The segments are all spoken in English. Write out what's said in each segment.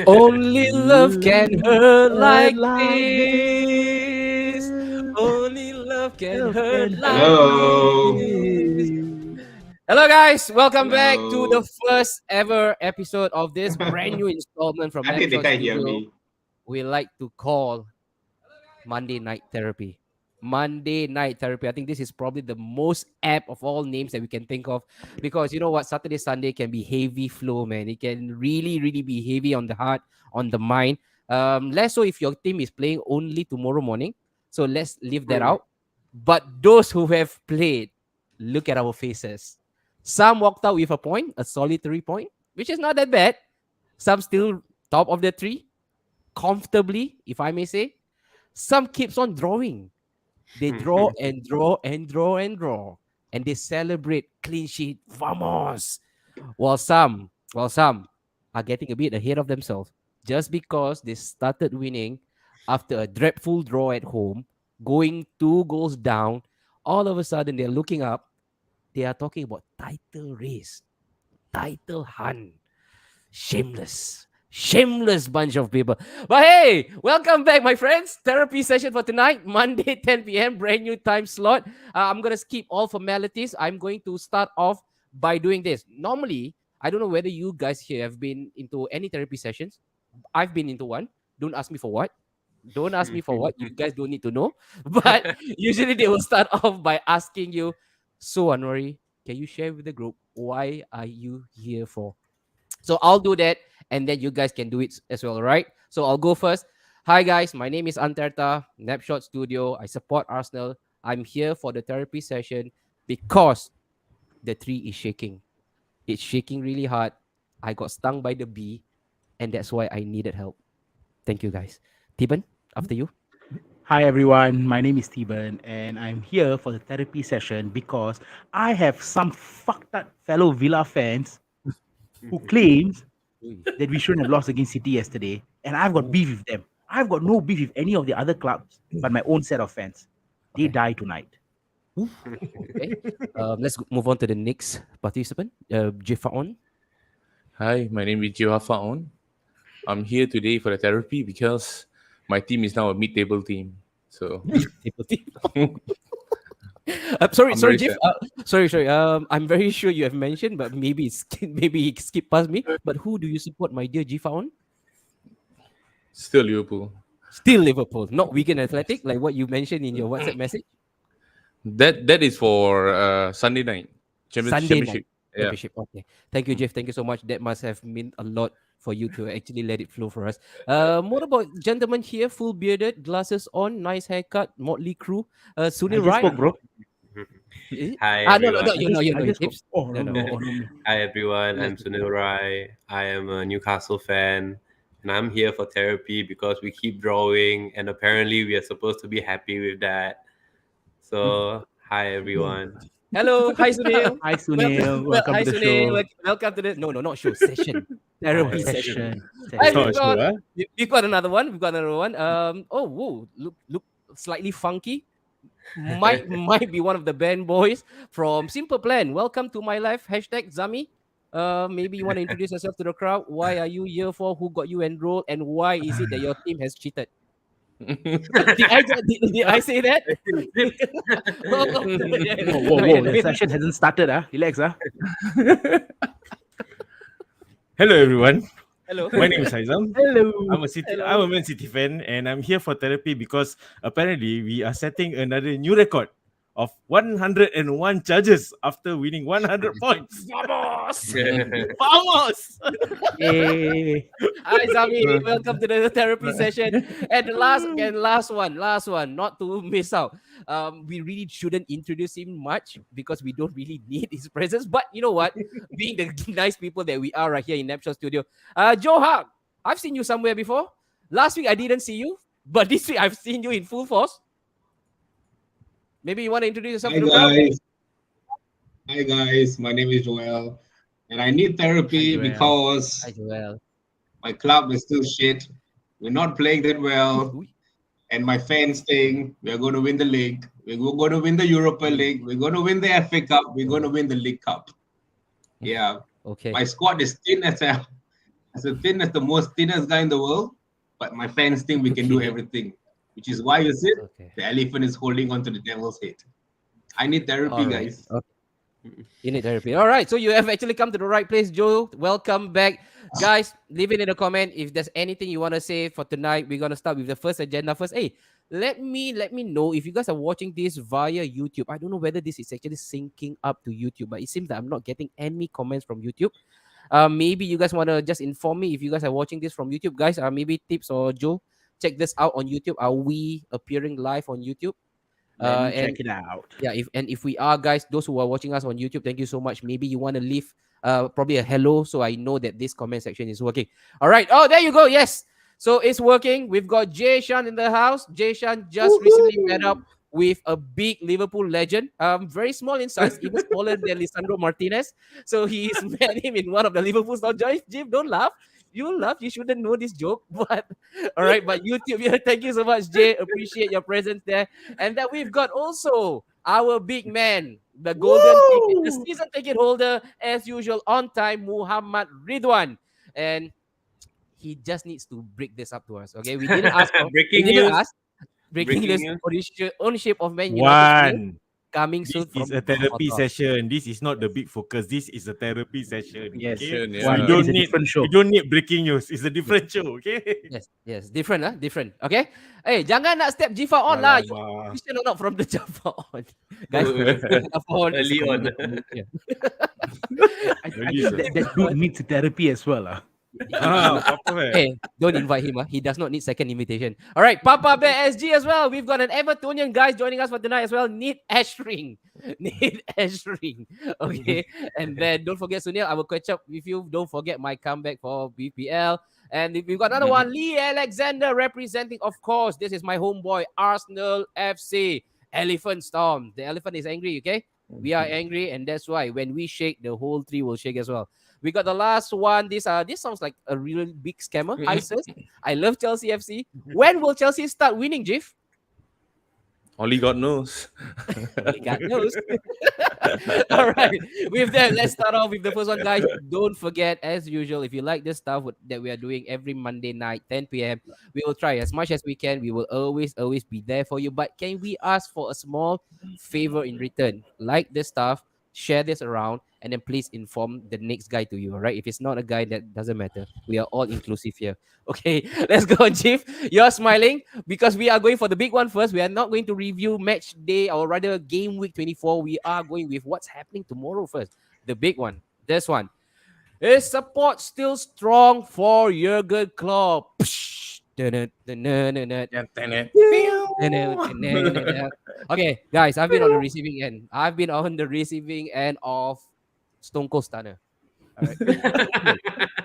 Only love can hurt like this. this. Only love can hurt like Hello. this. Hello, guys. Welcome back to the Hello. first ever episode of this brand new installment from I think they Snapshot can't hear Studio. me. We like to call Monday Night Therapy. Monday Night Therapy. I think this is probably the most apt of all names that we can think of, because you know what? Saturday, Sunday can be heavy flow, man. It can really, really be heavy on the heart, on the mind. Less so if your team is playing only tomorrow morning. So let's leave that Hmm. out. But those who have played, look at our faces. Some walked out with a point, a solitary point, which is not that bad. Some still top of the tree, comfortably, if I may say. Some keeps on drawing. They draw and draw and draw and draw. And they celebrate clean sheet. Vamos. While some are getting a bit ahead of themselves just because they started winning after a dreadful draw at home, going 2 goals down. All of a sudden, they're looking up. They are talking about title race, title hunt. Shameless bunch of people. But hey, welcome back, my friends. Therapy session for tonight, Monday, 10 p.m., brand new time slot. I'm going to skip all formalities. I'm going to start off by doing this. Normally, I don't know whether you guys here have been into any therapy sessions. I've been into one. Don't ask me for what. Don't ask me for what. You guys don't need to know. But usually they will start off by asking you, so Anwari, can you share with the group why are you here for? So I'll do that, and then you guys can do it as well, right? So I'll go first. Hi guys, my name is Anterta, Snapshot Studio. I support Arsenal. I'm here for the therapy session because the tree is shaking. It's shaking really hard. I got stung by the bee, and that's why I needed help. Thank you guys. Tiban, after you. Hi everyone, my name is Steven and I'm here for the therapy session because I have some fucked up fellow Villa fans who claims that we shouldn't have lost against City yesterday, and I've got beef with them. I've got no beef with any of the other clubs, but my own set of fans. They Okay. die tonight. Okay. Move on to the next participant, Jifaon. Hi, my name is Jiwafa On. I'm here today for the therapy because my team is now a mid-table team. So Sorry, I'm sorry, very Jeff. Sorry. I'm very sure you have mentioned, but maybe maybe he skipped past me. But who do you support, my dear Jifaon? still Liverpool. Still Liverpool, not Wigan Athletic, like what you mentioned in your WhatsApp message. That is for Sunday night Sunday night championship. Yeah. championship. Okay, thank you, Jeff. Thank you so much. That must have meant a lot for you to actually let it flow for us. What about gentlemen here, full bearded, glasses on, nice haircut, motley crew. I Sunil just Rai. spoke, bro. Is it? Hi No, everyone. you know, I just hips. spoke. Oh, No, no, no. no, oh, no. Hi everyone. I'm Let's- Sunil Rai. I am a Newcastle fan, and I'm here for therapy because we keep drawing, and apparently we are supposed to be happy with that. So hi everyone. Hello, hi Sunil. Hi Sunil, Well, welcome hi to the Sunil. show. Welcome to the not show session. Therapy Hi. session. Session. Hi, It's not a show, huh? we've got another one. Oh, whoa, look slightly funky. Might be one of the band boys from Simple Plan. Welcome to my life. Hashtag Zami. Maybe you want to introduce yourself to the crowd. Why are you here for? Who got you enrolled? And why is it that your team has cheated? Did I say that? Whoa, the session hasn't started, Relax, Hello everyone. Hello. My name is Haizam. Hello. I'm a Man City fan, and I'm here for therapy because apparently we are setting another new record of 101 charges after winning 100 points. Vamos! Vamos! Yay. Hi, Zami. Welcome to the therapy session. And last one, not to miss out. We really shouldn't introduce him much because we don't really need his presence. But you know what? Being the nice people that we are right here in Napshot Studio, Joe Hart, I've seen you somewhere before. Last week I didn't see you, but this week I've seen you in full force. Maybe you want to introduce yourself Hi to the crowd? guys. Hi guys. My name is Joel, and I need therapy Hi, Joel. because Hi, Joel. my club is still shit. We're not playing that well, Ooh. and my fans think we're going to win the league. We're going to win the Europa League. We're going to win the FA Cup. We're going to win the League Cup. Yeah, Okay. my squad is thin as thin as the most thinnest guy in the world, but my fans think we can do Okay. everything, which is why you see Okay. the elephant is holding on to the devil's head. I need therapy, All right. guys. Okay. You need therapy. All right. So you have actually come to the right place, Joe. Welcome back. Guys, leave it in the comment if there's anything you want to say for tonight. We're gonna start with the first agenda first. Hey, let me know if you guys are watching this via YouTube. I don't know whether this is actually syncing up to YouTube, but it seems that I'm not getting any comments from YouTube. Maybe you guys want to just inform me if you guys are watching this from YouTube, guys. Maybe Tips or Joe, check this out on YouTube. Are we appearing live on YouTube? Let me And check it out. yeah, if we are, guys, those who are watching us on YouTube, thank you so much. Maybe you want to leave probably a hello so I know that this comment section is working. All right. Oh, there you go. Yes. So it's working. We've got Jay Shan in the house. Jay Shan just recently met up with a big Liverpool legend. Very small in size, even smaller than Lisandro Martinez. So he's met him in one of the Liverpool stores. Jim, don't laugh. You laugh. You shouldn't know this joke. But all right, but YouTube, yeah, thank you so much, Jay. Appreciate your presence there. And then we've got also our big man, the golden ticket, the season ticket holder, as usual, on time, Muhammad Ridwan. And he just needs to break this up to us. Okay, we didn't ask. We Breaking didn't news. ask. Breaking Breaking news. news. Ownership of Man United One. coming This soon from is a therapy Qatar. session. This is not the big focus. This is a therapy session. Yes. Okay? Yeah. One, We it don't is a need different show. we don't need breaking news. It's a different show. Okay. Yes, different, different. Okay. Hey, jangan nak step Jifa on lah. You Alamak. Christian or not from the Java on, guys. Java on is Early on. yeah. I Really, think sir. that Dude needs therapy as well. Apa Hey, don't invite him. He does not need second invitation. All right, Papa Bear SG as well. We've got an Evertonian guys joining us for tonight as well. Need Ashring. Need Ashring. Okay. And then don't forget Sunil. I will catch up with you. Don't forget my comeback for BPL. And we've got another one, Lee Alexander representing, of course. This is my homeboy, Arsenal FC. Elephant Storm. The elephant is angry, okay? We are angry, and that's why when we shake, the whole tree will shake as well. We got the last one. This sounds like a really big scammer. Hi, sis. I love Chelsea FC. When will Chelsea start winning, Jif? Only God knows. Only God knows. All right. With that, let's start off with the first one, guys. Don't forget, as usual, if you like this stuff that we are doing every Monday night, 10 p.m., we will try as much as we can. We will always be there for you. But can we ask for a small favor in return? Like this stuff, share this around, and then please inform the next guy to you. All right. If it's not a guy, that doesn't matter. We are all inclusive here. Okay. Let's go, Chief. You're smiling because we are going for the big one first. We are not going to review match day or rather game week 24. We are going with what's happening tomorrow first. The big one. This one. Is support still strong for Jurgen Klopp? Okay, guys, I've been on the receiving end. I've been on the receiving end of Stone Cold Stunner. All right.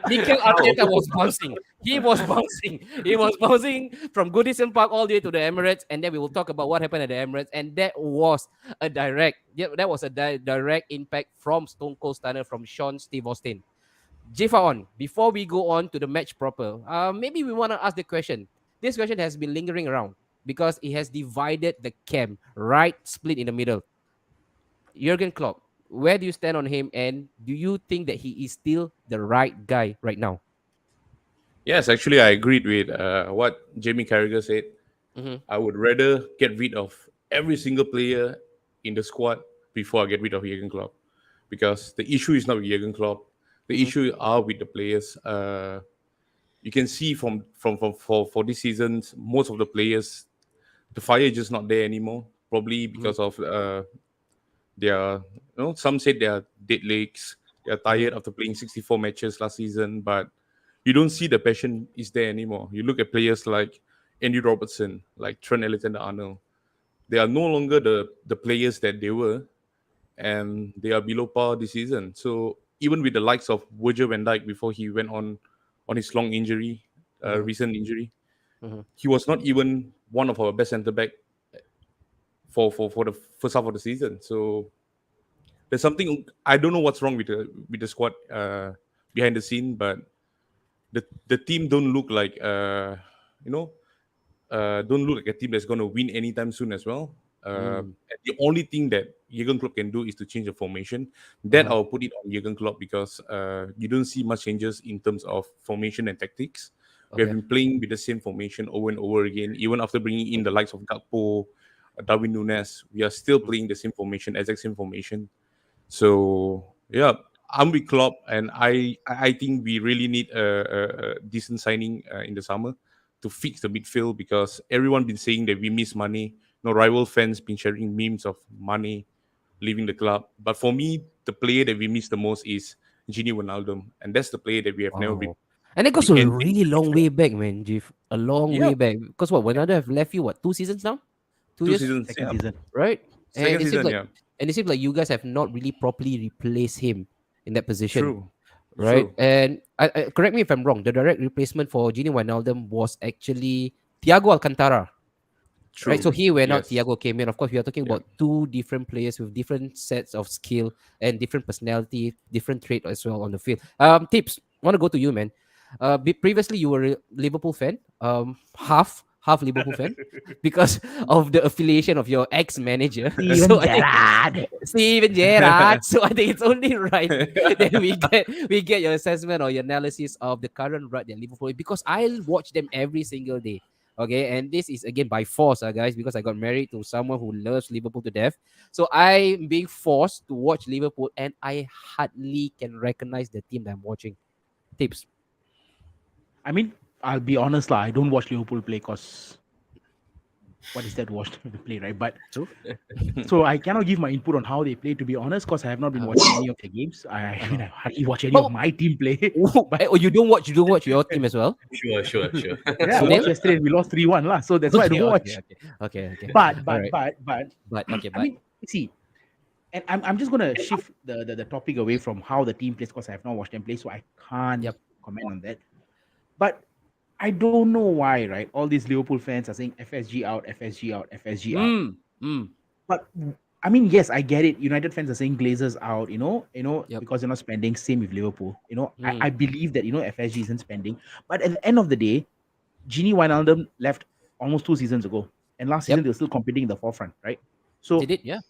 Mikel Arteta was bouncing. He was bouncing. He was bouncing from Goodison Park all the way to the Emirates, and then we will talk about what happened at the Emirates. And that was a direct impact from Stone Cold Stunner from Sean Steve Austin. Jifa on. Before we go on to the match proper, maybe we want to ask the question. This question has been lingering around because it has divided the camp, right? Split in the middle. Jurgen Klopp, where do you stand on him, and do you think that he is still the right guy right now? Yes, actually, I agreed with what Jamie Carragher said. Mhm. I would rather get rid of every single player in the squad before I get rid of Jurgen Klopp, because the issue is not with Jurgen Klopp. The issue are with the players. you can see for this season, most of the players, the fire is just not there anymore. Probably because of their, some said they are dead legs. They are tired after playing 64 matches last season, but you don't see the passion is there anymore. You look at players like Andy Robertson, like Trent Alexander-Arnold. They are no longer the players that they were, and they are below par this season. So even with the likes of Virgil van Dijk before he went on his long injury, recent injury, he was not even one of our best centre back for the first half of the season. So there's something, I don't know what's wrong with the squad behind the scene, but the team don't look like don't look like a team that's going to win anytime soon as well. And the only thing that Jurgen Klopp can do is to change the formation. That I'll put it on Jurgen Klopp, because you don't see much changes in terms of formation and tactics. We have been playing with the same formation over and over again. Even after bringing in the likes of Gakpo, Darwin Núñez, we are still playing the same formation, exact same formation. So yeah, I'm with Klopp, and I think we really need a decent signing in the summer to fix the midfield, because everyone been saying that we miss money. Rival fans been sharing memes of money leaving the club. But for me, the player that we miss the most is Gini Wijnaldum, and that's the player that we have never been. And it goes a we can- really long way back, man, Jif. A long way back. Because Wijnaldum have left you, 2 seasons now? 2 2 years? seasons, Second yeah. season. Right? Second and it season, seems like, yeah. And it seems like you guys have not really properly replaced him in that position. True. Right? True. And I correct me if I'm wrong, the direct replacement for Gini Wijnaldum was actually Thiago Alcantara. True. Right, so he went out, Yes. Thiago came in. Of course, we are talking about two different players with different sets of skill and different personality, different trait as well on the field. Tips, want to go to you, man. Previously you were a Liverpool fan, half Liverpool fan, because of the affiliation of your ex-manager. Steven So I think Gerrard. Steven Gerrard. So I think it's only right that we get your assessment or your analysis of the current run that Liverpool, because I watch them every single day. Okay, and this is again by force, guys, because I got married to someone who loves Liverpool to death. So I'm being forced to watch Liverpool, and I hardly can recognize the team that I'm watching. Tips. I mean, I'll be honest, I don't watch Liverpool play because what is that watch them play, right? But True. so I cannot give my input on how they play, to be honest, because I have not been watching any of their games. I mean, I hardly watch any Oh. of my team play. Oh, you don't watch your team as well? Sure. Yeah, I So watched then- yesterday. We lost 3-1 lah, so that's why I don't watch. Okay. But Alright. but Okay, I mean, see, and I'm just gonna shift the topic away from how the team plays, because I have not watched them play, so I can't comment on that. But I don't know why, right? All these Liverpool fans are saying FSG out, FSG out, FSG out. But I mean, yes, I get it. United fans are saying Glazers out, because they're not spending. Same with Liverpool. I believe that FSG isn't spending. But at the end of the day, Gini Wijnaldum left almost 2 seasons ago, and last season they were still competing in the forefront, right? So They did, yeah.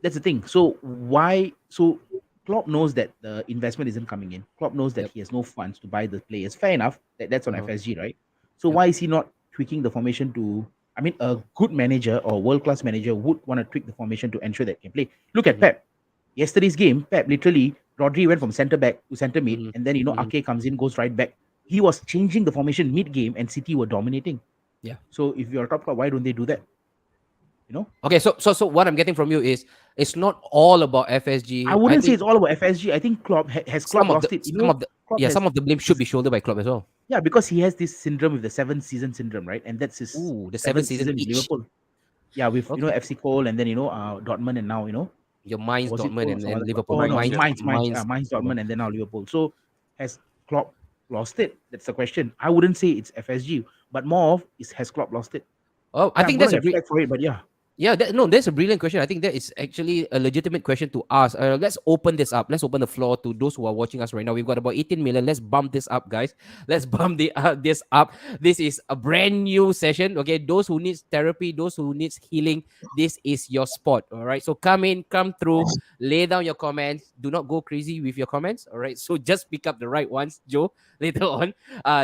that's the thing. So why? So Klopp knows that the investment isn't coming in. Klopp knows that he has no funds to buy the players. Fair enough. That's on FSG, right? So why is he not tweaking the formation to? I mean, a good manager or world-class manager would want to tweak the formation to ensure that he can play. Look at Pep. Yesterday's game, Pep literally, Rodri went from centre back to centre mid, and then Ake comes in, goes right back. He was changing the formation mid-game, and City were dominating. Yeah. So if you're a top club, why don't they do that? Okay, so what I'm getting from you is it's not all about FSG. I wouldn't say think it's all about FSG. I think Klopp has Klopp lost it. Klopp has- some of the blame should be shouldered by Klopp as well. Yeah, because he has this syndrome with the 7-season syndrome, right? And that's his The 7 seventh season with each. Liverpool. Yeah, with Okay. FC Cole and then Dortmund and now Your Mainz, was it Dortmund, Cole or and some other- Liverpool. Oh, no, Mainz, Mainz, Dortmund, and then now Liverpool. So has Klopp lost it? That's the question. I wouldn't say it's FSG, but more of has Klopp lost it? Oh, I Yeah, think I'm that's a gonna get flagged for it, but yeah. that's a brilliant question. I think that is actually a legitimate question to ask. Let's open this up. Let's open the floor to those who are watching us right now. We've got about 18 million. Let's bump this up, guys. Let's bump this up. This is a brand new session. Okay, those who needs therapy, those who needs healing, this is your spot. All right. So come through, lay down your comments. Do not go crazy with your comments. All right. So just pick up the right ones, Joe. Later on,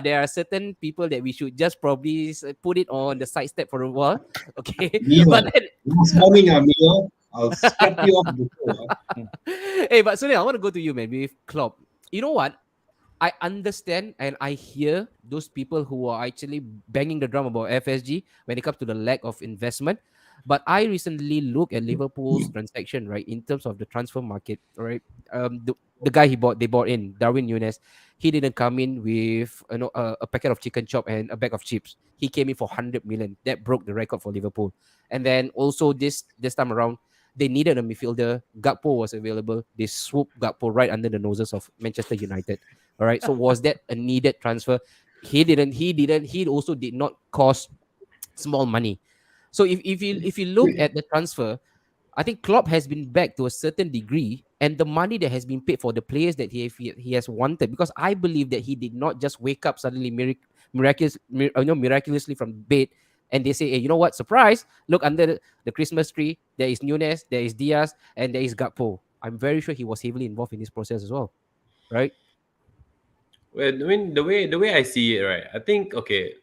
there are certain people that we should just probably put it on the side step for a while. Okay, but then. This morning, Amir, I'll step you off before. Hey, but Sunil, I want to go to you, man, with Klopp. You know what? I understand and I hear those people who are actually banging the drum about FSG when it comes to the lack of investment. But I recently looked at Liverpool's transaction, right, in terms of the transfer market, right? The guy they bought in, Darwin Nunes, he didn't come in with a packet of chicken chop and a bag of chips. He came in for 100 million. That broke the record for Liverpool. And then also this time around, they needed a midfielder. Gakpo was available. They swooped Gakpo right under the noses of Manchester United. All right. So was that a needed transfer? He didn't. He didn't. He also did not cost small money. So if you look at the transfer, I think Klopp has been back to a certain degree, and the money that has been paid for the players that he has wanted. Because I believe that he did not just wake up suddenly miraculously from bed, and they say, hey, you know what? Surprise! Look under the Christmas tree. There is Nunes, there is Diaz, and there is Gakpo. I'm very sure he was heavily involved in this process as well, right? Well, I mean, the way I see it, right? I think okay,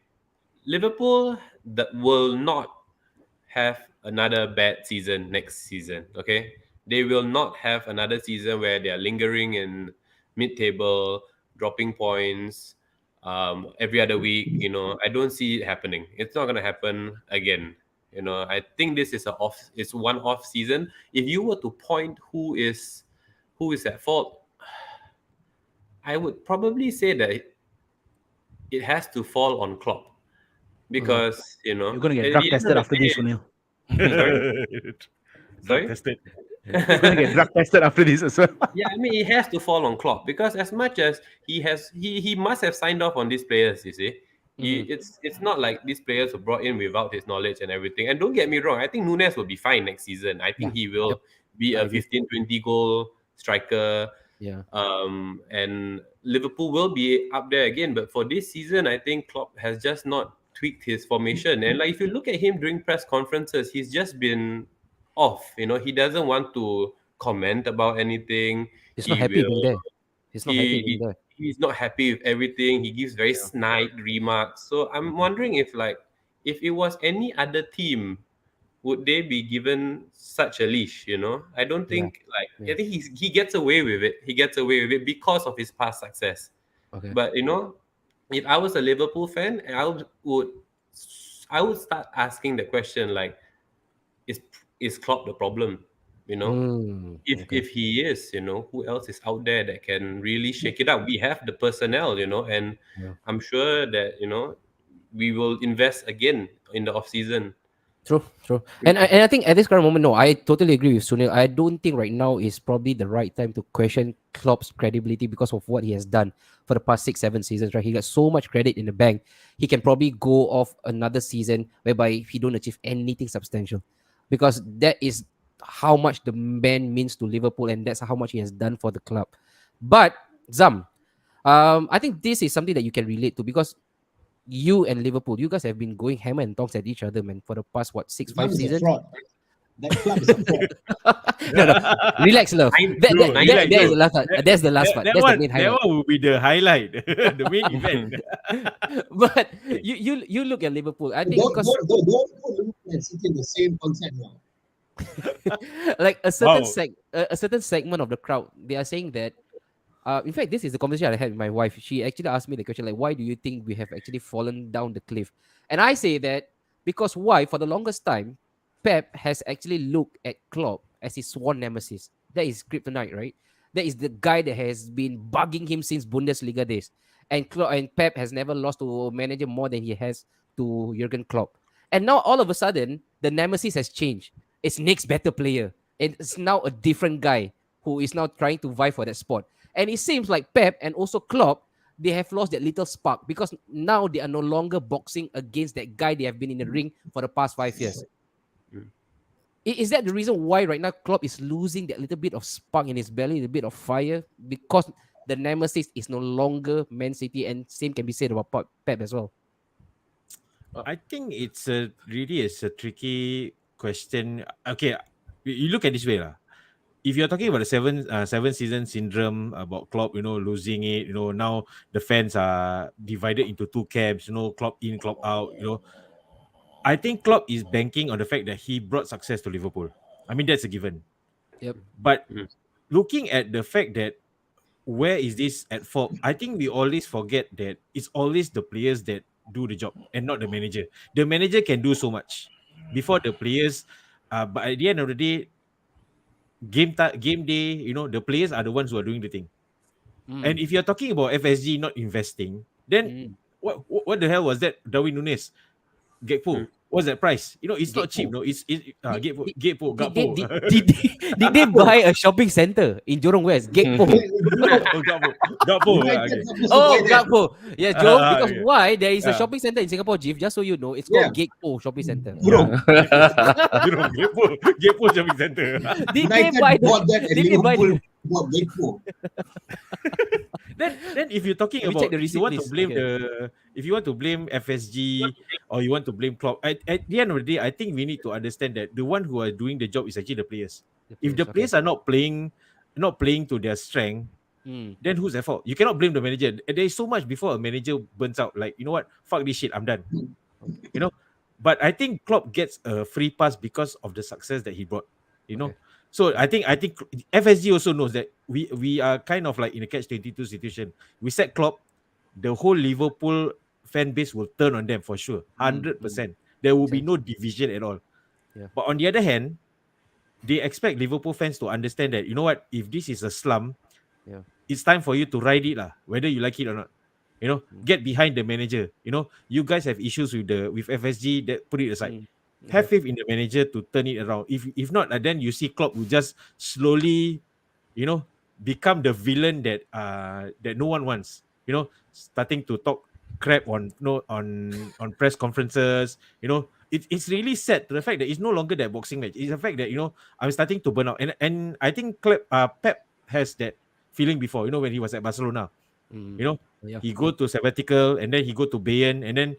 Liverpool that will not have another bad season next season. Okay, they will not have another season where they are lingering in mid-table, dropping points every other week. I don't see it happening. It's not gonna happen again. I think this is it's one off season. If you were to point who is at fault, I would probably say that it has to fall on Klopp because You're gonna get at drug the end of tested the after this, day, Sunil. Drug sorry. tested. You're gonna get drug tested after this as well. Yeah, I mean, it has to fall on Klopp because as much as he must have signed off on these players. You see, it's not like these players were brought in without his knowledge and everything. And don't get me wrong, I think Nunes will be fine next season. I think Yeah. he will Yep. be I a agree. 15-20 goal striker. Yeah. And Liverpool will be up there again. But for this season, I think Klopp has just not tweaked his formation. And like if you look at him during press conferences, he's just been off. He doesn't want to comment about anything. He's not He happy being will. there. He's not happy being He there. he's not happy with everything. He gives very snide remarks. So I'm wondering if it was any other team, would they be given such a leash? I don't Yeah. think I Yeah. think he gets away with it. He gets away with it because of his past success. Okay. But if I was a Liverpool fan, I would start asking the question like, is Klopp the problem? If Okay. he is, who else is out there that can really shake it up? We have the personnel, and Yeah. I'm sure that we will invest again in the off season. True, true. And I think at this current moment, no, I totally agree with Sunil. I don't think right now is probably the right time to question Klopp's credibility because of what he has done for the past 6, 7 seasons, right? He got so much credit in the bank. He can probably go off another season whereby he don't achieve anything substantial. Because that is how much the man means to Liverpool and that's how much he has done for the club. But Zam, I think this is something that you can relate to because you and Liverpool, you guys have been going hammer and tongs at each other, man, for the past what 6, 5 Club is a seasons. fraud. That club is a fraud. No, relax, love. That Bro, relax, is bro. the last part. That's the last part. That's the main That highlight. one will be the highlight, the main event. But you look at Liverpool. I think Don't because put Liverpool and City in the same concept now. like a certain Wow. a certain segment of the crowd, they are saying that. In fact, this is the conversation I had with my wife. She actually asked me the question like, "Why do you think we have actually fallen down the cliff?" And I say that because why? For the longest time, Pep has actually looked at Klopp as his sworn nemesis. That is kryptonite, right? That is the guy that has been bugging him since Bundesliga days. And Pep has never lost to a manager more than he has to Jurgen Klopp. And now all of a sudden, the nemesis has changed. It's Nick's better player. It's now a different guy who is now trying to vie for that spot. And it seems like Pep and also Klopp, they have lost that little spark because now they are no longer boxing against that guy they have been in the ring for the past 5 years. Is that the reason why right now Klopp is losing that little bit of spark in his belly, a bit of fire? Because the nemesis is no longer Man City, and same can be said about Pep as well. I think it's a tricky question. Okay, you look at this way lah. If you're talking about the seven season syndrome about Klopp, losing it, now the fans are divided into two camps, Klopp in, Klopp out, I think Klopp is banking on the fact that he brought success to Liverpool. I mean, that's a given. Yep. But Mhm. looking at the fact that where is this at fault? I think we always forget that it's always the players that do the job and not the manager. The manager can do so much before the players, but at the end of the day, game day, the players are the ones who are doing the thing. And if you're talking about FSG not investing, then what the hell was that? Darwin Nunes, Gakpo. What's that price? It's not cheap. Gakpo. No, it's Gakpo, Did they buy a shopping center in Jurong West? Gakpo. Gakpo. Gakpo. Yeah, Joe. Because okay. why? There is a Yeah. shopping center in Singapore, Jif. Just so you know, it's called Gakpo Shopping Center. Gakpo shopping center. Did they buy bought that and Did they buy Liverpool bought Gakpo. Then if you're talking Let me about check the if you want receipt, to please. blame Okay. if you want to blame FSG or you want to blame Klopp, at the end of the day, I think we need to understand that the one who are doing the job is actually the players. If the players are not playing to their strength, then who's at fault? You cannot blame the manager. There is so much before a manager burns out. Like, you know what? Fuck this shit. I'm done. But I think Klopp gets a free pass because of the success that he brought. So I think FSG also knows that we are kind of like in a catch-22 situation. We set Klopp, the whole Liverpool fan base will turn on them for sure, 100%. There will be no division at all. Yeah. But on the other hand, they expect Liverpool fans to understand that, you know what, if this is a slump, it's time for you to ride it, whether you like it or not. Get behind the manager. You guys have issues with FSG, that put it aside. Have faith in the manager to turn it around. If not, then you see Klopp will just slowly, become the villain that no one wants. Starting to talk crap on press conferences. It's really sad to the fact that it's no longer that boxing match. It's the fact that I'm starting to burn out, and I think Pep has that feeling before. When he was at Barcelona. He go to sabbatical and then he go to Bayern, and then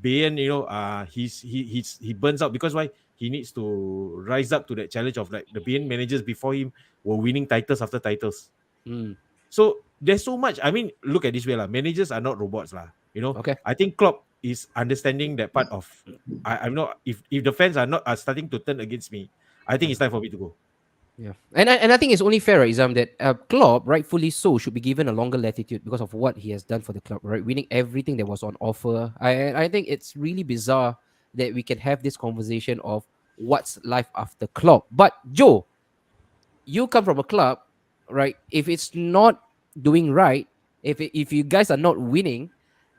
Bayern, he burns out because why? He needs to rise up to that challenge of like the Bayern managers before him were winning titles after titles. So there's so much. I mean, look at this way, managers are not robots, Okay. I think Klopp is understanding that part of. I'm not. If the fans are starting to turn against me, I think it's time for me to go. Yeah, and I think it's only fair, right, Izam, that Klopp, rightfully so, should be given a longer latitude because of what he has done for the club, right? Winning everything that was on offer. I think it's really bizarre that we can have this conversation of what's life after Klopp. But Joe, you come from a club, right? If it's not doing right, if you guys are not winning,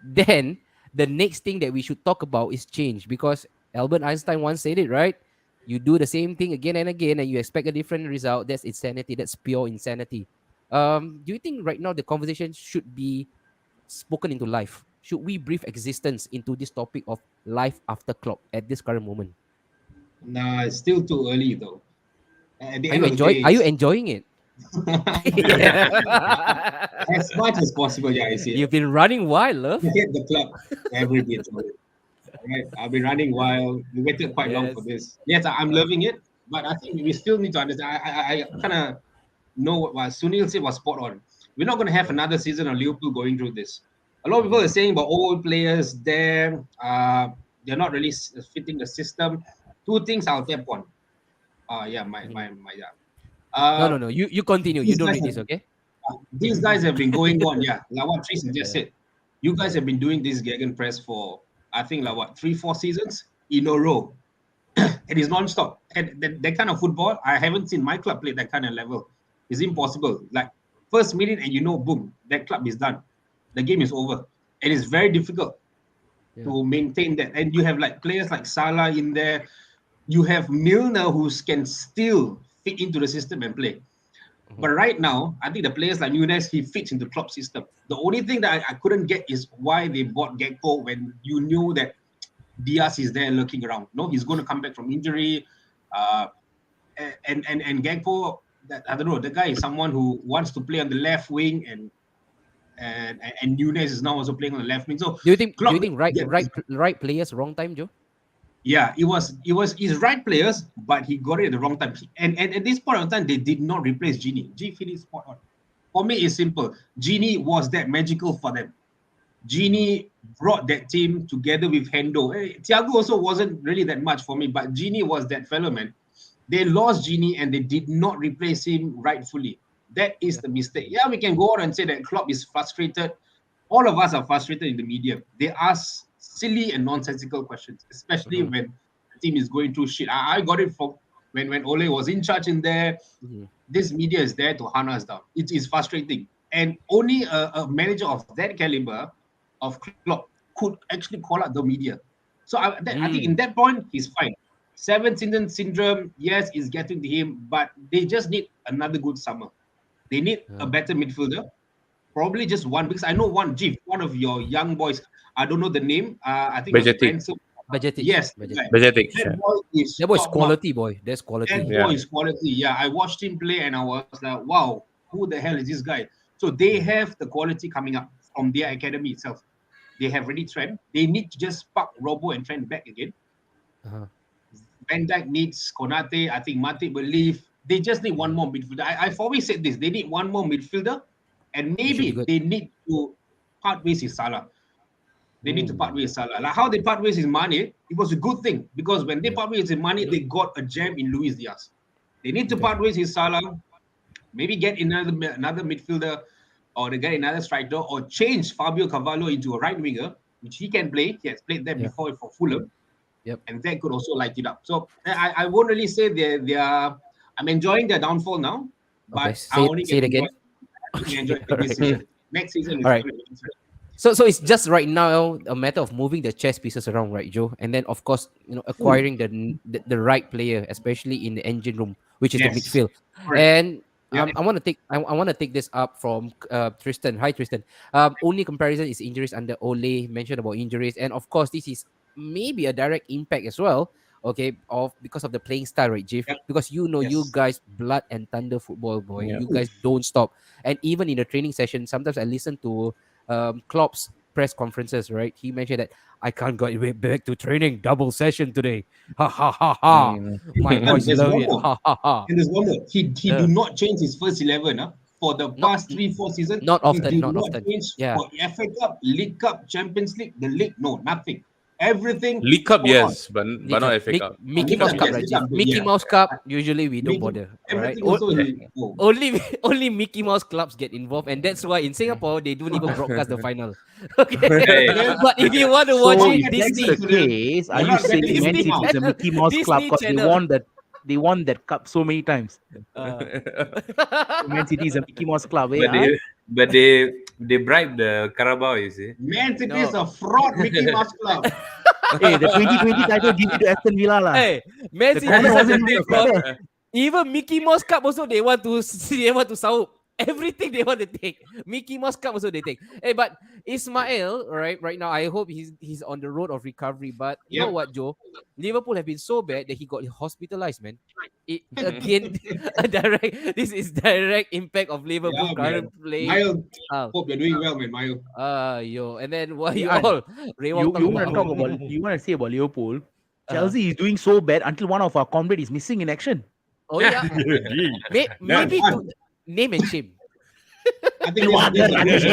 then the next thing that we should talk about is change, because Albert Einstein once said it, right? You do the same thing again and again and you expect a different result. That's insanity. That's pure insanity. Do you think right now the conversation should be spoken into life? Should we breathe existence into this topic of life after Klopp at this current moment? Nah, it's still too early though. At the Are end you of the day, Are you enjoying it? as much as possible, I see. You've been running wild, love. Hit the club every bit of it. Right? I've been running wild. We waited quite long Yes. for this. Yes, I'm loving it, but I think we still need to understand. I kind of know what Sunil said was spot on. We're not going to have another season of Liverpool going through this. A lot of people are saying about old players there. They're not really fitting the system. Two things I'll tap on. No. You continue. You don't read this, okay? These guys have been going on, like what Tristan just said. You guys have been doing this Gegenpress for, I think, 3-4 seasons in a row. It is non-stop. And that kind of football, I haven't seen my club play that kind of level. It's impossible. Like, first minute and boom, that club is done. The game is over. It is very difficult to maintain that. And you have players like Salah in there. You have Milner who can still fit into the system and play. But right now, I think the players like Nunes, he fits into Klopp's system. The only thing that I couldn't get is why they bought Gakpo when you knew that Diaz is there looking around. No, he's going to come back from injury. And Gakpo, I don't know, the guy is someone who wants to play on the left wing, and Nunes is now also playing on the left wing. So Do you think Klopp, right players, wrong time, Joe? yeah, it was his right players, but he got it at the wrong time. And at this point of time, they did not replace Gini. G finished spot on. For me, it's simple. Gini was that magical for them. Gini brought that team together with Hendo. Thiago also wasn't really that much for me, but Gini was that fellow, man. They lost Gini and they did not replace him rightfully. That is the mistake. Yeah, we can go on and say that Klopp is frustrated. All of us are frustrated in the media. They ask silly and nonsensical questions, especially when the team is going through shit. I got it from when Ole was in charge in there. This media is there to hunt us down. It is frustrating. And only a manager of that caliber of Klopp could actually call out the media. So I think in that point, he's fine. Seven season syndrome, yes, is getting to him, but they just need another good summer. They need a better midfielder, probably just one, because I know one, Jeff, one of your young boys. I don't know the name. I think it was Bajetic. Ransom. Budgetic. Yes, Budgetic. Bajetic. that boy is That boy is top quality, boy. That's notch. quality. That Yeah. boy is quality. Yeah, I watched him play and I was like, wow, who the hell is this guy? So they have the quality coming up from their academy itself. They have ready Trent. They need to just spark Robo and Trent back again. Uh-huh. Van Dijk needs Konate. I think Matip will leave. They just need one more midfielder. I've always said this. They need one more midfielder, and maybe good. they need to part ways with Salah. They need to part ways with Salah. Like how they part ways with Mane, it was a good thing because when they part ways with Mane, they got a gem in Luis Diaz. They need to part ways with Salah. Maybe get another midfielder, or they get another striker, or change Fabio Cavallo into a right winger, which he can play. He has played that before for Fulham. Yep. And that could also light it up. So I won't really say they are. I'm enjoying their downfall now, but Okay, I only say it again. enjoy this season. Next season is All right. going to be different. So it's just right now a matter of moving the chess pieces around, right, Joe? And then of course, acquiring the right player, especially in the engine room, which is the Yes. midfield. Correct. And Yeah. I want to take this up from Tristan. Hi, Tristan. Only comparison is injuries under Ole. Mentioned about injuries, and of course, this is maybe a direct impact as well. Okay, because of the playing style, right, Jeff? Yep. Because you Yes. guys, blood and thunder football, boy. Yeah. You guys don't stop, and even in the training session, sometimes I listen to Klopp's press conferences. Right, he mentioned that I can't go back to training. Double session today. Ha ha ha ha. My And boys there's love one it. more. Ha ha ha. And there's one more. He do not change his first 11 for the past 3-4 seasons. Not often, He do not not often. change Yeah. for FA Cup, League Cup, Champions League, the league. No, nothing. Everything. League Cup, hold on. yes, but not FA Cup. Mickey League Mouse Cup, Cup, yes, right, League Jeff? Cup, Mickey yeah. Mouse Cup, usually we don't Mickey- bother. Right? Everything also he. Oh. Only Mickey Mouse clubs get involved, and that's why in Singapore they don't even broadcast the final. Okay, Hey. but if you want to So watch if it, that's Disney. the case, are You're you not saying getting Man Disney City is a Channel. Mickey Mouse club Disney because they Channel. won that cup so many times? So Man City is a Mickey Mouse club, But they bribe the Carabao, you see. Man City No. is a fraud Mickey Mouse club. Hey, the 2020 title give it to Aston Villa lah. Hey, Man The City corner is such a wasn't big even club. fair. Even Mickey Mouse Cup also they want to saup. Everything they want to take. Mickey Mouse Cup also they take. Hey, but Ismail, right now, I hope he's on the road of recovery. But you know Yep. what, Joe? Liverpool have been so bad that he got hospitalized, man. Again, this is direct impact of Liverpool Yeah, current play. Mayo, Ah, hope you're doing well, man. Mayo. yo, and then what you Yeah, all? Rewalk You want to talk about you want to say about Liverpool? Chelsea is doing so bad until one of our comrades is missing in action. Oh yeah, maybe to name and shame. I think this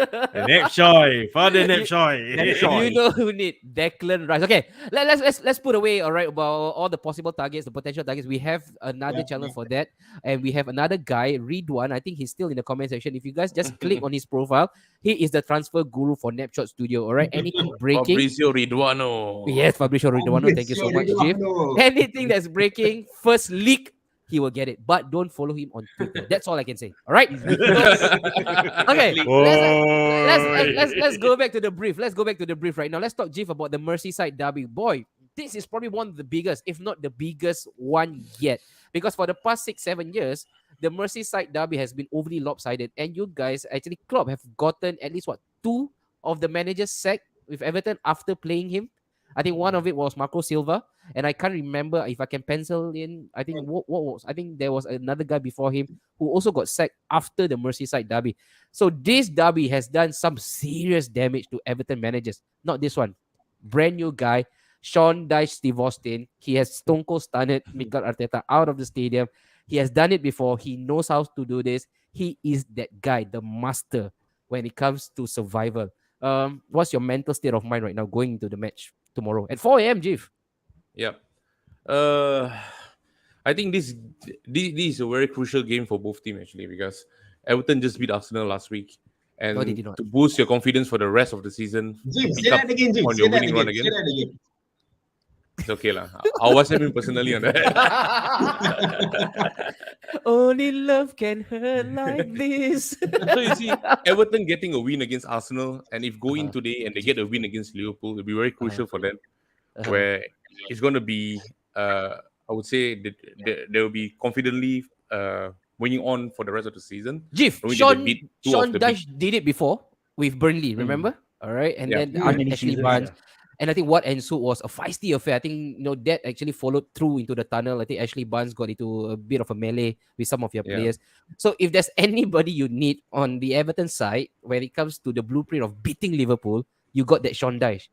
Nepshoy, Father Nepshoy. You know who need Declan Rice. Okay, let's put away about all the possible targets, the potential targets. We have another channel for that, and we have another guy, Ridwan. I think he's still in the comment section. If you guys just click on his profile, he is the transfer guru for Napshot Studio. All right, anything breaking. Fabrizio Ridwano. Yes, Fabrizio Ridwano. Thank you so much, Jeff. Anything that's breaking, first leak, he will get it. But don't follow him on Twitter. That's all I can say. All right. Okay. Let's go back to the brief. Let's go back to the brief right now. Let's talk, Jeff, about the Merseyside derby. Boy, this is probably one of the biggest, if not the biggest one yet. Because for the past 6-7 years, the Merseyside derby has been overly lopsided. And you guys, actually, Klopp have gotten at least two of the managers sacked with Everton after playing him. I think one of it was Marco Silva, and I can't remember if I can pencil in. I think what was I think there was another guy before him who also got sacked after the Merseyside derby. So this derby has done some serious damage to Everton managers. Not this one, brand new guy, Sean Dyche Steve Austin. He has stone cold stunned Mikel Arteta out of the stadium. He has done it before. He knows how to do this. He is that guy, the master when it comes to survival. What's your mental state of mind right now going into the match tomorrow at 4 a.m., Jeff? Yep. I think this is a very crucial game for both teams actually, because Everton just beat Arsenal last week, No, they and did not. to boost your confidence for the rest of the season, to Jim, pick say up that again, Jim. on Say your that winning run again. Say again, that again. it's okay lah. I'll WhatsApp him personally on that. Only love can hurt like this. So you see, Everton getting a win against Arsenal, and if going Uh-huh. today and they get a win against Liverpool, it'll be very crucial for them. Uh-huh. Where it's going to be, I would say, they will be confidently winning on for the rest of the season. Jif, Knowing that they beat two of Sean the Dyche did it before with Burnley, Mm. remember? All right, and Yeah. then Mm. Many Ashley seasons, Barnes. yeah. And I think what ensued was a feisty affair. I think that actually followed through into the tunnel. I think Ashley Barnes got into a bit of a melee with some of your Yeah. players. So if there's anybody you need on the Everton side when it comes to the blueprint of beating Liverpool, you got that Sean Dyche.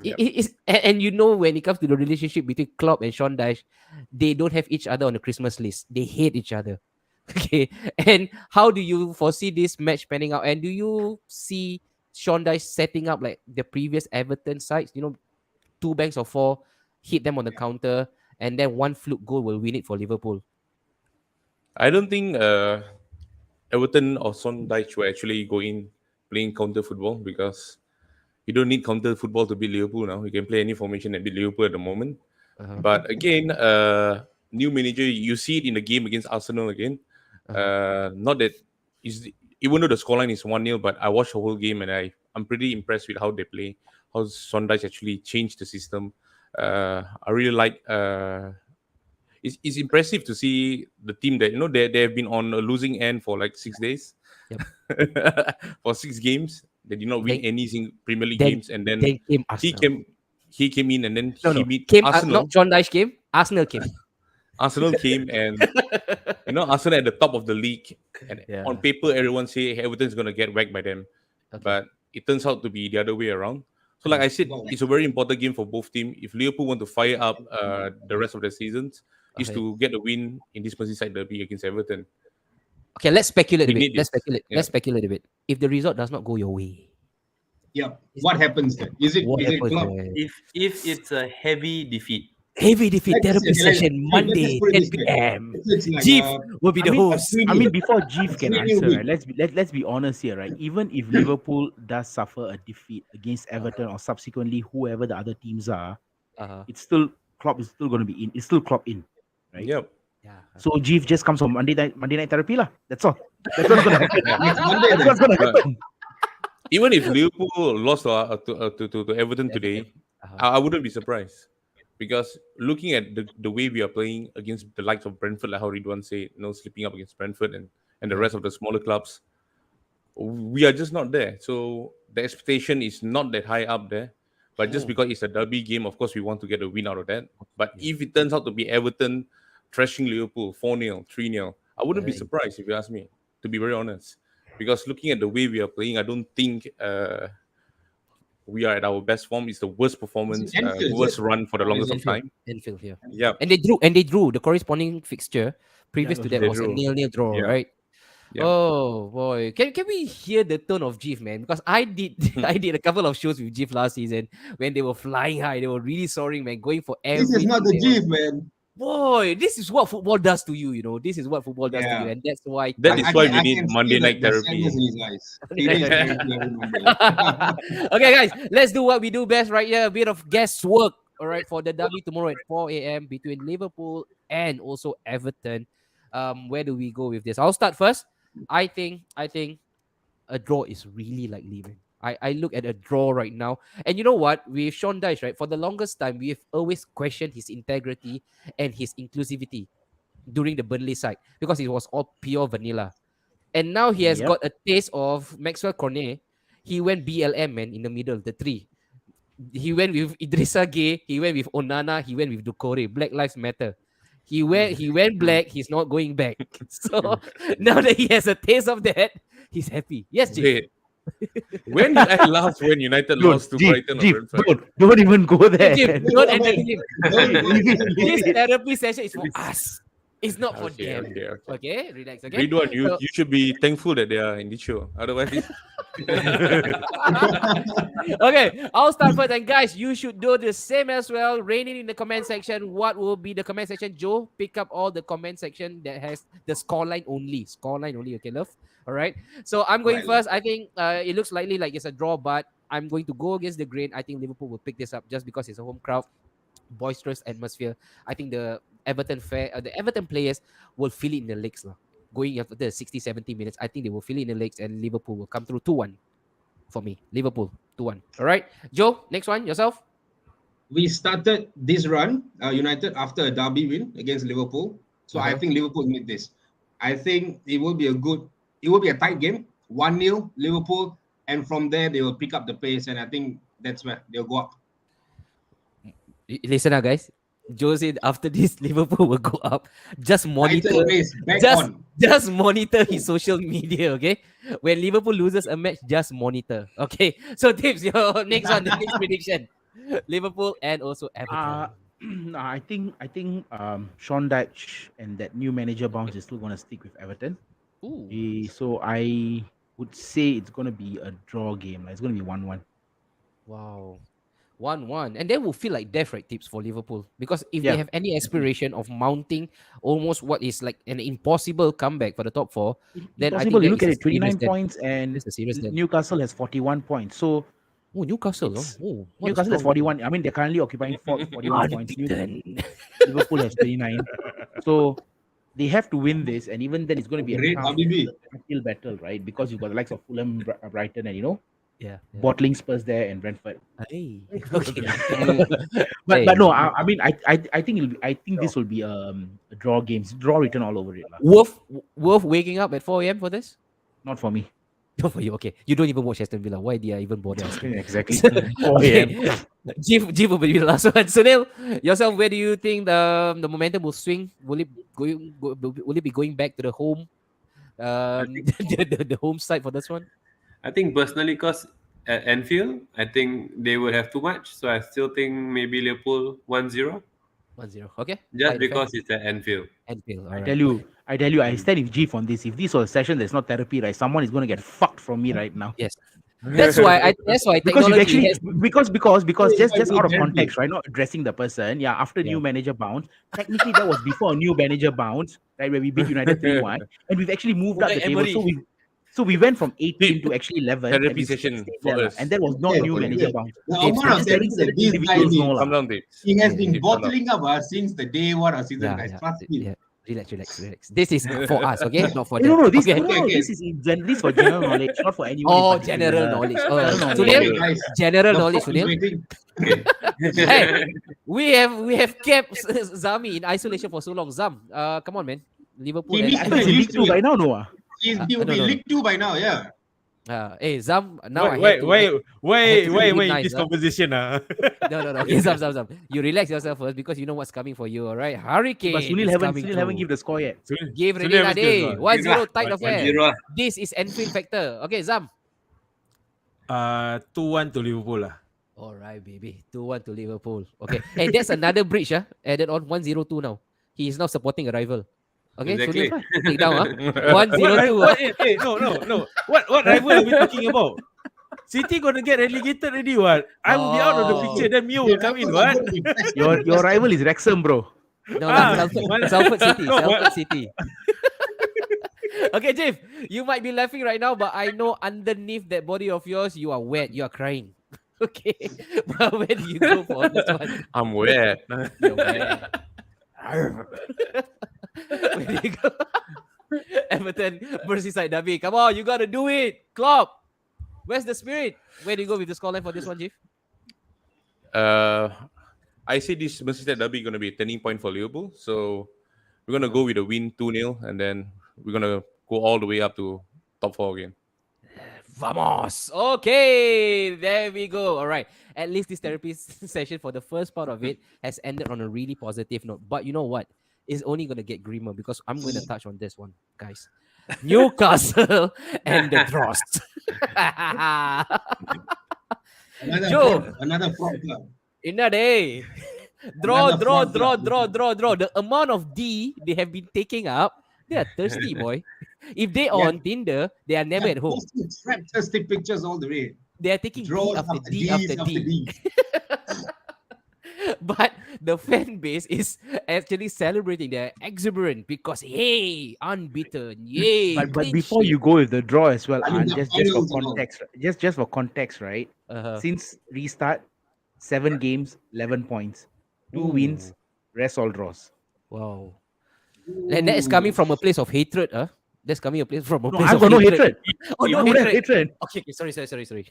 Yep. And when it comes to the relationship between Klopp and Sean Dyche, they don't have each other on the Christmas list. They hate each other. Okay. And how do you foresee this match panning out? And do you see Sean Dyche setting up like the previous Everton sides? 2 banks of 4, hit them on the counter, and then one fluke goal will win it for Liverpool. I don't think Everton or Son Dyche will actually go in playing counter football, because you don't need counter football to beat Liverpool now. You can play any formation and beat Liverpool at the moment. Uh-huh. But again, new manager, you see it in the game against Arsenal again. Not that even though the scoreline is 1-0, but I watched the whole game and I'm pretty impressed with how they play, how Son Dyche actually changed the system. I really like. It's impressive to see the team that they have been on a losing end for like 6 days, for 6 games. They did not win Then- any Premier League then- games, and then Then came he Arsenal. came in, and then No, he no. beat Came Arsenal. not Sean Dyche came. Arsenal came. Arsenal came, and Arsenal at the top of the league, and Yeah. on paper everyone say Everton's gonna get whacked by them, Okay. but it turns out to be the other way around. So like I said, it's a very important game for both teams. If Liverpool want to fire up the rest of the seasons, is Okay. to get a win in this Merseyside derby against Everton. Okay, let's speculate a We bit. need Let's this. speculate. Yeah. Let's speculate a bit. If the result does not go your way, Yeah. What happens then? Is it what is it happens Klopp? there? If it's a heavy defeat, Heavy defeat Let's therapy just- let's- session let's Monday, just put it 10 this way. p.m. If it's like, Jeef will be the host. three I nil. mean, before Jeef can 3-0 answer, win. right? Let's be honest here, right? Even if Liverpool does suffer a defeat against Everton or subsequently whoever the other teams are, it's still Klopp is still going to be in. It's still Klopp in, right? Yep. Yeah. So Jeef just comes from Monday night therapy lah. That's all. That's what's going to happen. Next Monday That's then. what's going to happen. Even if Liverpool lost to Everton today, I wouldn't be surprised, because looking at the way we are playing against the likes of Brentford, like how Ridwan said, slipping up against Brentford and the rest of the smaller clubs, we are just not there. So the expectation is not that high up there. But just because it's a derby game, of course, we want to get a win out of that. But if it turns out to be Everton thrashing Liverpool 4-0, 3-0, I wouldn't be Right. surprised if you ask me, to be very honest. Because looking at the way we are playing, I don't think we are at our best form. It's the worst performance, It's Anfield, worst yeah. run for the longest of Anfield. time. Anfield here. Yeah. And they drew the corresponding fixture previous to that they was a drew. 0-0 draw, Yeah. right? Yeah. Oh boy, can we hear the tone of Jeef, man? Because I did I did a couple of shows with Jeef last season when they were flying high, they were really soaring, man, going for everything. This is not the they Jeep, man. Boy, this is what football does to you, This is what football does to Yeah. you, and that's why. That is why we I need can see Monday night the therapy. sadness in his eyes. He is therapy every Monday. Okay, guys, let's do what we do best right here. A bit of guesswork, all right, for the derby tomorrow at 4 a.m. between Liverpool and also Everton. Where do we go with this? I'll start first. I think a draw is really likely, man. I look at a draw right now. And you know what? With Sean Dyche, right? For the longest time, we've always questioned his integrity and his inclusivity during the Burnley side because it was all pure vanilla. And now he has Yep. got a taste of Maxwell Cornet. He went BLM, man, in the middle, the three. He went with Idrissa Gueye. He went with Onana. He went with Doucouré. Black Lives Matter. He went black. He's not going back. So now that he has a taste of that, he's happy. Yes, Jim. Wait. When did I laugh when United lost to Brighton or Brentford? Don't even go there. Jim, don't enter him. Don't- This therapy session is for us. It's not for Okay, them. okay, okay. Okay, relax. Okay. Ridwan, you, So- you should be thankful that they are in this show. Otherwise, Okay, I'll start first. And guys, you should do the same as well. Rain it in the comment section. What will be the comment section? Joe, pick up all the comment section that has the scoreline only. Scoreline only, okay, love? All right. So I'm going Right. first. I think it looks likely like it's a draw, but I'm going to go against the grain. I think Liverpool will pick this up just because it's a home crowd, boisterous atmosphere. I think the Everton players will feel it in the legs. Lah. Going after the 60, 70 minutes, I think they will feel it in the legs and Liverpool will come through 2-1 for me. Liverpool 2-1. All right. Joe, next one, yourself. We started this run, United, after a derby win against Liverpool. So I Uh-huh. think Liverpool need this. I think it will be a tight game, 1-0 Liverpool, and from there they will pick up the pace, and I think that's where they'll go up. Listen now, guys. Joe said after this, Liverpool will go up. Just monitor. Title race back Just, on. just monitor his social media, okay? When Liverpool loses a match, just monitor. Okay. So tips, your next one, the next prediction. Liverpool and also Everton. I think Sean Dyche and that new manager bounce is still gonna stick with Everton. Ooh. So I would say it's gonna be a draw game. Like, it's gonna be 1-1. Wow. 1-1. And they will feel like death, right, tips for Liverpool. Because if Yeah. they have any aspiration of mounting almost what is like an impossible comeback for the top four, then I think Possible. You that look at is it, a serious 29 then. points, and That's a serious then. Newcastle has 41 points. So Oh, Newcastle. It's- Oh, what a Newcastle has strong- 41. I mean, they're currently occupying 41 points. Unbeaten. Liverpool has 29. So they have to win this, and even then, it's going to be a Great tough Habibi. uphill battle, right? Because you've got the likes of Fulham, Brighton, and Yeah. bottling Spurs there and Brentford. Hey. Okay. But no, I mean, I think this will be a draw games, draw written all over it, lah. Worth waking up at 4 a.m. for this? Not for me. Not for you. Okay. You don't even watch Aston Villa. Why did I even bother asking? Exactly. 4 a.m. Jif will be the last one. Sunil, yourself, where do you think the momentum will swing? Will it be going back to the home, the home side for this one? I think personally, because at Anfield, I think they would have too much. So I still think maybe Liverpool 1-0, 1-0. Okay. just Fight because it's at Anfield. Anfield. I Alright. tell you, I stand with Jeef on this. If this was a session that's not therapy, right, someone is going to get fucked from me right now. Yes. That's why Because you've technology actually has because just out of Therapy. context, right? Not addressing the person. Yeah, after Yeah. new manager bounce, technically that was before a new manager bounce, right? Where we beat United 3-1, and we've actually moved up the Okay, table. Emery. So we went from 18 to actually 11. Therapy and we session stayed for there, us. and that was not Okay, new okay. manager bounce. The It's amount of just letting things that the this guy individuals needs, know, lah. calm down, Tips. he has Yeah, been yeah. bottling up since the day one of season, guys. Trust me. yeah. Relax. This is for us, okay? Not for them. No, this, okay. Okay. this is this for general knowledge, not for anyone. Oh, in particular. general knowledge. Oh, General knowledge. Sunil, Okay, guys. general The knowledge, frog is Sunil. waiting. Hey, we have kept Zami in isolation for so long. Zam, come on, man. Liverpool. He and- needs I to think it's get in used League to 2 it. by now, Noah. He will no, be no. League 2 by now, yeah. hey, Zam. Now I Why have to. why I have why to why be why nice, this huh? conversation? No. Okay, Zam. You relax yourself first because you know what's coming for you. All right, Hurricane. But Sunil is haven't coming haven't through. give the score yet. Give Sunil ready lah, haven't given day. score. 1-0 tight 1-0 affair. lah. This is Anfield factor. Okay, Zam. 2-1 to Liverpool lah. All right, baby. 2-1 to Liverpool. Okay. Hey, that's another bridge, added on 1-0-2 now. He is now supporting a rival. Okay, Exactly. Sunil, take down, 1-0-2. Hey, no. What rival are we talking about? City gonna get relegated already, what? I will be out of the Oh. picture, then Mio will come in, what? Your rival is Wrexham, bro. No, Ah, Salford City. no, Salford City. Okay, Jeff, you might be laughing right now, but I know underneath that body of yours, you are wet. You are crying. Okay. But where do you go for this one? I'm wet. You're wet. Where do you go? Everton, Merseyside derby. Come on, you got to do it. Klopp. Where's the spirit? Where do you go with the scoreline for this one, Jeff? I say this Merseyside derby going to be a turning point for Liverpool. So we're going to go with a win 2-0, and then we're going to go all the way up to top 4 again. Vamos. Okay, there we go. All right. At least this therapy session for the first part of it has ended on a really positive note. But you know what? It's only going to get grimmer because I'm going to touch on this one, guys. Newcastle and the Dross. Another Joe. fraud, another fraud club. In a day. Draw, Another draw, front draw, club. draw, draw, draw. The amount of D they have been taking up, they are thirsty, boy. If they Yeah. on Tinder, they are never Yeah, at home. posting fantastic pictures all the way. They are taking D Draws after after D after Ds after D. Ds. But the fan base is actually celebrating. They're exuberant because hey, unbeaten, yay! But clean before sheet. you go with the draw as well, I mean, the just for finals and all. context, just for context, right? Uh-huh. Since restart, 7 games, 11 points, 2 wins, rest all draws. Wow. And that is coming from a place of hatred, huh? That's coming a place from a No, place I've of got no hatred. hatred. Oh, You no don't have hatred. hatred. Okay, sorry.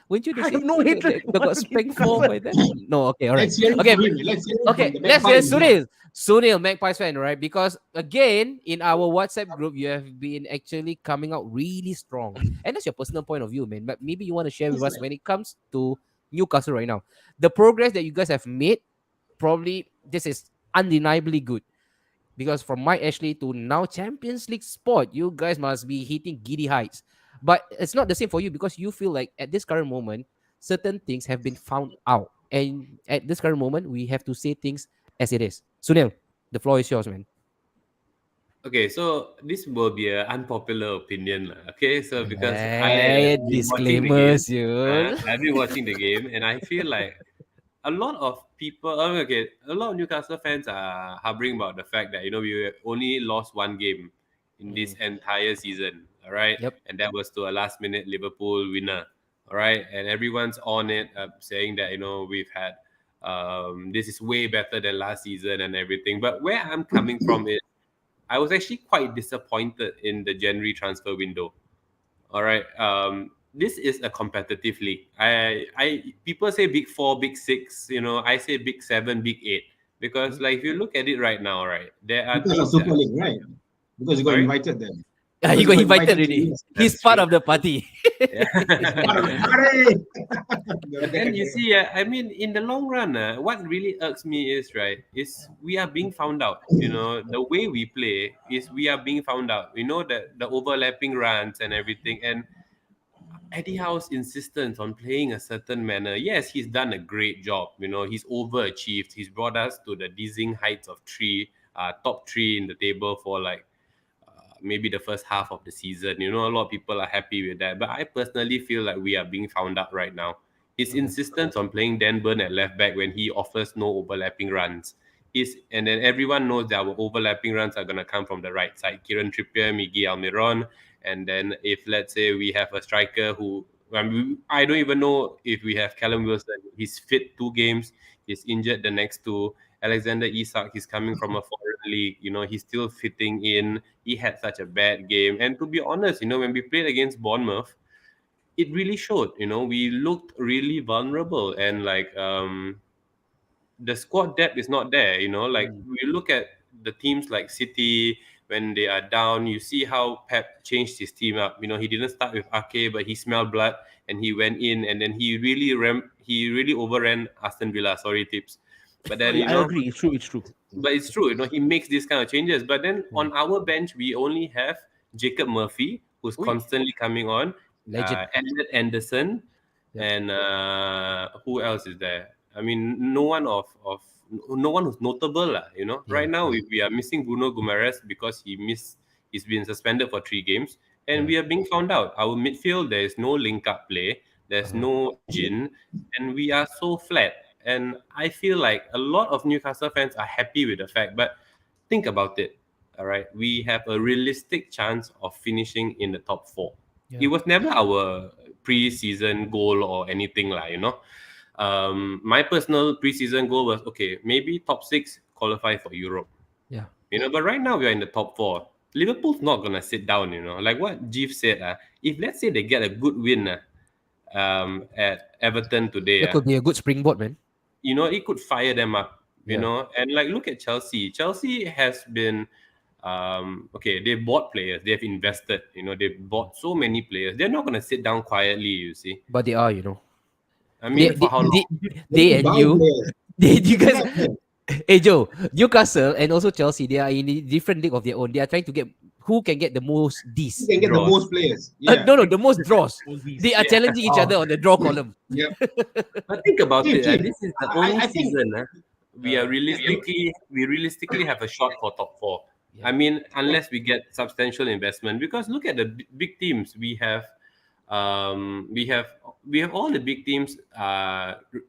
Weren't you the I have same no team hatred. that got What spanked you for mean? by that? No, okay, all right. Let's hear it Okay, from him. Let's hear it okay, from the let's hear Magpie himself. Sunil, Magpies fan, right? Because again, in our WhatsApp group, you have been actually coming out really strong, and that's your personal point of view, man. But maybe you want to share with us when it comes to Newcastle right now, the progress that you guys have made. Probably this is undeniably good because from Mike Ashley to now Champions League spot, you guys must be hitting giddy heights. But it's not the same for you because you feel like at this current moment, certain things have been found out. And at this current moment, we have to say things as it is. Sunil, the floor is yours, man. Okay, so this will be an unpopular opinion, lah. Okay, so because Hey, I've been watching the game, disclaimers, you. I've been watching the game, and I feel like a lot of people, a lot of Newcastle fans are harboring about the fact that we only lost one game in this entire season. All right, Yep. and that was to a last-minute Liverpool winner. All right, and everyone's on it, saying that we've had this is way better than last season and everything. But where I'm coming from is I was actually quite disappointed in the January transfer window. All right. This is a competitive league. People say big four, big six. I say big seven, big eight. Because like if you look at it right now, right, there are Because of teams Super that, League, right? Because you got Sorry? invited there. He got invited already. to He's That's part true. of the party. But then you see, I mean, in the long run, what really irks me is we are being found out. The way we play is we are being found out. That the overlapping runs and everything, and Eddie Howe's insistence on playing a certain manner. Yes, he's done a great job. He's overachieved. He's brought us to the dizzying heights of top three in the table for like maybe the first half of the season. A lot of people are happy with that. But I personally feel like we are being found out right now. His insistence on playing Dan Burn at left back when he offers no overlapping runs. And then everyone knows that our overlapping runs are going to come from the right side. Kieran Trippier, Miguel Almiron. And then if, let's say, we have a striker who... I don't even know if we have Callum Wilson. He's fit 2 games. He's injured the next 2. Alexander Isak, he's coming from a foreign league. He's still fitting in. He had such a bad game. And to be honest, when we played against Bournemouth, it really showed. We looked really vulnerable. And like the squad depth is not there. Like we look at the teams like City, when they are down, you see how Pep changed his team up. He didn't start with Ake, but he smelled blood and he went in, and then he really overran Aston Villa. Sorry, Tips. But then I agree. It's true. But it's true, he makes these kind of changes. But then on our bench, we only have Jacob Murphy, who's constantly coming on, Legend. Elliot Anderson, Yep. and who else is there? I mean, no one who's notable, lah. Right now we are missing Bruno Guimaraes because he's been suspended for 3 games, and we are being found out. Our midfield, there is no link-up play, there's no engine, and we are so flat. And I feel like a lot of Newcastle fans are happy with the fact, but think about it. All right, we have a realistic chance of finishing in the top 4. Yeah. It was never our pre-season goal or anything, my personal pre-season goal was maybe top 6, qualify for Europe. Yeah. But right now we are in the top 4. Liverpool's not gonna sit down. Like what Jeff said. If let's say they get a good win at Everton today, That could be a good springboard, man. it could fire them up. Yeah. And like look at Chelsea. Chelsea has been they bought players, they've invested, they've bought so many players. They're not gonna sit down quietly, you see. But they are, I mean, for how long? They and Buy you, players. you guys. Hey Joe, Newcastle and also Chelsea, they are in a different league of their own. They are trying to get who can get the most You Ds. can get the Draws. most players. Yeah. No, the most draws. All these. They are challenging each other on the draw column. Yeah. But think about Chief, it. Chief, This is the I only think season we realistically have a shot for top four. Yeah. I mean, unless we get substantial investment, because look at the big teams we have. We have all the big teams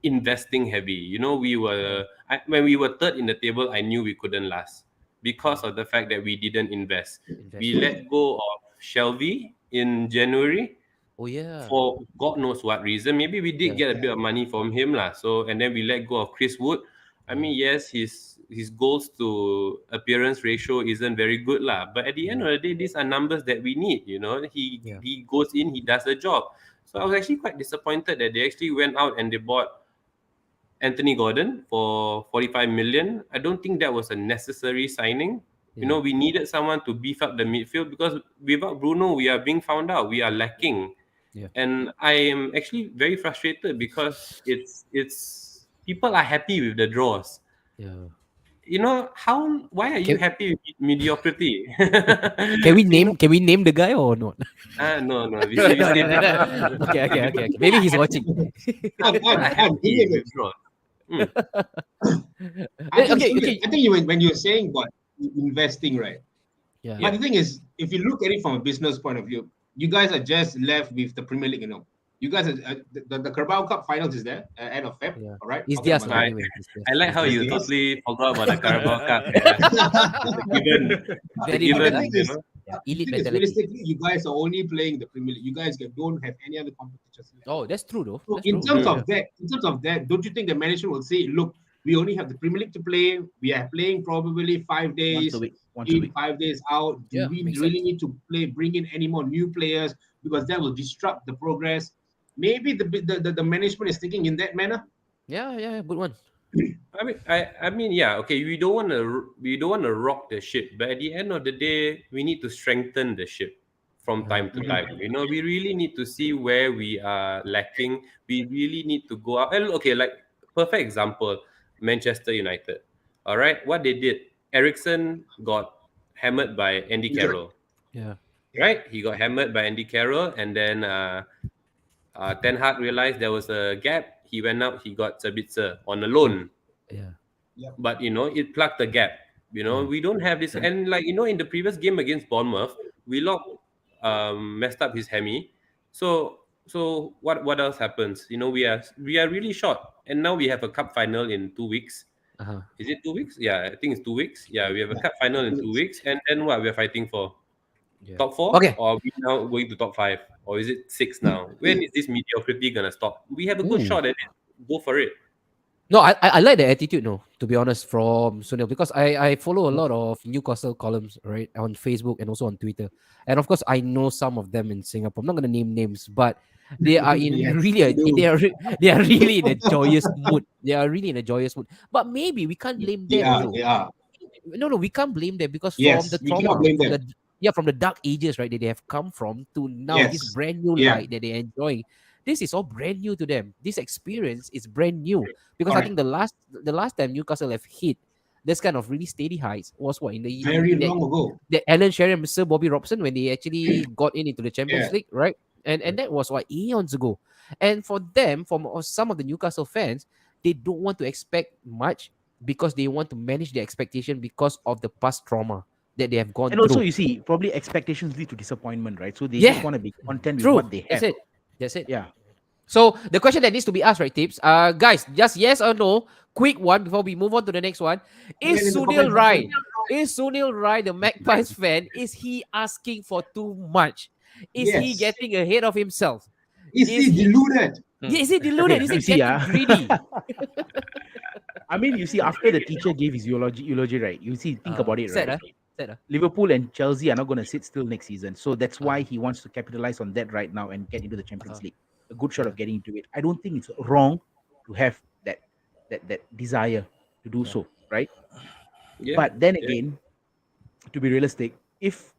investing heavy. You know, when we were third in the table, I knew we couldn't last because of the fact that we didn't invest. We let go of Shelby in January Oh yeah. for God knows what reason. Maybe we did get a bit of money from him lah. So and then we let go of Chris Wood. I mean, yes, his goals to appearance ratio isn't very good lah. But at the end of the day, these are numbers that we need. You know, he goes in, he does the job. So I was actually quite disappointed that they actually went out and they bought Anthony Gordon for 45 million. I don't think that was a necessary signing. You know, we needed someone to beef up the midfield because without Bruno, we are being found out. We are lacking. Yeah. And I am actually very frustrated because it's people are happy with the draws. Yeah. You know, why are you happy with mediocrity? Can we name the guy or not? No. We say Okay. Maybe he's watching. people are happy with draws. I think when you're saying about investing, right? Yeah. But the thing is, if you look at it from a business point of view, you guys are just left with the Premier League. You know, you guys are the Carabao Cup finals is there end of Feb. Yeah. All right, It's Okay, theirs but now I- anyway. It's theirs. I like how you Yes. totally forgot about the Carabao Cup. Given, Very given, good, the thing you is, know. Elite the thing is, mentality. realistically, you guys are only playing the Premier League. You guys don't have any other competitions left. Oh, that's true though. So That's in true. terms of that, don't you think the management will say, look, we only have the Premier League to play. We are playing probably 5 days Once a in, week. 5 days out. Do Yeah, we makes really sense. need to bring in any more new players because that will disrupt the progress? Maybe the management is thinking in that manner. Yeah, good one. I mean, yeah, okay. We don't want to rock the ship, but at the end of the day, we need to strengthen the ship from time to time. You know, we really need to see where we are lacking. We really need to go out. And okay, like perfect example, Manchester United. All right, what they did, Ericsson got hammered by Andy Carroll. Yeah. Right, he got hammered by Andy Carroll, and then Ten Hag realized there was a gap. He went out. He got Sabitzer on a loan. Yeah. But you know, it plugged the gap. You know, we don't have this, and like you know, in the previous game against Bournemouth, Willock messed up his hammy. So what else happens? You know, we are really short, and now we have a cup final in 2 weeks. Uh-huh. Is it 2 weeks? Yeah, I think it's 2 weeks. Yeah, we have a cup final in 2 weeks, and then what we're fighting for? Yeah. Top four? Okay. Or are we now going to top five? Or is it 6 now? When is this mediocrity gonna stop? We have a good shot at it. Go for it. No, I like the attitude, no, to be honest, from Sunil, because I follow a lot of Newcastle columns, right, on Facebook and also on Twitter. And of course, I know some of them in Singapore. I'm not going to name names, but they are in Yes, really, you do. they are really in a joyous mood. They are really in a joyous mood. But maybe we can't blame them. you know. They are. No, we can't blame them because Yes, from the we cannot trauma, blame from them. from the dark ages, right, that they have come from to now this Yes. brand new Yeah. light that they're enjoying. This is all brand new to them. This experience is brand new because I Correct. think the last time Newcastle have hit this kind of really steady heights was what in the Very that, long ago. the Alan Shearer and Sir Bobby Robson when they actually got into the Champions Yeah. League, right? And that was what eons ago. And for them, some of the Newcastle fans, they don't want to expect much because they want to manage their expectation because of the past trauma that they have gone And also, through. you see, probably expectations lead to disappointment, right? So they Yeah. just want to be content with True. what they have. That's it. Yeah. So the question that needs to be asked, right, Tips? Guys, just yes or no, quick one before we move on to the next one. Comment Is in the Sunil comment Rai, section. is Sunil Rai, the Magpies fan, is he asking for too much? Is he Yes. getting ahead of himself? Is he deluded? Yeah, is he deluded? Okay, Is he you see, getting greedy? I mean, you see, after the teacher gave his eulogy, right? You see, think about it, Sad, right? Sad, Liverpool and Chelsea are not going to sit still next season. So that's why he wants to capitalize on that right now and get into the Champions League. A good shot of getting into it. I don't think it's wrong to have that desire to do so, right? Yeah. But then again, to be realistic, if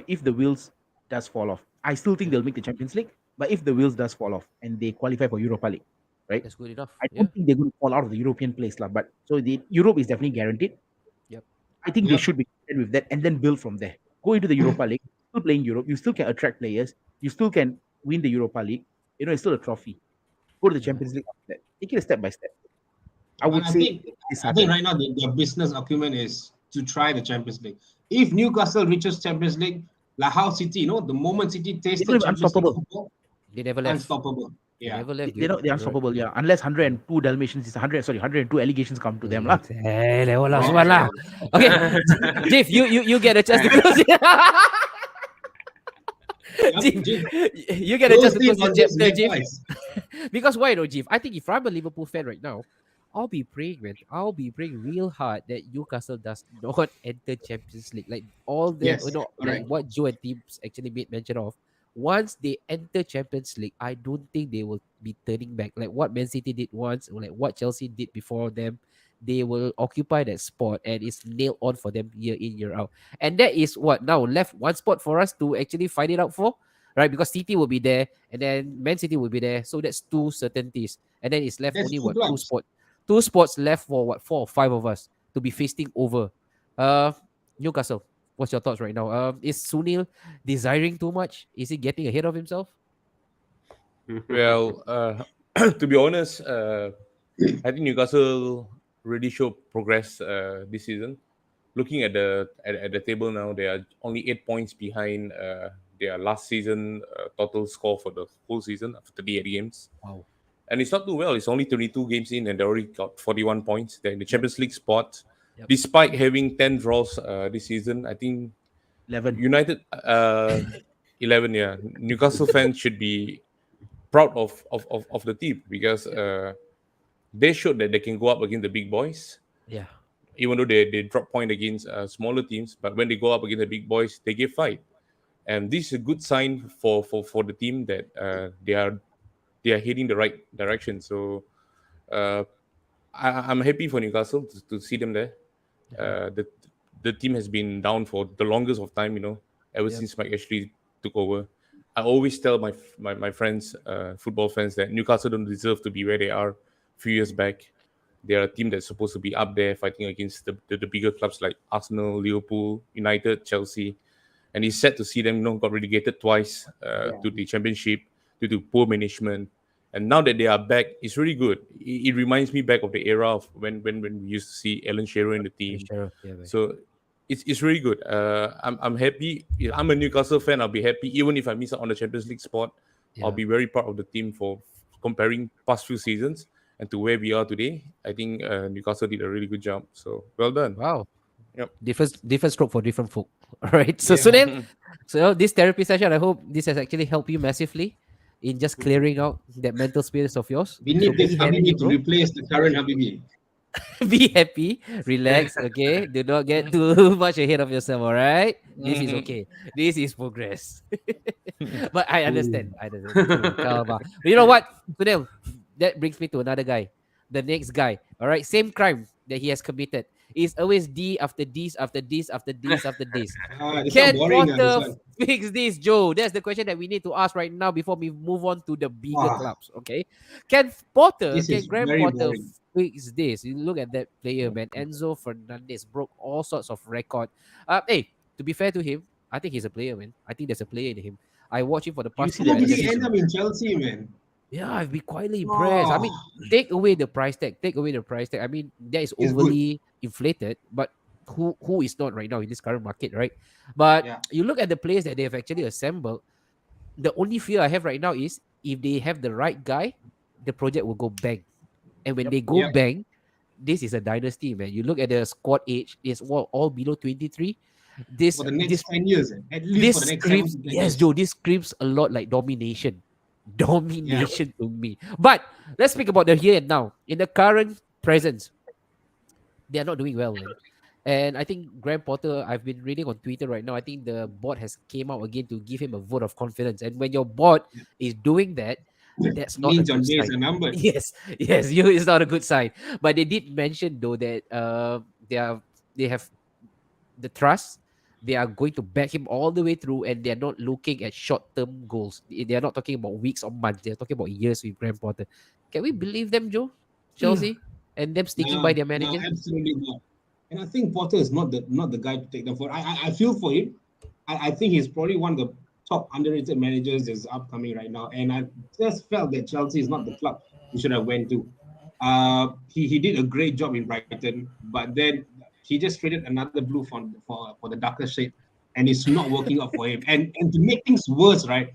if the wheels does fall off, I still think they'll make the Champions League. But if the wheels does fall off and they qualify for Europa League, right? That's good enough. I don't think they're going to fall out of the European place, lah. But so the Europe is definitely guaranteed. Yep. I think they Yep. should be content with that and then build from there. go into the Europa League, still playing Europe, you still can attract players, you still can win the Europa League. You know, it's still a trophy. Go to the Champions League after that. Take it step by step. I But would say it's I think started. right now the business acumen is to try the Champions League. If Newcastle reaches Champions League, like how City, the moment City tasted They're Champions League unstoppable. football, They never left. unstoppable. They Yeah. never left. They're not, they're unstoppable, yeah. Unless 102 Dalmatians is 102 allegations come to them. Lah. Hey, level last one lah. Okay, Jeff, you get a chance to close it. Jeff, you get a chance to close the chapter, Jeff. Because why though, Jeff? I think if I'm a Liverpool fan right now, I'll be praying, man. I'll be praying real hard that Newcastle does not enter Champions League. Like all the, Yes, like correct. what Joe and teams actually made mention of. Once they enter Champions League, I don't think they will be turning back. Like what Man City did once, or like what Chelsea did before them, they will occupy that spot and it's nailed on for them year in, year out. And that is what now left one spot for us to actually fight it out for, right? Because City will be there and then Man City will be there. So that's two certainties. And then it's left That's only two what clubs. two spots left for what 4 or 5 of us to be feasting over. Newcastle, what's your thoughts right now? Is Sunil desiring too much? Is he getting ahead of himself? Well, to be honest, I think Newcastle really showed progress this season. Looking at the table now, they are only 8 points behind their last season total score for the whole season after 38 games. Wow. And it's not too well. It's only 22 games in, and they already got 41 points. They're in the Champions League spot. Yep. Despite having 10 draws this season, I think 11. United 11. Yeah, Newcastle fans should be proud of the team because they showed that they can go up against the big boys. Yeah. Even though they drop point against smaller teams, but when they go up against the big boys, they give fight. And this is a good sign for the team that they are heading the right direction. So I'm happy for Newcastle to see them there. The team has been down for the longest of time, ever since Mike Ashley took over. I always tell my friends, football fans, that Newcastle don't deserve to be where they are a few years back. They are a team that's supposed to be up there fighting against the bigger clubs like Arsenal, Liverpool, United, Chelsea. And it's sad to see them got relegated twice to the championship due to poor management. And now that they are back, it's really good. It reminds me back of the era of when we used to see Alan Shearer in the team. So it's really good. I'm happy. I'm a Newcastle fan. I'll be happy even if I miss out on the Champions League spot. Yeah. I'll be very proud of the team for comparing past few seasons and to where we are today. I think Newcastle did a really good job. So well done. Wow. Yep. Different stroke for different folk. All right. So Sunil, so this therapy session, I hope this has actually helped you massively in just clearing out that mental space of yours. We need So this be happy, Habibi to bro. replace the current Habibi. Be happy, relax, okay? Do not get too much ahead of yourself, all right? This is okay. This is progress. But I understand. But you know what, Sunil? That brings me to another guy. The next guy, all right? Same crime that he has committed. It's always D after D's after D's after D's after D's. This Can one boring. This Potter one. fix this, Joe? That's the question that we need to ask right now before we move on to the bigger Wow. clubs. Okay, can Potter, This can is Graham very Potter boring. fix this? You look at that player, man. Enzo Fernandez broke all sorts of record. Hey, to be fair to him, I think he's a player, man. I think there's a player in him. I watch him for the past. see How that did two he seasons. end up in Chelsea, man? Yeah, I've been quietly impressed. I mean, take away the price tag. I mean, that is It's overly inflated, but who is not right now in this current market, right? But Yeah. you look at the players that they have actually assembled. The only fear I have right now is if they have the right guy, the project will go bang. And when they go Yep. bang, this is a dynasty, man. You look at the squad age, it's all below 23. This For the next this 10 years, at least this for the next screams, 7 to 10 yes, years. Joe, this screams a lot like domination to me. But let's speak about the here and now. In the current presence, they are not doing well, man. And I think Graham Potter, I've been reading on Twitter right now, I think the board has came out again to give him a vote of confidence. And when your board is doing that, that's not a Means on good days sign. and numbers. Yes, it's not a good sign. But they did mention though that they have the trust. They are going to back him all the way through, and they're not looking at short-term goals. They are not talking about weeks or months. They're talking about years with Graham Potter. Can we believe them, Joe? Chelsea and them sticking by their No, manager? absolutely not. And I think Potter is not the guy to take them for. I feel for him I think he's probably one of the top underrated managers that's upcoming right now. And I just felt that Chelsea is not the club he should have went to. He did a great job in Brighton, but then he just traded another blue for the darker shade, and it's not working out for him. And to make things worse, right?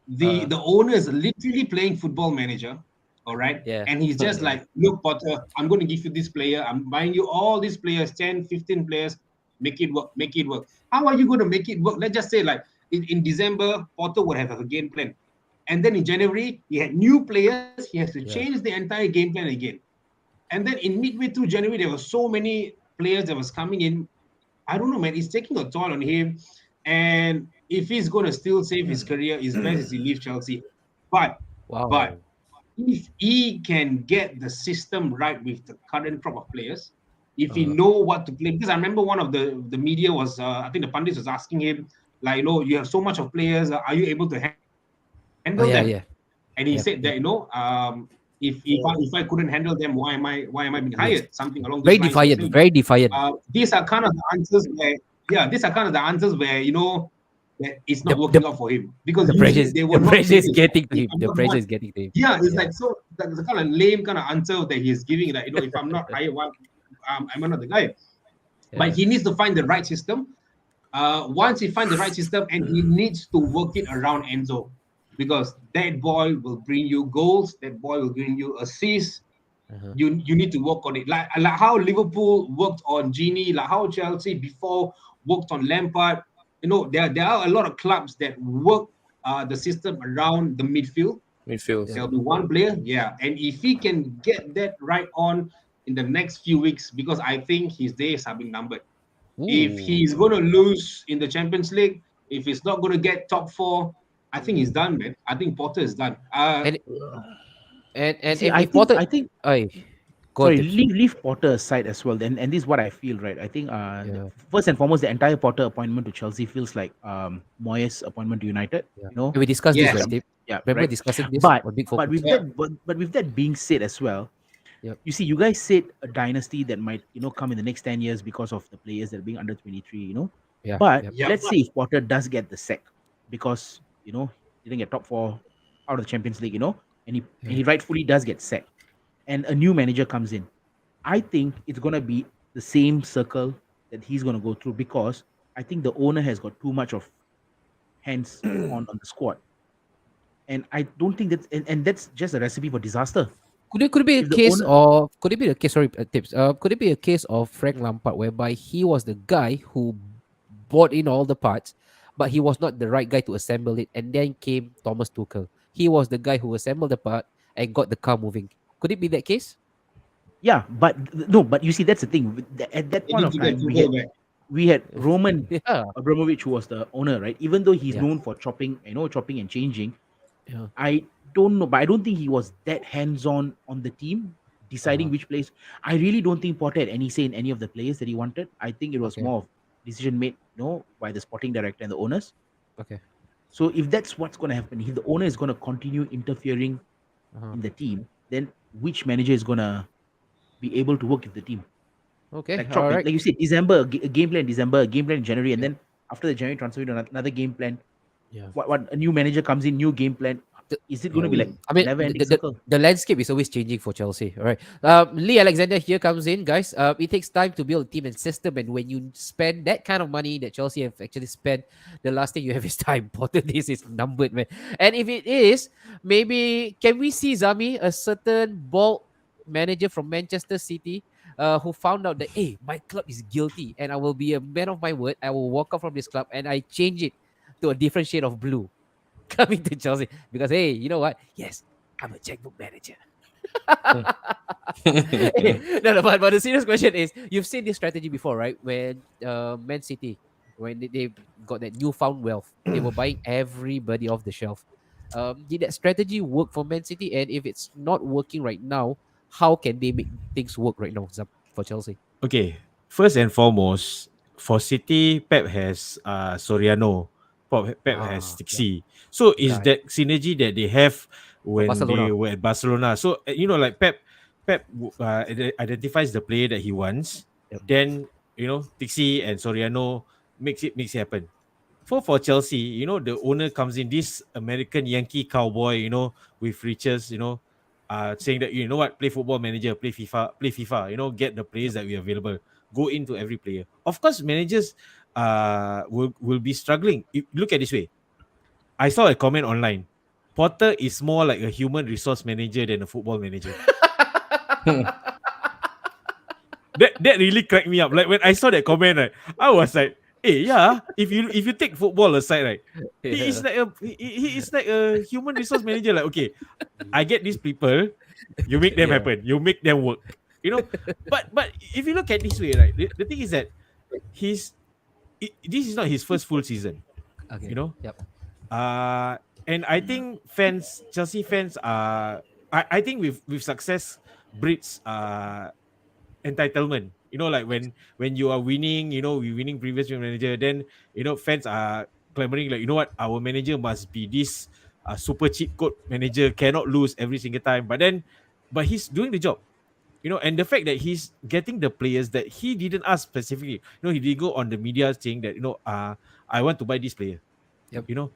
The owner is literally playing football manager, all right? Yeah. And he's just like, look, Potter, I'm going to give you this player. I'm buying you all these players, 10, 15 players. Make it work. Make it work. How are you going to make it work? Let's just say, like, in December, Potter would have a game plan. And then in January, he had new players. He has to change the entire game plan again. And then in midway through January, there were so many players that was coming in. I don't know, man. It's taking a toll on him. And if he's going to still save his career, his best is he leave Chelsea. But if he can get the system right with the current crop of players, if he know what to play, because I remember one of the media was, I think the pundits was asking him, like, you have so much of players, are you able to handle them? Yeah. And he said that, if I couldn't handle them, why am I being hired? Something along those lines. Very defiant. These are kind of the answers where, that it's not working out for him, because the pressure is getting to him. The pressure is getting to him. Yeah, it's like, so that's the kind of lame kind of answer that he's giving, that, if I'm not hired, I'm not the guy. But he needs to find the right system. Once he finds the right system, and he needs to work it around Enzo, because that boy will bring you goals, that boy will bring you assists. You need to work on it, like how Liverpool worked on Gini, like how Chelsea before worked on Lampard. There are a lot of clubs that work the system around the midfield. There'll be one player, and if he can get that right on in the next few weeks, because I think his days have been numbered. If he's going to lose in the Champions League, if he's not going to get top 4, I think he's done, man. I think Potter is done. Leave Potter aside as well. And this is what I feel, right? I think first and foremost, the entire Potter appointment to Chelsea feels like Moyes' appointment to United. We discussed this, right, Dave? Yeah, remember right? discussing this. But with that being said as well, you see, you guys said a dynasty that might come in the next 10 years because of the players that are being under 23. Let's say if Potter does get the sack because he didn't get top 4 out of the Champions League, and he rightfully does get sacked, and a new manager comes in. I think it's gonna be the same circle that he's gonna go through, because I think the owner has got too much of hands on the squad, and I don't think that's and that's just a recipe for disaster. Could it be a case of tips? Could it be a case of Frank Lampard, whereby he was the guy who bought in all the parts, but he was not the right guy to assemble it, and then came Thomas Tuchel. He was the guy who assembled the part and got the car moving. Could it be that case? Yeah, but you see, that's the thing. At that point of time, we had Roman Abramovich, who was the owner, right? Even though he's known for chopping and changing. I don't know, but I don't think he was that hands-on on the team, deciding which players. I really don't think Potter had any say in any of the players that he wanted. I think it was more of decision made, by the sporting director and the owners. Okay. So if that's what's going to happen, if the owner is going to continue interfering in the team, then which manager is going to be able to work with the team? Okay, like you said, December, a game plan in December, a game plan in January, and then after the January transfer window, another game plan. What a new manager comes in, new game plan. Is it going to be like? I mean, the landscape is always changing for Chelsea. All right. Lee Alexander here comes in, guys. It takes time to build a team and system, and when you spend that kind of money that Chelsea have actually spent, the last thing you have is time. Potter days is numbered, man. And if it is, maybe can we see Zami, a certain bald manager from Manchester City, who found out that my club is guilty, and I will be a man of my word. I will walk out from this club and I change it to a different shade of blue. Coming to Chelsea because you know what? Yes, I'm a checkbook manager. But the serious question is, you've seen this strategy before, right? When Man City, when they got that newfound wealth, they were buying everybody off the shelf. Did that strategy work for Man City? And if it's not working right now, how can they make things work right now for Chelsea? Okay, first and foremost, for City, Pep has Soriano. Pep has Stixi. So is that synergy that they have when they were at Barcelona. So like Pep identifies the player that he wants. Then Stixi and Soriano makes it happen. for Chelsea, you know, the owner comes in, this American Yankee cowboy, you know, with riches, you know, saying that, you know what, play Football Manager, play FIFA, you know, get the players that we have available, go into every player. Of course, managers will be struggling. Look at this way. I saw a comment online. Potter is more like a human resource manager than a football manager. That really cracked me up. Like when I saw that comment, right, I was like, "Hey, yeah. If you take football aside, right, he is like he is like a human resource manager. Like, okay, I get these people, you make them Yeah. happen, you make them work. You know, but if you look at this way, right, the thing is that this is not his first full season. Okay. You know, Yep. and I think Chelsea fans are. I think with success breeds entitlement. You know, like when you are winning, you know, we winning previous manager, then you know fans are clamoring like, you know what, our manager must be this super cheap code manager, cannot lose every single time. But he's doing the job. You know, and the fact that he's getting the players that he didn't ask specifically. You know, he did go on the media saying that, you know, I want to buy this player. Yep. You know,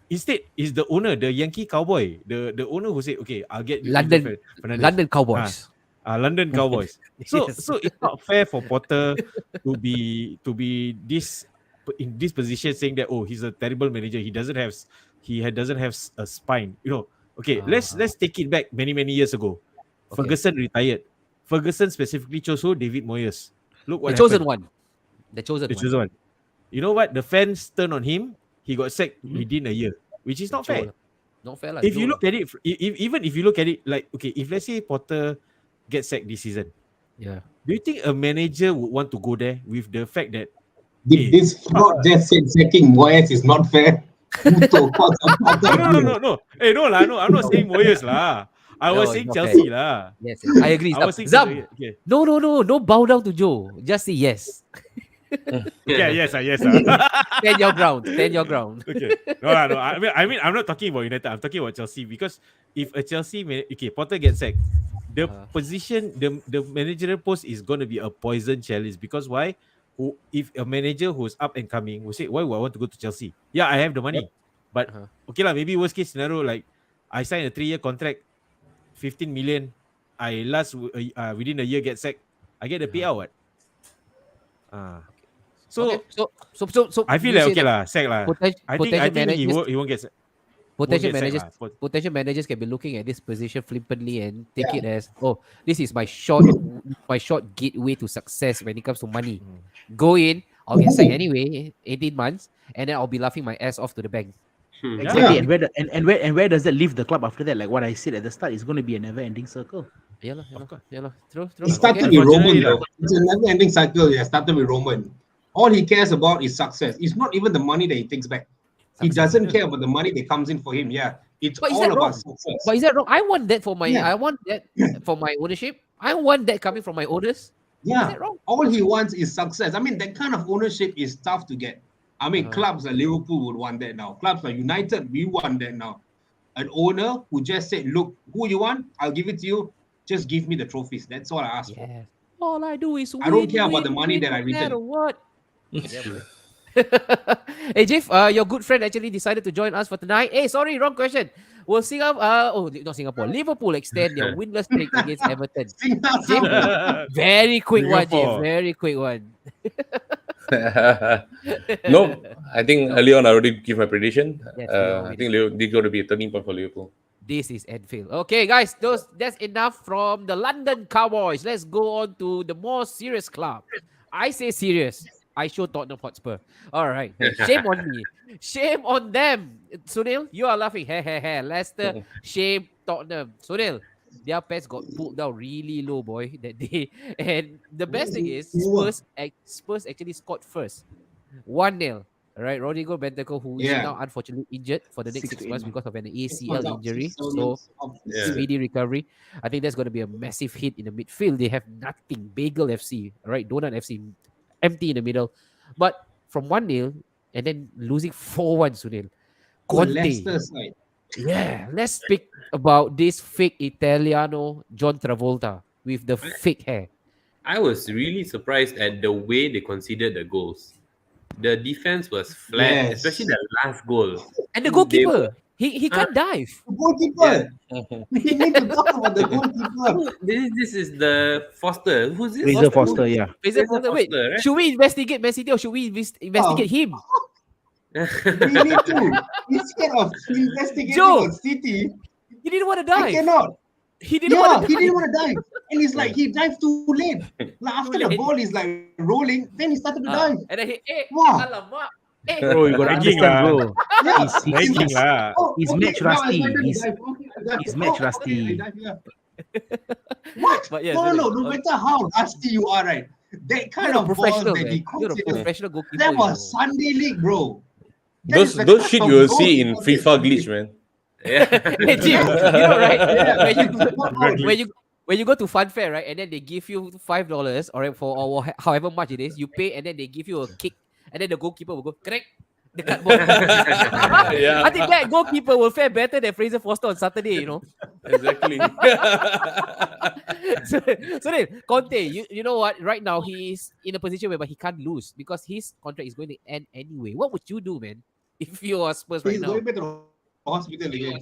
instead is the owner, the Yankee cowboy, the owner who said, okay, I'll get Fernandes. London Cowboys. London Cowboys. So Yes. so it's not fair for Potter to be this in this position saying that, oh, he's a terrible manager. Doesn't have a spine. You know. Okay, let's take it back many years ago. Okay. Ferguson retired. Ferguson specifically chose who? David Moyes. Look what The chosen happened. one. The chosen The one. chosen one. You know what? The fans turned on him. He got sacked within a year, which is not fair. Not fair. If you look at it, even if you look at it like, okay, if let's say Potter gets sacked this season, Yeah. do you think a manager would want to go there with the fact that Did this fraud just said sacking Moyes is not fair? no. Hey, no lah, no, I'm not saying Moyes lah. I was No, saying it's not Chelsea lah. Yes, I agree. I was saying Zam. okay. No, bow down to Joe. Just say yes. Yeah, yes. Stand your ground. Stand your ground. Okay. No. I mean, I'm not talking about United. I'm talking about Chelsea, because if a Potter gets sacked, the position, the managerial post is going to be a poison chalice. Because why? If a manager who's up and coming will say, why would I want to go to Chelsea? Yeah, I have the money, but okay lah. Maybe worst case scenario, like I sign a 3-year contract, 15 million. I last within a year get sacked. I get the payout. What? So, Okay, so I feel you like say okay that lah, sack lah. I think he won't get sacked. Potential Won't get managers, sacked lah. potential managers can be looking at this position flippantly and take Yeah. it as, oh, this is my short gateway to success when it comes to money. Go in, I'll get sacked anyway, 18 months, and then I'll be laughing my ass off to the bank. Exactly. And where does that leave the club after that? Like what I said at the start, it's going to be a never-ending circle. Yeah, true. It started Okay. with Roman. Unfortunately, Though. It's a never-ending cycle. Yeah, started with Roman. All he cares about is success. It's not even the money that he takes back. He doesn't care about the money that comes in for him. Yeah, it's But is all that about wrong? success. But is that wrong? I want that for my. Yeah. I want that for my ownership. I want that coming from my owners. Yeah, Is that wrong? all he wants is success. I mean, that kind of ownership is tough to get. I mean, clubs like Liverpool would want that now. Clubs like United, we want that now. An owner who just said, "Look, who you want? I'll give it to you. Just give me the trophies. That's all I ask for." Yes. All I do is win. I don't care about the money win, that I no return. matter what. Hey, Jeff, your good friend actually decided to join us for tonight. Hey, sorry, wrong question. Will not Singapore. Liverpool extend their winless streak against Everton. Very quick one, Jeff. Singapore. Very quick one. No, I think early on I already give my prediction. Yes, I think this is going to be a turning point for Liverpool. This is Anfield. Okay, guys, that's enough from the London Cowboys. Let's go on to the more serious club. I say serious. I show Tottenham Hotspur. All right. Shame on me. Shame on them. Sunil, you are laughing. Leicester, shame Tottenham. Sunil, their pets got pulled down really low, boy, that day. And the best thing is Spurs actually scored first. 1-0. All right, Rodrigo Bentancur, who is now unfortunately injured for the next 6 months because of an ACL injury. So speedy recovery. I think that's going to be a massive hit in the midfield. They have nothing. Bagel FC, right? Donut FC, empty in the middle. But from 1-0 and then losing 4-1, Sunil. Conte. Leicester side. Yeah, let's speak about this fake Italiano John Travolta with the fake hair. I was really surprised at the way they considered the goals. the defense was flat, Yes. especially the last goal. And the They goalkeeper, he can't dive. The goalkeeper. We need to talk about the goalkeeper. This is the Foster. Who's this? Fraser Foster, yeah. Fraser Fraser Foster, wait, Foster, right? should we investigate Man City or should we investigate him? We need to. Instead of investigating Joe. on City, He didn't want to I dive. cannot. He didn't want to He dive. didn't want to dive. And it's like he dived too late. Like after the late. ball is like rolling, then he started to dive. And then he, Wow. alamak. Bro, you gotta Lagging understand, lah. bro. Yeah. He's- he's- Lagging lah. He's match now I rusty. started to He's- dive. Okay, I dive. he's match Okay, rusty. I dive, yeah. What? But yeah, no, so no, they- no matter how rusty you are, right? That kind You're a of ball professional, that man. he You're a considers, professional goalkeeper. that you was know. Sunday League, bro. That is Those the shit kind you of will goal see he in considers. FIFA glitch, man. Yeah. Hey, Jim, you know, right? Yeah. When you go to Fun Fair, right, and then they give you $5 or however much it is, you pay, and then they give you a kick, and then the goalkeeper will go correct. The cut ball. Yeah. I think that goalkeeper will fare better than Fraser Foster on Saturday. You know. Exactly. so then Conte, you know what? Right now he is in a position whereby he can't lose because his contract is going to end anyway. What would you do, man, if you are Spurs right He's now? going back to the hospital again.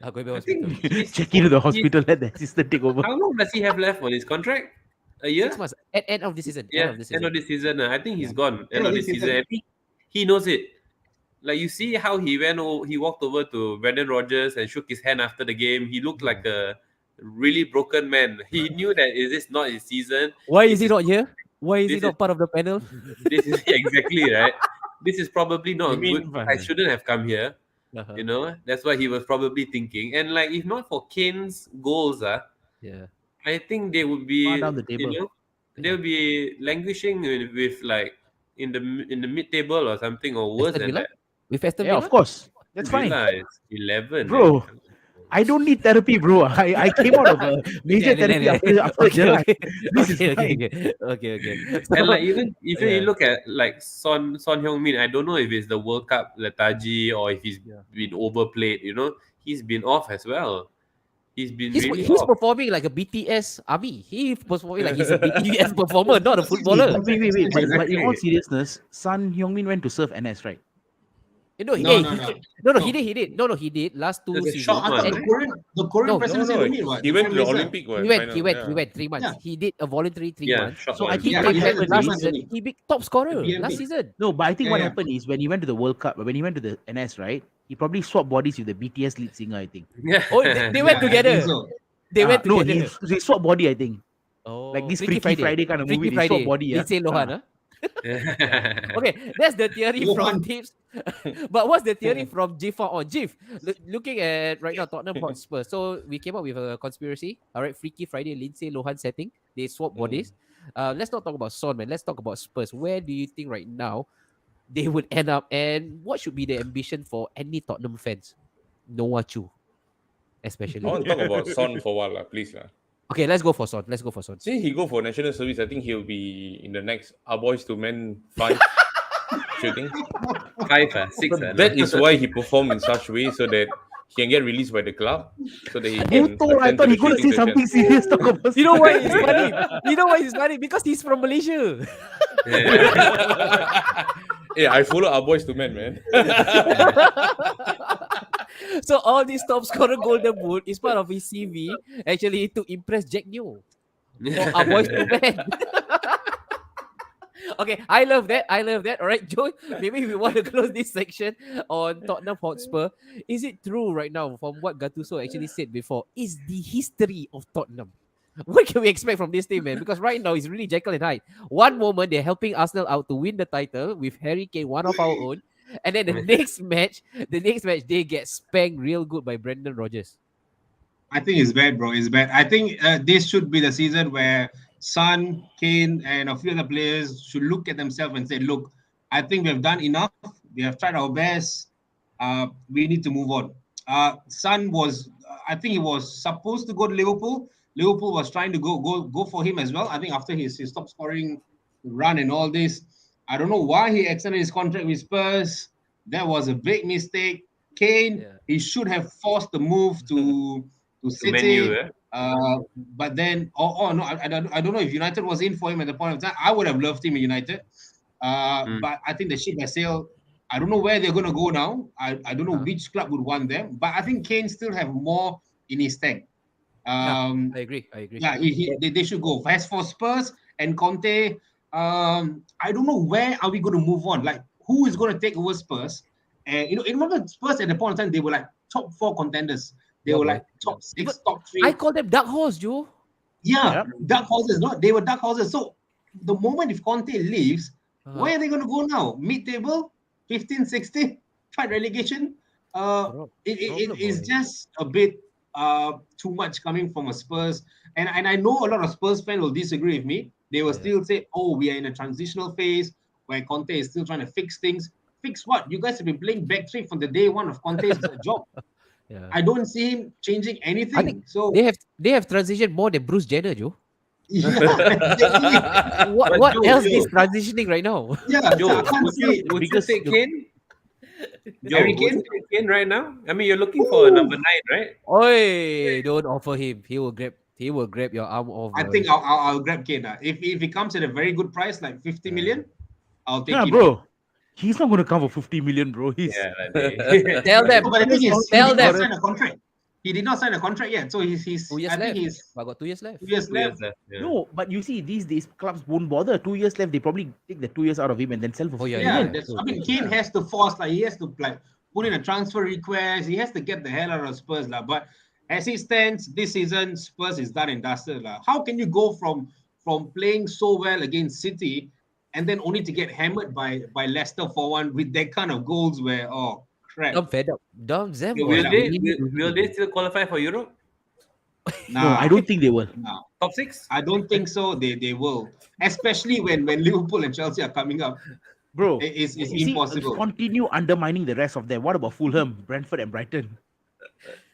Going back I think hospital. Check into the hospital, let the assistant take over. How long does he have left on his contract? A year? 6 months at end of the season. Yeah, End of the season. I think he's gone. End End of of this this season. season. And he knows it. Like you see how he walked over to Brendan Rodgers and shook his hand after the game. He looked like a really broken man. He knew that is this not his season. Why is he not here? Why is he this not part of the panel? This is exactly right. This is probably not You mean good. fun. I shouldn't have come here. Uh-huh. You know, that's what he was probably thinking. And like, if not for Kane's goals, Yeah. I think they would be, Far down the table. you know, they'll be languishing with like in the mid-table or something or worse Aston than Villa? that. With Aston Yeah, Villa? of course. That's fine. Villa is 11. Bro, I don't need therapy, bro. I came out of a major therapy after July. This is fine. Okay. And like even you Yeah. look at like Son Heung-min, I don't know if it's the World Cup lethargy or if he's been overplayed. You know, he's been off as well. He's been really he's off. performing like a BTS army. He's performing like he's a BTS performer, not a footballer. Wait. But in Exactly. all seriousness, Son Heung-min went to serve NS, right? No, he No, did. no, no. He did. No, he did. Last 2 There's a seasons. short I thought one, And the Korean No, presidency No, only what? he went to the Prime Minister. Olympic. he went 3 months. Yeah. He did a voluntary 3 Yeah, months. short So I one. think Yeah, what he had happened the last three is months season, he became top scorer The BNP. last season. no, but I think Yeah, what yeah. happened is when he went to the World Cup, when he went to the NS, right? He probably swapped bodies with the BTS lead singer, I think. Yeah. Oh, they went Yeah, I together. think so. They went No, together. he swapped body, I think. Oh, Like this Freaky Friday kind of Freaky movie, they Friday. swap body. Yeah. Lindsay Lohan, huh? Okay. Okay, that's the theory from Lohan. tips. But what's the theory from Jif on Jif? Looking at right now Tottenham Hotspur. So we came up with a conspiracy. All right, Freaky Friday, Lindsay Lohan setting. They swap bodies. Let's not talk about Son, man. Let's talk about Spurs. Where do you think right now they would end up, and what should be the ambition for any Tottenham fans? Noah Chu, especially. I want to talk about Son for a while, please. Okay, let's go for Son. Since he go for national service, I think he'll be in the next Our Boys to Men 5 shooting. 5, 6. That is why he performed in such way so that he can get released by the club, so that he can. Buto, I attend to thought the he going to say shooting something session. serious. Talk about You know why it's funny? You know why it's funny? Because he's from Malaysia. Yeah, I follow Our Boys to Men, man. So all this top scorer golden boot is part of his CV actually to impress Jack Neo for our boys to men. Okay, I love that. All right, Joe, maybe we want to close this section on Tottenham Hotspur. Is it true right now from what Gattuso actually said before? Is the history of Tottenham? What can we expect from this team, man? Because right now it's really Jekyll and Hyde. One moment they're helping Arsenal out to win the title with Harry Kane, one of our own. And then the next match they get spanked real good by Brendan Rodgers. I think it's bad, bro. It's bad. I think this should be the season where Son, Kane, and a few other players should look at themselves and say, look, I think we've done enough. We have tried our best. We need to move on. Son was, I think he was supposed to go to Liverpool. Liverpool was trying to go for him as well. I think after his top scoring run and all this, I don't know why he extended his contract with Spurs. That was a big mistake. Kane, he should have forced the move to City. Man U, But then, no, I don't know if United was in for him at the point of time. I would have loved him in United. But I think the ship has sailed. I don't know where they're going to go now. I don't know which club would want them, but I think Kane still have more in his tank. I agree. Yeah, they should go. As for Spurs and Conte, I don't know where are we going to move on. Like, who is going to take over Spurs? And remember Spurs at the point in time, they were like top 4 contenders. They were like top 6, top 3. I call them dark horse, Joe. Yeah, dark horses. No, they were dark horses. So the moment if Conte leaves, where are they going to go now? Mid-table, 15, 16, fight relegation. It is just a bit too much coming from a Spurs. And I know a lot of Spurs fans will disagree with me. They will still say, oh, we are in a transitional phase where Conte is still trying to fix things. Fix what? You guys have been playing back three from the day one of Conte's job. I don't see him changing anything. I think so they have transitioned more than Bruce Jenner, Joe. Yeah, exactly. What Joe, else Joe. is transitioning right now? Yeah, Joe, so I can't see would you take Kane? Harry Joe, Kane? would you take Kane right now? I mean, you're looking for a number 9, right? Oi, don't offer him. He will grab your arm off. I think I'll grab Kane. If he comes at a very good price, like 50 million, I'll take it. bro. He's not going to come for 50 million, bro. He's Tell them. No, but the thing is, Tell he did not them. sign a contract. He did not sign a contract yet, so he's 2 years I left. think he's I got 2 years left. 2 years 2 years left. left. Yeah. no, but you see, these days clubs won't bother. 2 years left, they probably take the 2 years out of him and then sell for 50 Yeah, million. that's, I mean, Kane has to force, like, he has to like put in a transfer request. He has to get the hell out of Spurs, like. But as it stands, this season, Spurs is done and dusted, like. How can you go from playing so well against City and then only to get hammered by Leicester 4-1 with that kind of goals where, oh crap. I'm fed up. Dumb them. Will they still qualify for Europe? No, I don't think they will. No, Top 6? I don't think so. They will, especially when Liverpool and Chelsea are coming up. Bro, It's you see, impossible. continue undermining the rest of them. What about Fulham, Brentford, and Brighton?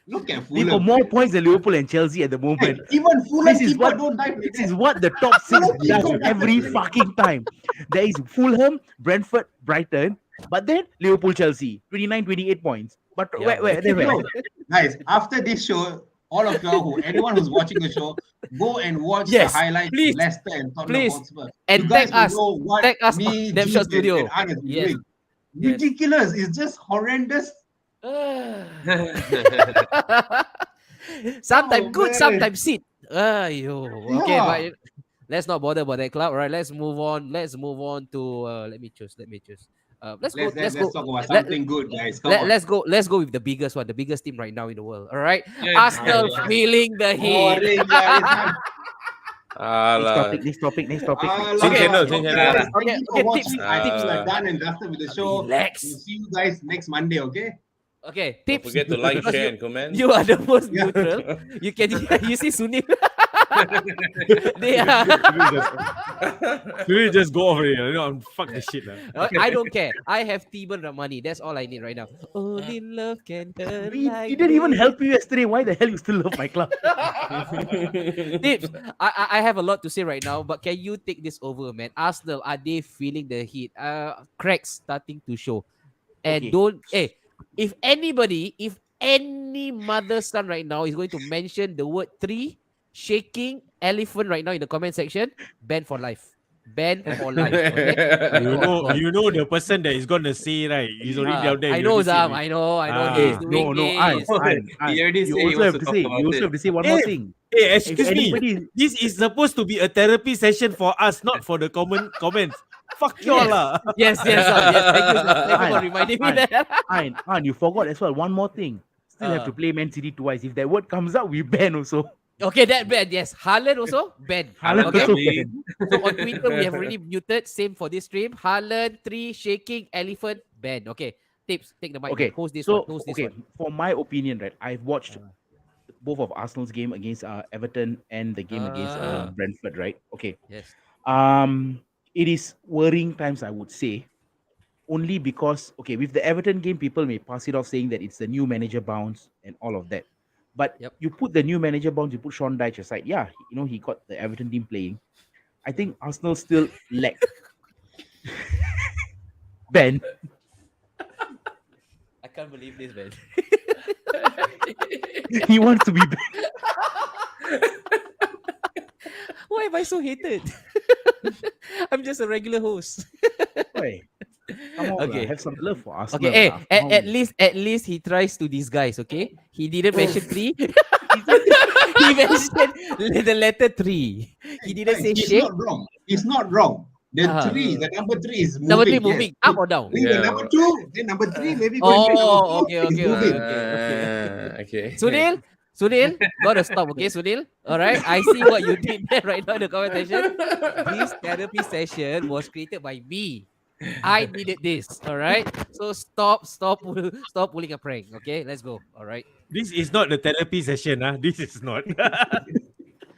Look at They've got Fulham. more points than Liverpool and Chelsea at the Hey, moment. even Fulham This is keeper what- don't die. This is what the top 6 does every fucking time. There is Fulham, Brentford, Brighton, but then Liverpool, Chelsea, 29, 28 points. But Yeah. where they were? No, guys, after this show, all of y'all, anyone who's watching the show, go and watch Yes, the highlights please. of Leicester and Tottenham Please. Hotspur. And You guys tag us. will know what Tag us me, on Damn Jeeves, Shot Studio. and Arn has been Yes. doing. Yes. Ridiculous. It's just horrendous. Sometimes Oh, good, man. sometimes shit. Ayo. Okay, Yeah. but let's not bother about that club. All right, let's move on. Let's move on to let me choose. Let's go. Let's go. talk about let- something good, guys. Come on. Let's go. Let's go with the biggest one, the biggest team right now in the world. All right, Yeah, Arsenal yeah. feeling the heat. Boring, guys. Next topic. Okay. Change channel. Okay, Okay, thank you for okay, watching. tips. I think we're Ah. done and dusted with the show. Relax. We'll see you guys next Monday, okay? Okay, Don't tips. forget to like, Because share, and comment. You are the most Yeah. neutral. You can you see Sunil. They are. Really just go over here. Fuck the shit. I don't care. I have Tiban Ramani. That's all I need right now. Only love can hurt. He like didn't even this. help you yesterday. Why the hell you still love my club? Tips. I have a lot to say right now, but can you take this over, man? Arsenal, are they feeling the heat? Cracks starting to show. And Okay. if any mother's son right now is going to mention the word 3 shaking elephant right now in the comment section, ban for life. Ban for life. Okay? You know the person that is gonna say, right? He's already down there. I you know, already see Zam. it. I know. Hey, He's doing no, this. He already You said he also wants have to to talk say. about You also it. have to say one more Hey, thing. Hey, If excuse me. anybody- This is supposed to be a therapy session for us, not for the comments. Fuck you all lah. Yes, Zam. Yes, thank you, Zam. Thank you for Fine, reminding me fine. that. And you forgot as well. One more thing. Still have to play Man City twice. If that word comes out, we ban also. Okay, that bad. Yes, Haaland also bad. Haaland Okay. also Okay. ban. So on Twitter, we have already muted. Same for this stream. Haaland 3 shaking elephant ban. Okay, tips. Take the mic. Okay, Host this so one. Host this okay, one. for my opinion, right, I've watched both of Arsenal's game against Everton and the game against Ah. Brentford, right? Okay. Yes. It is worrying times, I would say, only because with the Everton game, people may pass it off saying that it's the new manager bounce and all of that. But Yep. you put the new manager bounce, you put Sean Dyche aside. Yeah, he got the Everton team playing. I think Arsenal still lack. Ben, I can't believe this, man. he wants to be Ben. Why am I so hated? I'm just a regular host. Come on, Okay. have some love for Arsenal. Okay, hey, lah. Come at on. least he tries to disguise, okay? He didn't mention three. He mentioned the letter three. He didn't say He's shape. not wrong. He's not wrong. The number three is moving. Number three yes. moving up or down? Maybe Yeah. number two, then number three, maybe going back number Oh, four. okay, It's okay, okay, moving. okay. Okay. Sunil, gotta stop, okay, Sunil? All right, I see what you did there right now in the comment section. This therapy session was created by me. I needed this, all right? So stop pulling a prank, okay? Let's go, all right? This is not the therapy session, This is not.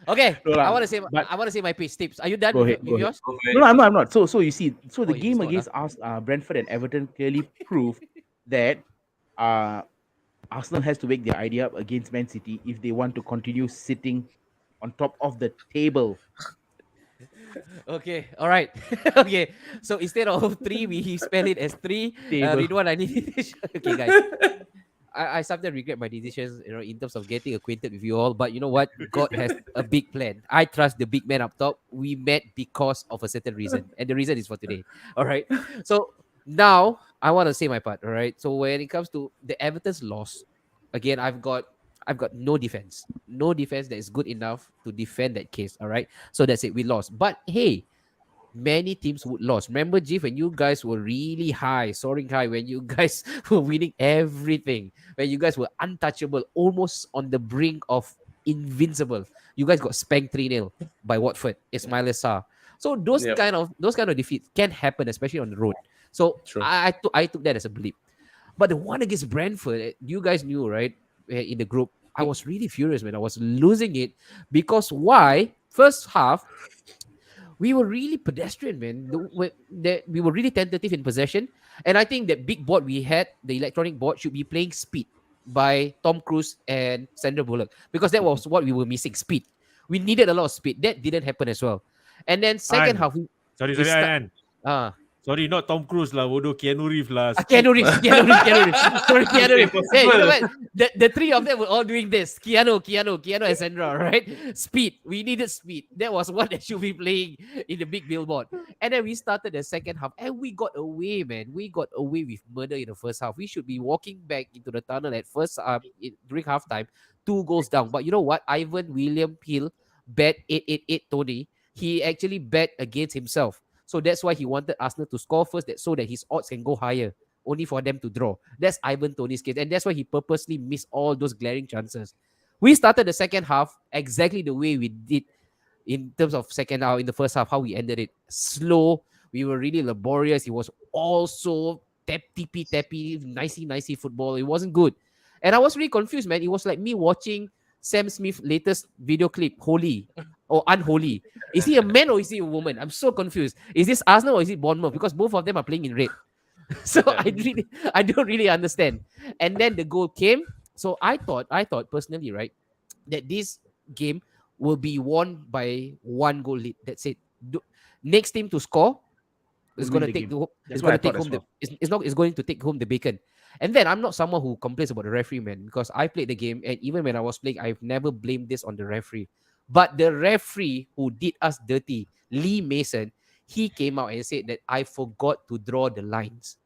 Okay, No lah, I want to say but- my pitch tips. Are you done Go with ahead, go ahead. yours? No, I'm not. So you see, so the Oh, game he's not, against Brentford and Everton clearly proved that Arsenal has to wake their idea up against Man City if they want to continue sitting on top of the table. Okay, all right. Okay, so instead of three, we spell it as three. Table. Ridwan, I need. Okay, guys. I sometimes regret my decisions, in terms of getting acquainted with you all. But you know what? God has a big plan. I trust the big man up top. We met because of a certain reason, and the reason is for today. All right. So now I want to say my part. All right. So when it comes to the Everton's loss, again, I've got no defense that is good enough to defend that case. All right. So that's it. We lost. But hey, many teams would lose. Remember, Jeff, when you guys were really high, soaring high, when you guys were winning everything, when you guys were untouchable, almost on the brink of invincible, you guys got spanked 3-0 by Watford, Ismail Assar. So those Yep. kind of defeats can happen, especially on the road. So True. I took that as a blip. But the one against Brentford, you guys knew, right? In the group, I was really furious, man. I was losing it because why? First half, we were really pedestrian, man. We were really tentative in possession. And I think that big board we had, the electronic board, should be playing speed by Tom Cruise and Sandra Bullock, because that was what we were missing, speed. We needed a lot of speed. That didn't happen as well. And then second An. half, Sorry, We start- An. uh, Sorry, not Tom Cruise lah, bodoh. Keanu Reeves lah. Keanu Reeves. Sorry, Keanu Reeves. Hey, you know what? The three of them were all doing this. Keanu, and Sandra, right? Speed. We needed speed. That was what they should be playing in the big billboard. And then we started the second half, and we got away, man. We got away with murder in the first half. We should be walking back into the tunnel at first during halftime, 2 goals down. But you know what? Ivan William Hill bet 888 Tony. He actually bet against himself. So that's why he wanted Arsenal to score first, so that his odds can go higher, only for them to draw. That's Ivan Tony's case. And that's why he purposely missed all those glaring chances. We started the second half exactly the way we did in terms of second half, in the first half, how we ended it. Slow. We were really laborious. It was also tappy, nicey football. It wasn't good. And I was really confused, man. It was like me watching Sam Smith's latest video clip, Holy or Unholy. Is he a man or is he a woman? I'm so confused. Is this Arsenal or is it Bournemouth? Because both of them are playing in red. So I don't really understand. And then the goal came. So I thought personally, right, that this game will be won by 1 goal lead. That's it. Next team to score is Will going win to the take game. the That's it's what going I to take thought home as the it's going to take home the bacon. And then I'm not someone who complains about the referee, man, because I played the game, and even when I was playing, I've never blamed this on the referee. But the referee who did us dirty, Lee Mason, he came out and said that I forgot to draw the lines.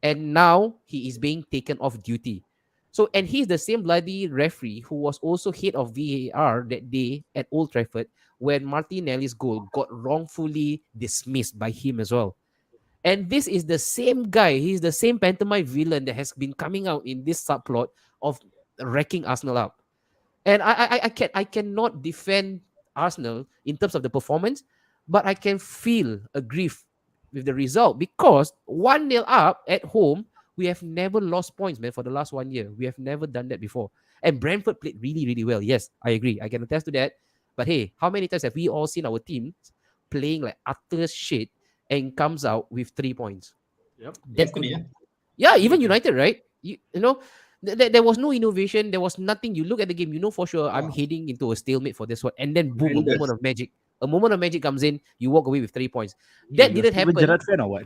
And now he is being taken off duty. So, and he's the same bloody referee who was also head of VAR that day at Old Trafford when Martinelli's goal got wrongfully dismissed by him as well. And this is the same guy. He's the same pantomime villain that has been coming out in this subplot of wrecking Arsenal up. And I cannot defend Arsenal in terms of the performance, but I can feel a grief with the result because 1-0 up at home, we have never lost points, man, for the last 1 year. We have never done that before. And Brentford played really, really well. Yes, I agree. I can attest to that. But hey, how many times have we all seen our teams playing like utter shit and comes out with 3 points? Yep. That could, Yesterday, yeah, even United, right? You know, there was no innovation. There was nothing. You look at the game, you know for sure I'm heading into a stalemate for this one. And then boom, a Horrendous. moment of magic. A moment of magic comes in. You walk away with 3 points. That You're didn't Steven happen. Gerrard fan or what?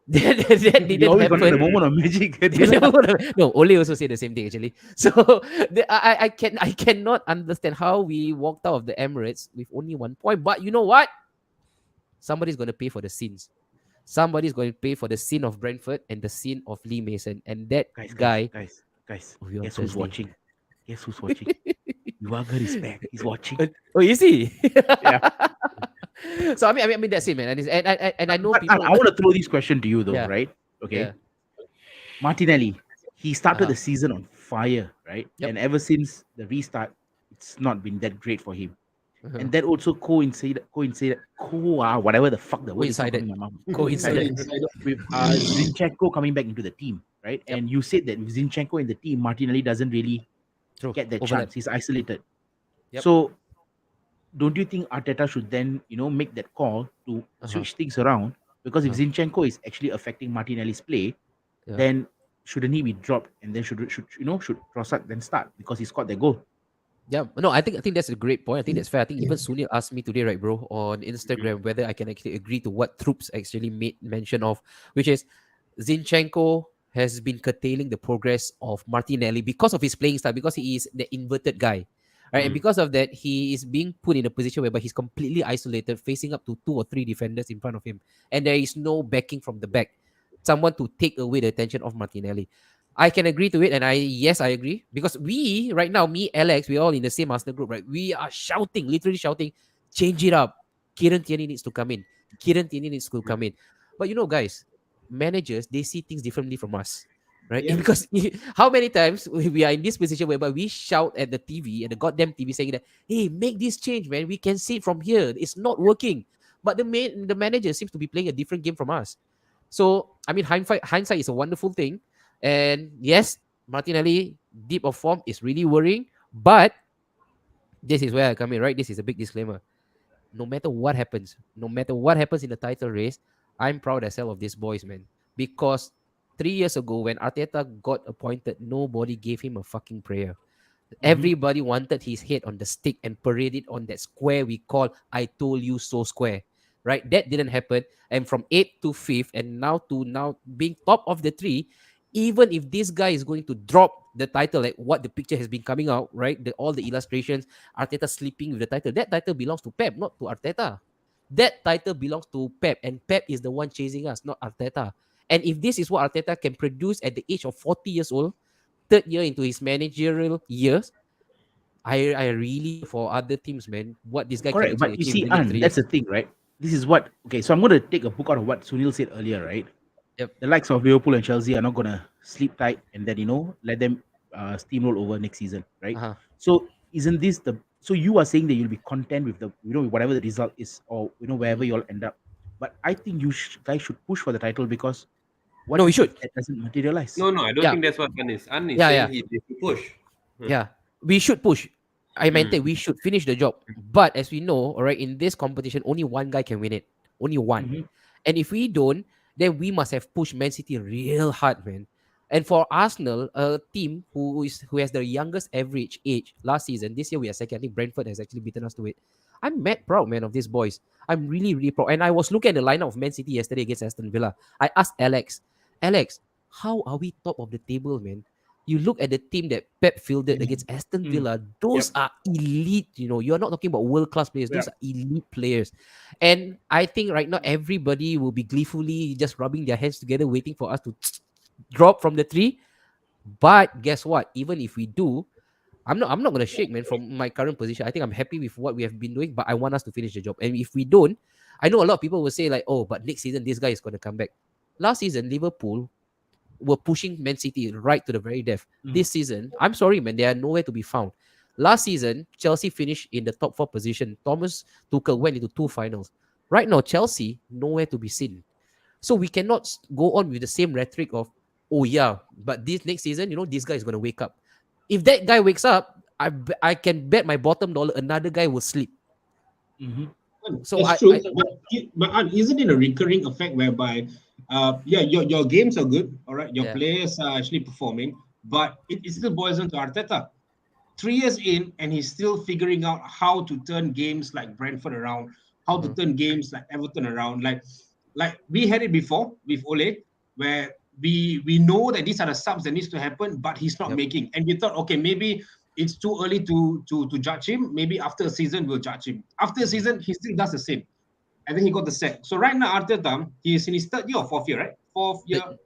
that You didn't always wanted the happen. moment of magic. No, Ole also said the same thing actually. So I cannot understand how we walked out of the Emirates with only 1 point. But you know what? Somebody's gonna pay for the sins. somebody's going to pay for the sin of Brentford and the sin of Lee Mason. And that Guys, guy will be on guess who's Thursday. watching? Guess who's watching? Yuagar is back. He's watching. Oh, you see? Yeah. So I mean that's it, man. And I know But people. I want to throw this question to you though, Yeah. right? Okay. Yeah. Martinelli, he started Uh-huh. the season on fire, right? Yep. And ever since the restart, it's not been that great for him. Uh-huh. And that also coincided, whatever the fuck the word is not Coincided. coming in my mouth. Coincided. With Zinchenko coming back into the team, right? Yep. And you said that with Zinchenko in the team, Martinelli doesn't really True. get that Overlap. chance. He's isolated. Yep. So don't you think Arteta should then, make that call to switch things around? Because if Zinchenko is actually affecting Martinelli's play, Yeah. then shouldn't he be dropped and then should Trossard then start because he scored that goal? Yeah, no, I think that's a great point. I think that's fair. I think even Sunil asked me today, right, bro, on Instagram whether I can actually agree to what Troops actually made mention of, which is Zinchenko has been curtailing the progress of Martinelli because of his playing style, because he is the inverted guy, right? And because of that, he is being put in a position whereby he's completely isolated, facing up to 2 or 3 defenders in front of him, and there is no backing from the back, someone to take away the attention of Martinelli. I can agree to it, and I agree, because we right now, me, Alex, we're all in the same master group, right? We are shouting, literally shouting, change it up. Kieran Tierney needs to come in. Kieran Tierney needs to come in. But guys, managers, they see things differently from us, right? Yeah. Because how many times we are in this position whereby we shout at the TV, at the goddamn TV, saying that, hey, make this change, man. We can see it from here. It's not working. But the manager seems to be playing a different game from us. So, I mean, hindsight is a wonderful thing. And yes, Martinelli, deep of form, is really worrying. But this is where I come in, right? This is a big disclaimer. No matter what happens in the title race, I'm proud as hell of these boys, man. Because 3 years ago, when Arteta got appointed, nobody gave him a fucking prayer. Everybody wanted his head on the stick and paraded on that square we call "I told you so" square. Right? That didn't happen. And from 8th to 5th, and now being top of the tree, even if this guy is going to drop the title, like what the picture has been coming out, right? All the illustrations, Arteta sleeping with the title. That title belongs to Pep, not to Arteta. That title belongs to Pep, and Pep is the one chasing us, not Arteta. And if this is what Arteta can produce at the age of 40 years old, third year into his managerial years, I really for other teams, man, what this guy can Correct. actually But you achieve see, within the 3 that's years. the thing, right? This is what so I'm gonna take a book out of what Sunil said earlier, right? Yep. The likes of Liverpool and Chelsea are not gonna sleep tight and then let them steamroll over next season, right? Uh-huh. So isn't this so you are saying that you'll be content with the whatever the result is, or wherever you'll end up. But I think you guys should push for the title, because what No, we should. that doesn't materialize? No, I don't Yeah. think that's what An is. An is Yeah, saying he should push. Yeah, we should push. I meant that we should finish the job. But as we know, all right, in this competition, only one guy can win it. Only one. Mhm. And if we don't, then we must have pushed Man City real hard, man. And for Arsenal, a team who has the youngest average age last season, this year we are second. I think Brentford has actually beaten us to it. I'm mad proud, man, of these boys. I'm really, really proud. And I was looking at the lineup of Man City yesterday against Aston Villa. I asked Alex, how are we top of the table, man? You look at the team that Pep fielded against Aston Villa, those are elite, you're not talking about world-class players. Those are elite players. And I think right now everybody will be gleefully just rubbing their hands together, waiting for us to drop from the tree. But guess what? Even if we do, I'm not gonna shake, man, from my current position. I think I'm happy with what we have been doing, but I want us to finish the job. And if we don't, I know a lot of people will say like, oh, but next season this guy is gonna come back. Last season, Liverpool were pushing Man City right to the very death. This season, I'm sorry, man, they are nowhere to be found. Last season, Chelsea finished in the top 4 position. Thomas Tuchel went into 2 finals. Right now, Chelsea, nowhere to be seen. So we cannot go on with the same rhetoric of, oh yeah, but this next season, this guy is going to wake up. If that guy wakes up, I can bet my bottom dollar another guy will sleep. So that's true. But isn't it a recurring effect whereby, your games are good, all right, your players are actually performing, but it still boils down to Arteta. 3 years in, and he's still figuring out how to turn games like Brentford around, how to turn games like Everton around. Like we had it before with Ole, where we know that these are the subs that needs to happen, but he's not making. And we thought, okay, maybe it's too early to judge him. Maybe after a season we'll judge him. After a season, he still does the same. and then he got the sack. So right now, Arteta, he is in his third year or fourth year, right?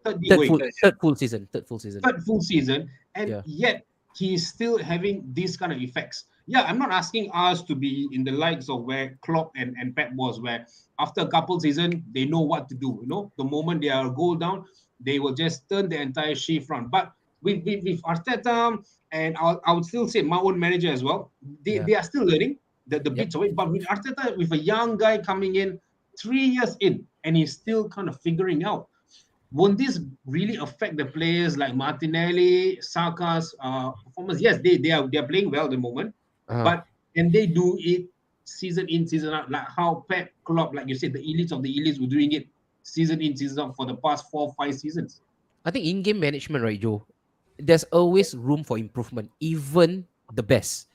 Third year going. Third full season. Third full season, and Yeah. yet he's still having these kind of effects. Yeah, I'm not asking us to be in the likes of where Klopp and Pep was, where after a couple season, they know what to do. You know, the moment they are a goal down, they will just turn the entire shift front. But with Arteta, and I would still say my own manager as well, they are still learning the bits of it. But with Arteta, with a young guy coming in 3 years in, and he's still kind of figuring out, won't this really affect the players like Martinelli, Saka's performance? Yes, they are playing well at the moment, but can they do it season in, season out, like how Pep, Klopp, like you said, the elites of the elites were doing it season in, season out for the past 4-5 seasons? I think in-game management, right, Joe, there's always room for improvement, even the best.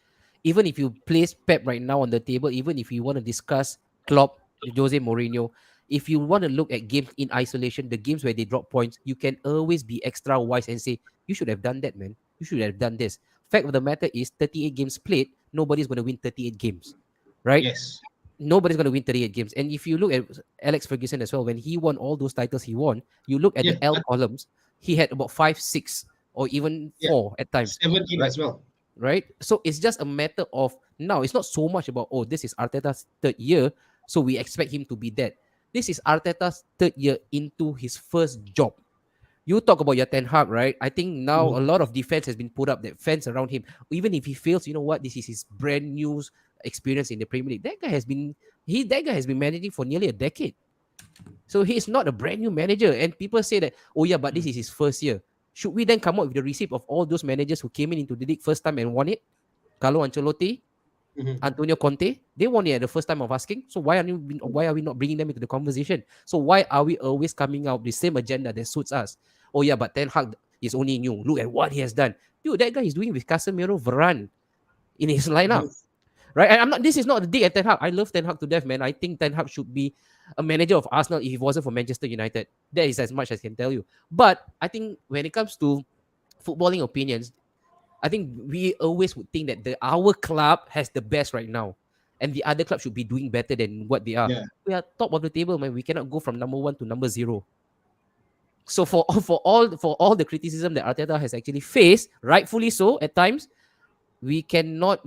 Even if you place Pep right now on the table, even if you want to discuss Klopp, Jose Mourinho, if you want to look at games in isolation, the games where they drop points, you can always be extra wise and say, you should have done that, man. You should have done this. Fact of the matter is, 38 games played, nobody's going to win 38 games, right? Yes. Nobody's going to win 38 games. And if you look at Alex Ferguson as well, when he won all those titles he won, you look at the L columns, he had about 5, 6, or even 4 at times. 17 as well. Right? So it's just a matter of now, it's not so much about, oh, this is Arteta's third year, so we expect him to be that. This is Arteta's third year into his first job. You talk about your Ten Hag, right? I think now a lot of defense has been put up, that fans around him. Even if he fails, you know what? This is his brand new experience in the Premier League. That guy has been managing for nearly a decade. So he's not a brand new manager. And people say that, oh yeah, but this is his first year. Should we then come up with the receipt of all those managers who came into the league first time and won it? Carlo Ancelotti, Antonio Conte, they won it at the first time of asking. So why are we not bringing them into the conversation? So why are we always coming out with the same agenda that suits us? Oh yeah, but Ten Hag is only new. Look at what he has done. Dude, that guy is doing with Casemiro, Varane in his lineup. Right? And this is not a dig at Ten Hag. I love Ten Hag to death, man. I think Ten Hag should be a manager of Arsenal if it wasn't for Manchester United. That is as much as I can tell you. But I think when it comes to footballing opinions, I think we always would think that our club has the best right now, and the other club should be doing better than what they are. Yeah. We are top of the table, man. We cannot go from number 1 to number 0. So for all the criticism that Arteta has actually faced, rightfully so at times, we cannot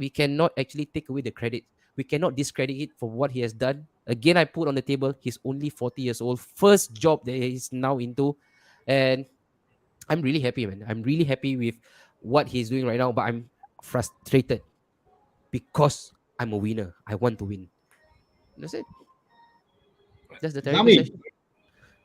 actually take away the credit. We cannot discredit it for what he has done. Again, I put on the table, he's only 40 years old, first job that he's now into, and I'm really happy, man. I'm really happy with what he's doing right now, but I'm frustrated because I'm a winner. I want to win. That's it. That's the therapy session.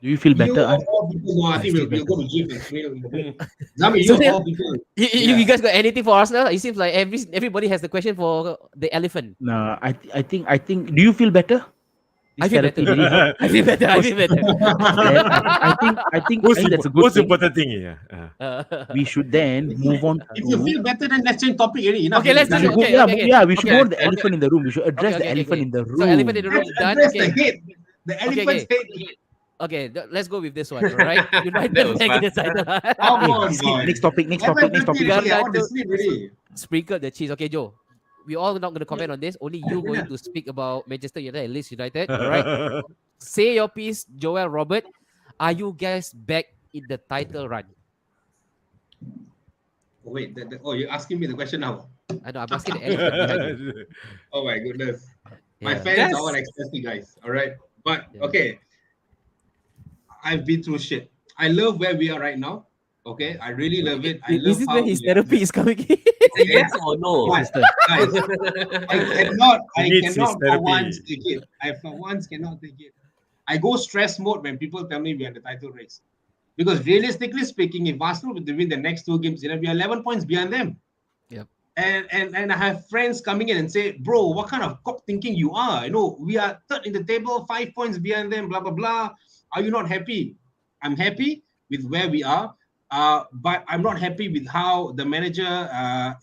Do you feel better? You of all people, no, I think we'll go to gym and train. Zami, you So of then- all people. You guys got anything for Arsenal? It seems like everybody has the question for the elephant. No, I think. Do you feel better? I feel Therapy better. really help? I feel better. I think Most that's a good thing. important thing, yeah. We should then move on. If you feel better, then let's change topic already. Enough. Okay, let's We do should it. go- Okay, yeah, okay, yeah, we should okay, go to the okay. elephant in the room. We should address Okay, the okay, elephant okay. in the room. So elephant in the room is done. Address Okay. the head. The elephant's head. Okay, let's go with this one, all right? That United was back in the fast. title. Come on, Skip, boy. next topic. Next topic. I want to sleep already. Sprinkle the cheese. Okay, Joe. We all not going to comment on this. Only you going to speak about Manchester United and Leeds United, all right? Say your piece, Joel, Robert. Are you guys back in the title run? Oh, wait, you're asking me the question now. I know, I'm asking the elephant behind you. Oh my goodness. My Yeah. fans are all ecstasy, guys. All right. But Yeah. okay. I've been through shit. I love where we are right now. Okay. I really love it. I love Is this how where his we are. therapy is coming in? Yes or no? Guys, I He needs his cannot for therapy. once take it. I for once cannot take it. I go stress mode when people tell me we're in the title race. Because realistically speaking, if Arsenal were to win the next 2 games, we're 11 points behind them. Yep. And I have friends coming in and say, bro, what kind of cop thinking you are? You know, we are third in the table, 5 points behind them, blah, blah, blah. Are you not happy? I'm happy with where we are. But I'm not happy with how the manager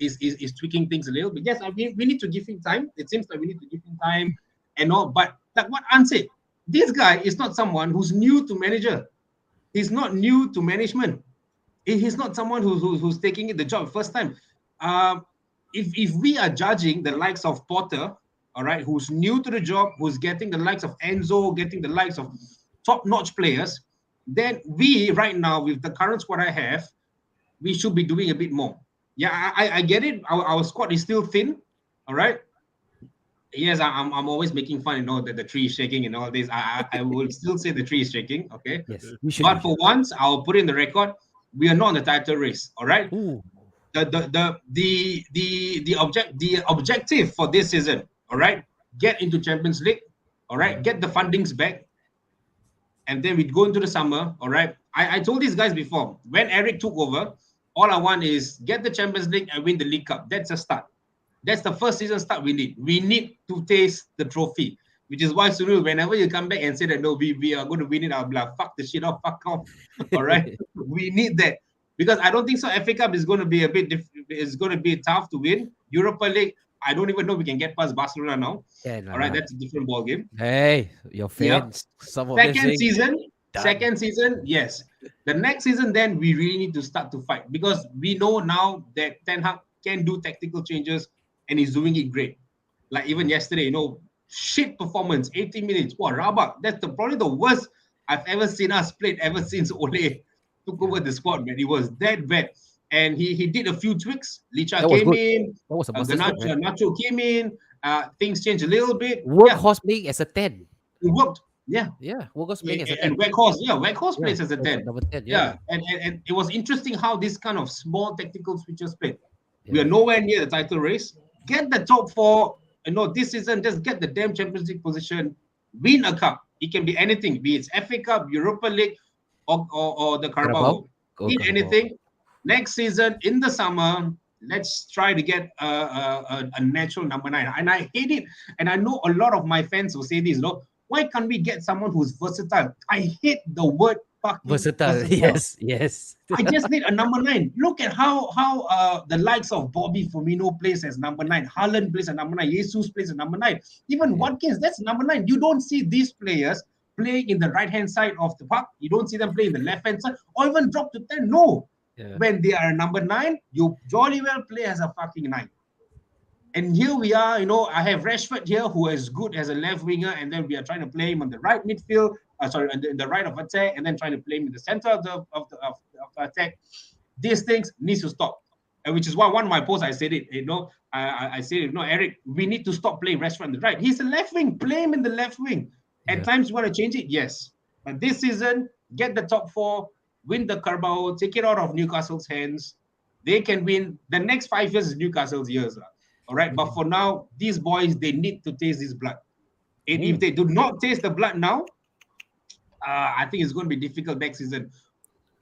is tweaking things a little bit. Yes, we need to give him time. It seems like we need to give him time and all. But like what An said, this guy is not someone who's new to manager. He's not new to management. He's not someone who's taking the job first time. If we are judging the likes of Potter all right, who's new to the job, who's getting the likes of Enzo, getting the likes of top-notch players, then we right now with the current squad I have, we should be doing a bit more. Yeah, I get it. Our squad is still thin, all right. Yes, I'm always making fun, that the tree is shaking and all this. I will still say the tree is shaking, okay. Yes, we should. But for once, I'll put in the record, we are not on the title race, all right. Ooh. The objective for this season, all right, get into Champions League, all right, get the fundings back, and then we go into the summer, all right. I told these guys before, when Eric took over, all I want is get the Champions League and win the League Cup. That's a start. That's the first season start we need. We need to taste the trophy, which is why, Sunil, whenever you come back and say that, no, we are going to win it, I'll be like, fuck the shit off, fuck off. All right? We need that. Because I don't think so. FA Cup is going to be a bit it's going to be tough to win. Europa League, I don't even know we can get past Barcelona now. Yeah, no, all right, no. that's a different ball game. Hey, your fans. Some of them saying, Second season, yes. The next season, then we really need to start to fight, because we know now that Ten Hag can do tactical changes and he's doing it great. Like even yesterday, shit performance, 80 minutes. Wow, Rabak. That's probably the worst I've ever seen us played ever since Ole took over the squad, man. It was that bad. And he did a few tweaks. Licha came in. That was a master Nacho came in. Things changed a little bit. Workhorse playing as a 10. It worked. Yeah. Yeah, Workhorse playing as a 10. And Weghorst plays as a 10. Number 10, yeah. And it was interesting how this kind of small tactical switches played. Yeah. We are nowhere near the title race. Get the top 4. This season, just get the damn Champions League position. Win a cup. It can be anything. Be it FA Cup, Europa League, or the Carabao. Win anything. Next season, in the summer, let's try to get a natural number 9. And I hate it. And I know a lot of my fans will say this, why can't we get someone who's versatile? I hate the word fucking versatile. Yes. I just need a number 9. Look at how the likes of Bobby Firmino plays as number 9. Haaland plays as number 9. Jesus plays as number 9. Even Watkins, that's number 9. You don't see these players playing in the right-hand side of the park. You don't see them play in the left-hand side or even drop to 10. No. Yeah. When they are number 9, you jolly well play as a fucking 9. And here we are, I have Rashford here, who is good as a left winger, and then we are trying to play him on the right midfield, the right of attack, and then trying to play him in the center of the attack. These things needs to stop, and which is why one of my posts I said it. I said, Eric, we need to stop playing Rashford on the right. He's a left wing. Play him in the left wing. At times you want to change it, yes, but this season, get the top 4, win the Carabao, take it out of Newcastle's hands. They can win. The next 5 years is Newcastle's years. All right, but for now, these boys, they need to taste this blood. And if they do not taste the blood now, I think it's going to be difficult next season.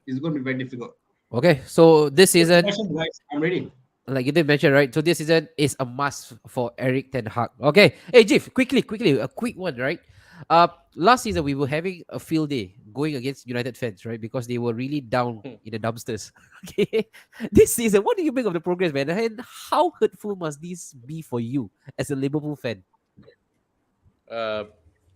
It's going to be very difficult. Okay, so this season, guys, I'm ready. Like you did mention, right? So this season is a must for Eric Ten Hag. Okay, hey Jeff, quickly, a quick one, right? Last season we were having a field day going against United fans, right? Because they were really down in the dumpsters. Okay, this season, what do you make of the progress, man? And how hurtful must this be for you as a Liverpool fan?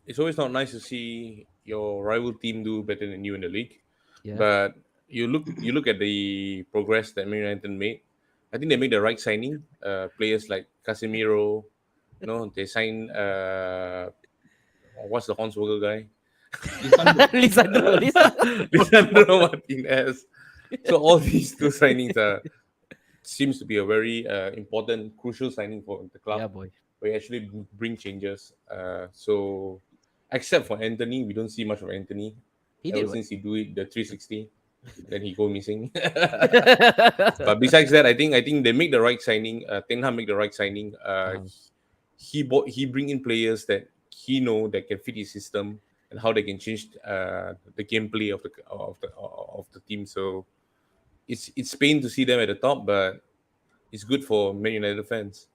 It's always not nice to see your rival team do better than you in the league. Yeah. But you look at the progress that Man United made. I think they made the right signing. Players like Casemiro, they signed what's the Hornswoggle guy? Lisandro Martinez. So all these 2 signings seems to be a very important, crucial signing for the club. Yeah, boy. Where you actually bring changes. So except for Anthony, we don't see much of Anthony. Since he do it the 360, then he go missing. But besides that, I think they make the right signing. Ten Hag make the right signing. He bring in players that he know that can fit his system and how they can change the gameplay of the team. So it's pain to see them at the top, but it's good for Man United fans.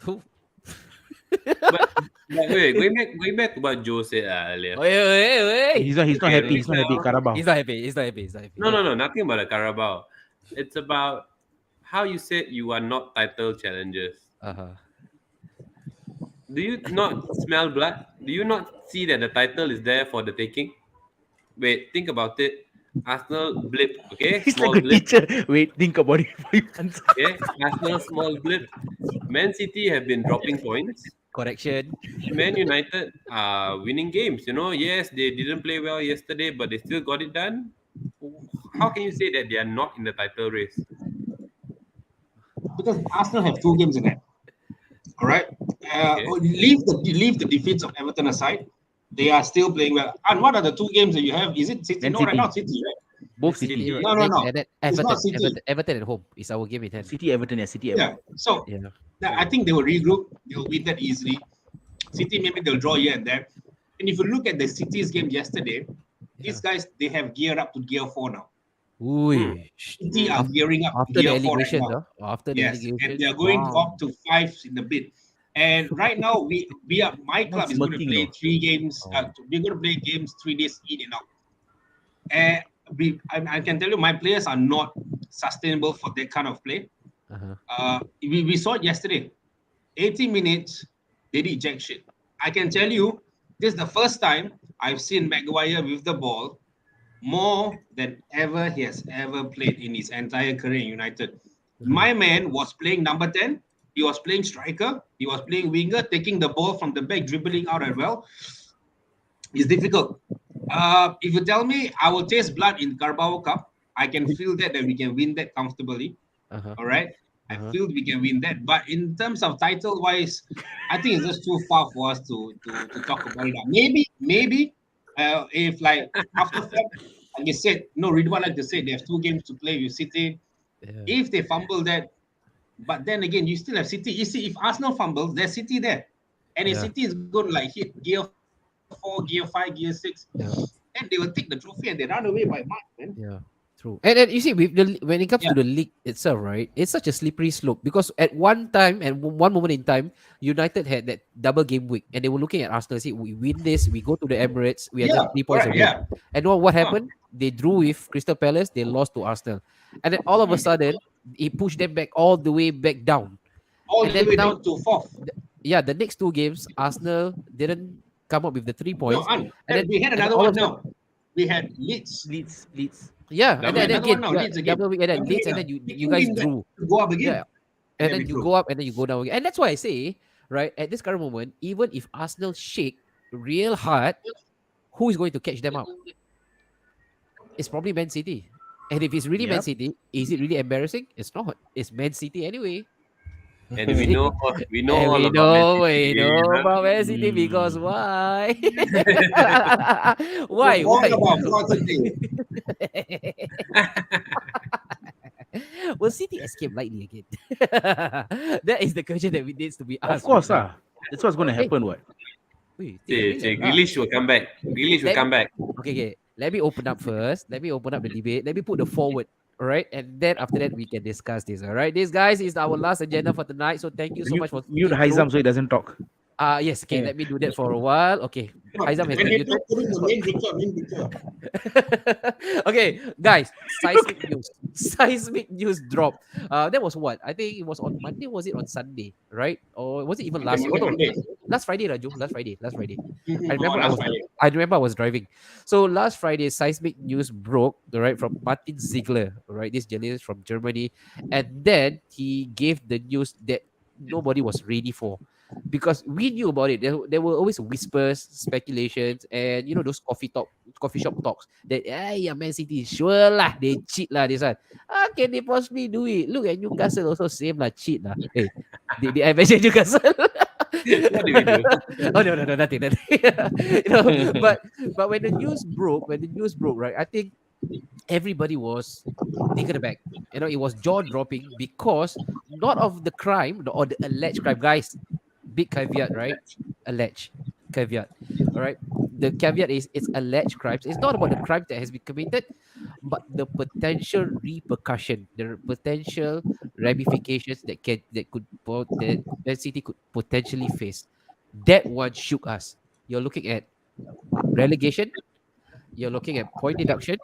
but wait, going back to what Joe said earlier. Wait. He's not happy. He's not happy. Carabao. He's not happy. No, nothing about the Carabao. It's about how you said you are not title challengers. Do you not smell blood? Do you not see that the title is there for the taking? Wait, think about it. Arsenal blip, okay? He's Small like a blip. teacher. Wait, think about it before you answer. Okay, Arsenal small blip. Man City have been dropping points. Correction. Man United are winning games. Yes, they didn't play well yesterday, but they still got it done. How can you say that they are not in the title race? Because Arsenal have 2 games in it. All right. Okay. Leave the defeats of Everton aside. They are still playing well. And what are the 2 games that you have? Is it City? Man No, right City. now City, right? Both City. City. No, no, no. And then It's Everton, not City. Everton at home is our game in hand. City Everton, yeah, City Yeah. Everton. So Yeah. I think they will regroup. They'll win that easily. City, maybe they'll draw here and there. And if you look at the City's game yesterday, these guys, they have geared up to gear 4 now. Ooh. City are gearing up to After the gear 4 right allegations, now. after the Yes, allegations. and they are going wow. up to 5 in the bid. And right now, we are my club is going to smirking, play though. 3 games. Oh. We're going to play games 3 days in and out. And I can tell you, my players are not sustainable for that kind of play. Uh-huh. We saw it yesterday. 80 minutes, they did jack shit. I can tell you, this is the first time I've seen Maguire with the ball more than ever he has ever played in his entire career in United. My man was playing number 10. He was playing striker. He was playing winger, taking the ball from the back, dribbling out as well. It's difficult. If you tell me I will taste blood in Carabao Cup, I can feel that we can win that comfortably. Uh-huh. All right. I Uh-huh. feel we can win that. But in terms of title wise, I think it's just too far for us to talk about it. Maybe if like after that, like you said, no, Ridwan like to say they have 2 games to play with City. Yeah. If they fumble that, but then again, you still have City. You see, if Arsenal fumbles, there's City there. And if Yeah. City is going to like hit gear 4, gear 5, gear 6, Yeah. then they will take the trophy and they run away by much, man. Yeah, true. And you see, when it comes to the league itself, right? It's such a slippery slope because at one time and one moment in time, United had that double game week, and they were looking at Arsenal. See, we win this, we go to the Emirates, we are Yeah, just 3 points correct, away. yeah. And what happened? They drew with Crystal Palace. They lost to Arsenal, and then all of a sudden, it pushed them back all the way back down. All And the then way now- down to 4th. Yeah, the next 2 games, Arsenal didn't come up with the 3 No, points. and then- we had and another all one of now. We had Leeds. Leeds. Yeah, Double- and then another again, one now, Leeds again. double week, and then Double Leeds, and week, then yeah. you guys Win that drew. to go up again. Yeah. And Yeah, then we you drew. go up and then you go down again. And that's why I say, right, at this current moment, even if Arsenal shake real hard, who is going to catch them out? It's probably Man City. And if it's really Man Yep. City, is it really embarrassing? It's not. It's Man City anyway. And we know And all we about know, Man City, we know huh? about Man City because why? why? All Why? about positive. Will City escape lightly again? That is the question that needs to be asked. Of course, right now. that's what's gonna happen. What? Wait, Grealish will come back. Grealish will Let- come back. Okay. Let me open up first. Let me open up the debate. Let me put the forward. All right. And then after that, we can discuss this. All right. This, guys, is our last agenda for tonight. So thank you so much for Mute sticking Haizam through. so he doesn't talk. Yes. Okay. Yeah. Let me do that for a while. Okay. Aizam has When been they muted. talk, put in the main picture. Okay, guys, seismic news. Seismic news drop. That was what? I think it was on Monday. Was it on Sunday? Right? Or was it even last? Oh, no, Monday. last Friday, Raju. Last Friday. Mhm. I remember Oh, I last was Friday. I remember I was driving. So last Friday, seismic news broke, right, from Martin Ziegler, right, this journalist from Germany, and then he gave the news that nobody was ready for, because we knew about it. There were always whispers, speculations, and those coffee shop talks that yeah, Man City sure lah, they cheat lah this one. How can they possibly do it? Look at Newcastle also same lah, cheat lah. Hey, did I mention Newcastle? What did we do? Oh no, nothing. But when the news broke, right, I think everybody was taken aback. It was jaw dropping because not of the crime or the alleged crime, guys. Big caveat, right? Alleged caveat. All right. The caveat is it's alleged crimes. It's not about the crime that has been committed, but the potential repercussion, the potential ramifications that Man City could potentially face. That one shook us. You're looking at relegation. You're looking at point deduction,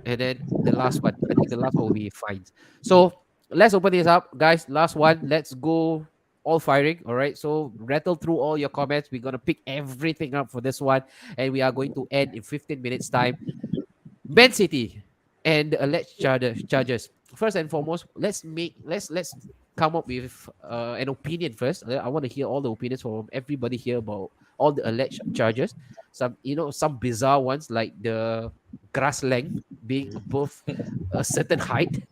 and then the last one. I think the last one will be fines. So let's open this up, guys. Last one. Let's go all firing. All right. So rattle through all your comments. We're gonna pick everything up for this one, and we are going to end in 15 minutes time. Man City and the alleged charges. First and foremost, let's come up with an opinion first. I want to hear all the opinions from everybody here about all the alleged charges. Some, some bizarre ones like the grass length being above a certain height,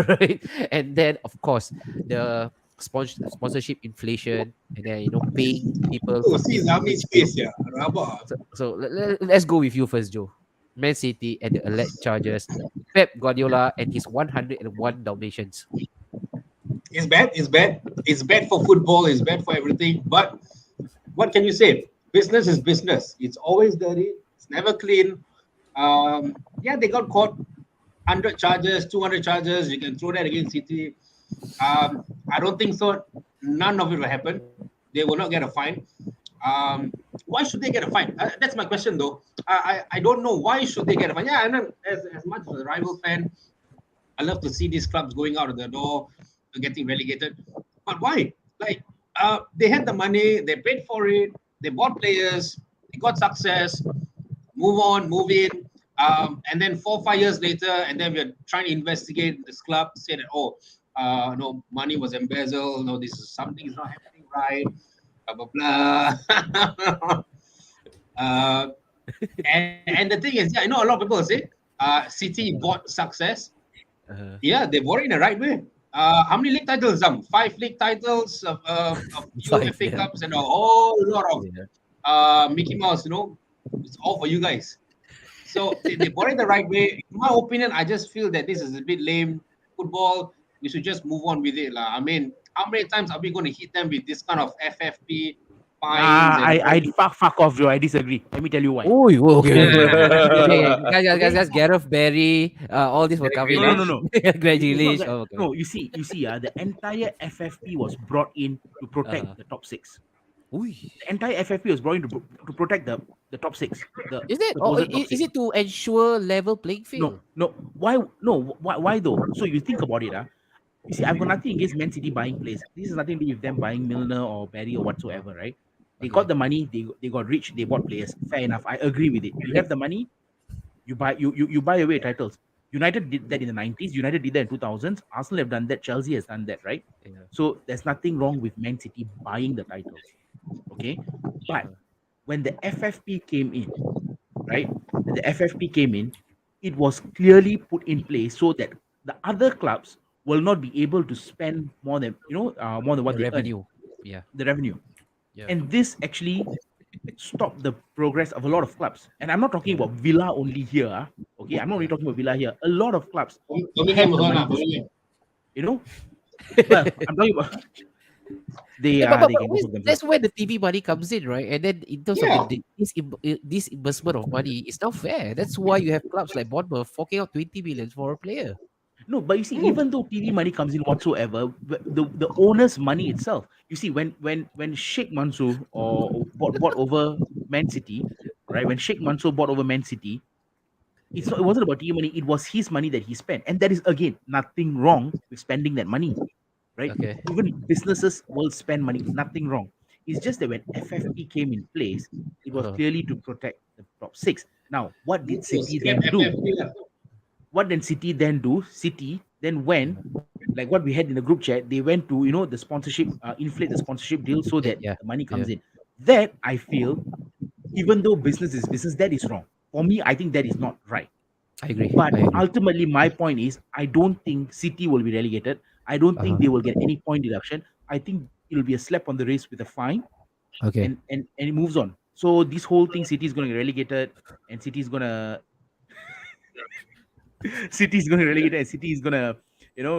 right? And then, of course, the sponsorship inflation, and then paying people Oh, for see team Zami's membership. face, yeah. Rabak. So let's go with you first, Joe. Man City and the alleged charges. Pep Guardiola and his 101 Dalmatians. It's bad. It's bad. It's bad for football. It's bad for everything. But what can you say? Business is business. It's always dirty. It's never clean. Yeah, they got caught. 100 charges, 200 charges. You can throw that against City. I don't think so. None of it will happen. They will not get a fine. Why should they get a fine? That's my question, though. I don't know why should they get a fine. Yeah, I'm as much as a rival fan. I love to see these clubs going out of the door, getting relegated. But why? Like, they had the money, they paid for it, they bought players, they got success, move on, move in. And then 4 or 5 years later, and then we're trying to investigate this club, say that, no, money was embezzled, no, this is something is not happening right, blah, blah, blah. And the thing is, yeah, I know a lot of people say, City bought success. Yeah, they bought it in the right way. How many league titles? 5 league titles, a few Five, FA yeah. Cups, and a whole lot of Yeah. Mickey Mouse. It's all for you guys. So they bought it the right way. In my opinion, I just feel that this is a bit lame. Football, we should just move on with it. I mean, how many times are we going to hit them with this kind of FFP fines? I fuck off, Joe. I disagree. Let me tell you why. Oh, okay. Yeah. Guys, Gareth Barry, all this were coming No, up. no, no, no. Greg It's not Grealish. that. Oh, okay. No, you see, the entire FFP was brought in to protect the top 6. Ui. The entire FFP was brought in to protect the top 6. The Is it? supposed top Is six. it to ensure level playing No, field? no. Why? No. Why though? So you think about it, You see, I've got nothing against Man City buying players. This is nothing to do with them buying Milner or Barry or whatsoever, right? They got the money. They got rich. They bought players. Fair enough. I agree with it. You have the money. You buy away titles. United did that in the 90s. United did that in 2000s. Arsenal have done that. Chelsea has done that, right? Yeah. So there's nothing wrong with Man City buying the titles. Okay, but when the FFP came in, right? When the FFP came in, it was clearly put in place so that the other clubs will not be able to spend more than more than what The they revenue. earn, Yeah. the revenue. Yeah. And this actually stopped the progress of a lot of clubs. And I'm not talking about Villa only here. Okay, I'm not only talking about Villa here. A lot of clubs Birmingham have was the on, money to Birmingham. spend, Well, I'm talking about they Yeah, but they can go for that's themselves. where the TV money comes in, right? And then in terms Yeah. of this investment of money, it's not fair. That's why you have clubs like Bournemouth forking out 20 million for a player. No, but you see, even though TV money comes in whatsoever, the owner's money itself. You see, when Sheikh Mansour or bought over Man City, right? When Sheikh Mansour bought over Man City, it wasn't about TV money. It was his money that he spent, and that is again nothing wrong with spending that money, right? Okay. Even businesses will spend money. Nothing wrong. It's just that when FFP came in place, it was clearly to protect the top 6. Now, what did City then Scrap do? FFP lah. What did City then do? City then went, like what we had in the group chat, they went to the sponsorship, inflate the sponsorship deal so that Yeah. the money comes Yeah. in. That I feel, even though business is business, that is wrong. For me, I think that is not right. I agree. But I agree. ultimately, my point is, I don't think City will be relegated. I don't think they will get any point deduction. I think it'll be a slap on the wrist with a fine, Okay. and it moves on. So this whole thing, City is going to get relegated, and City is going to relegate, and City is going to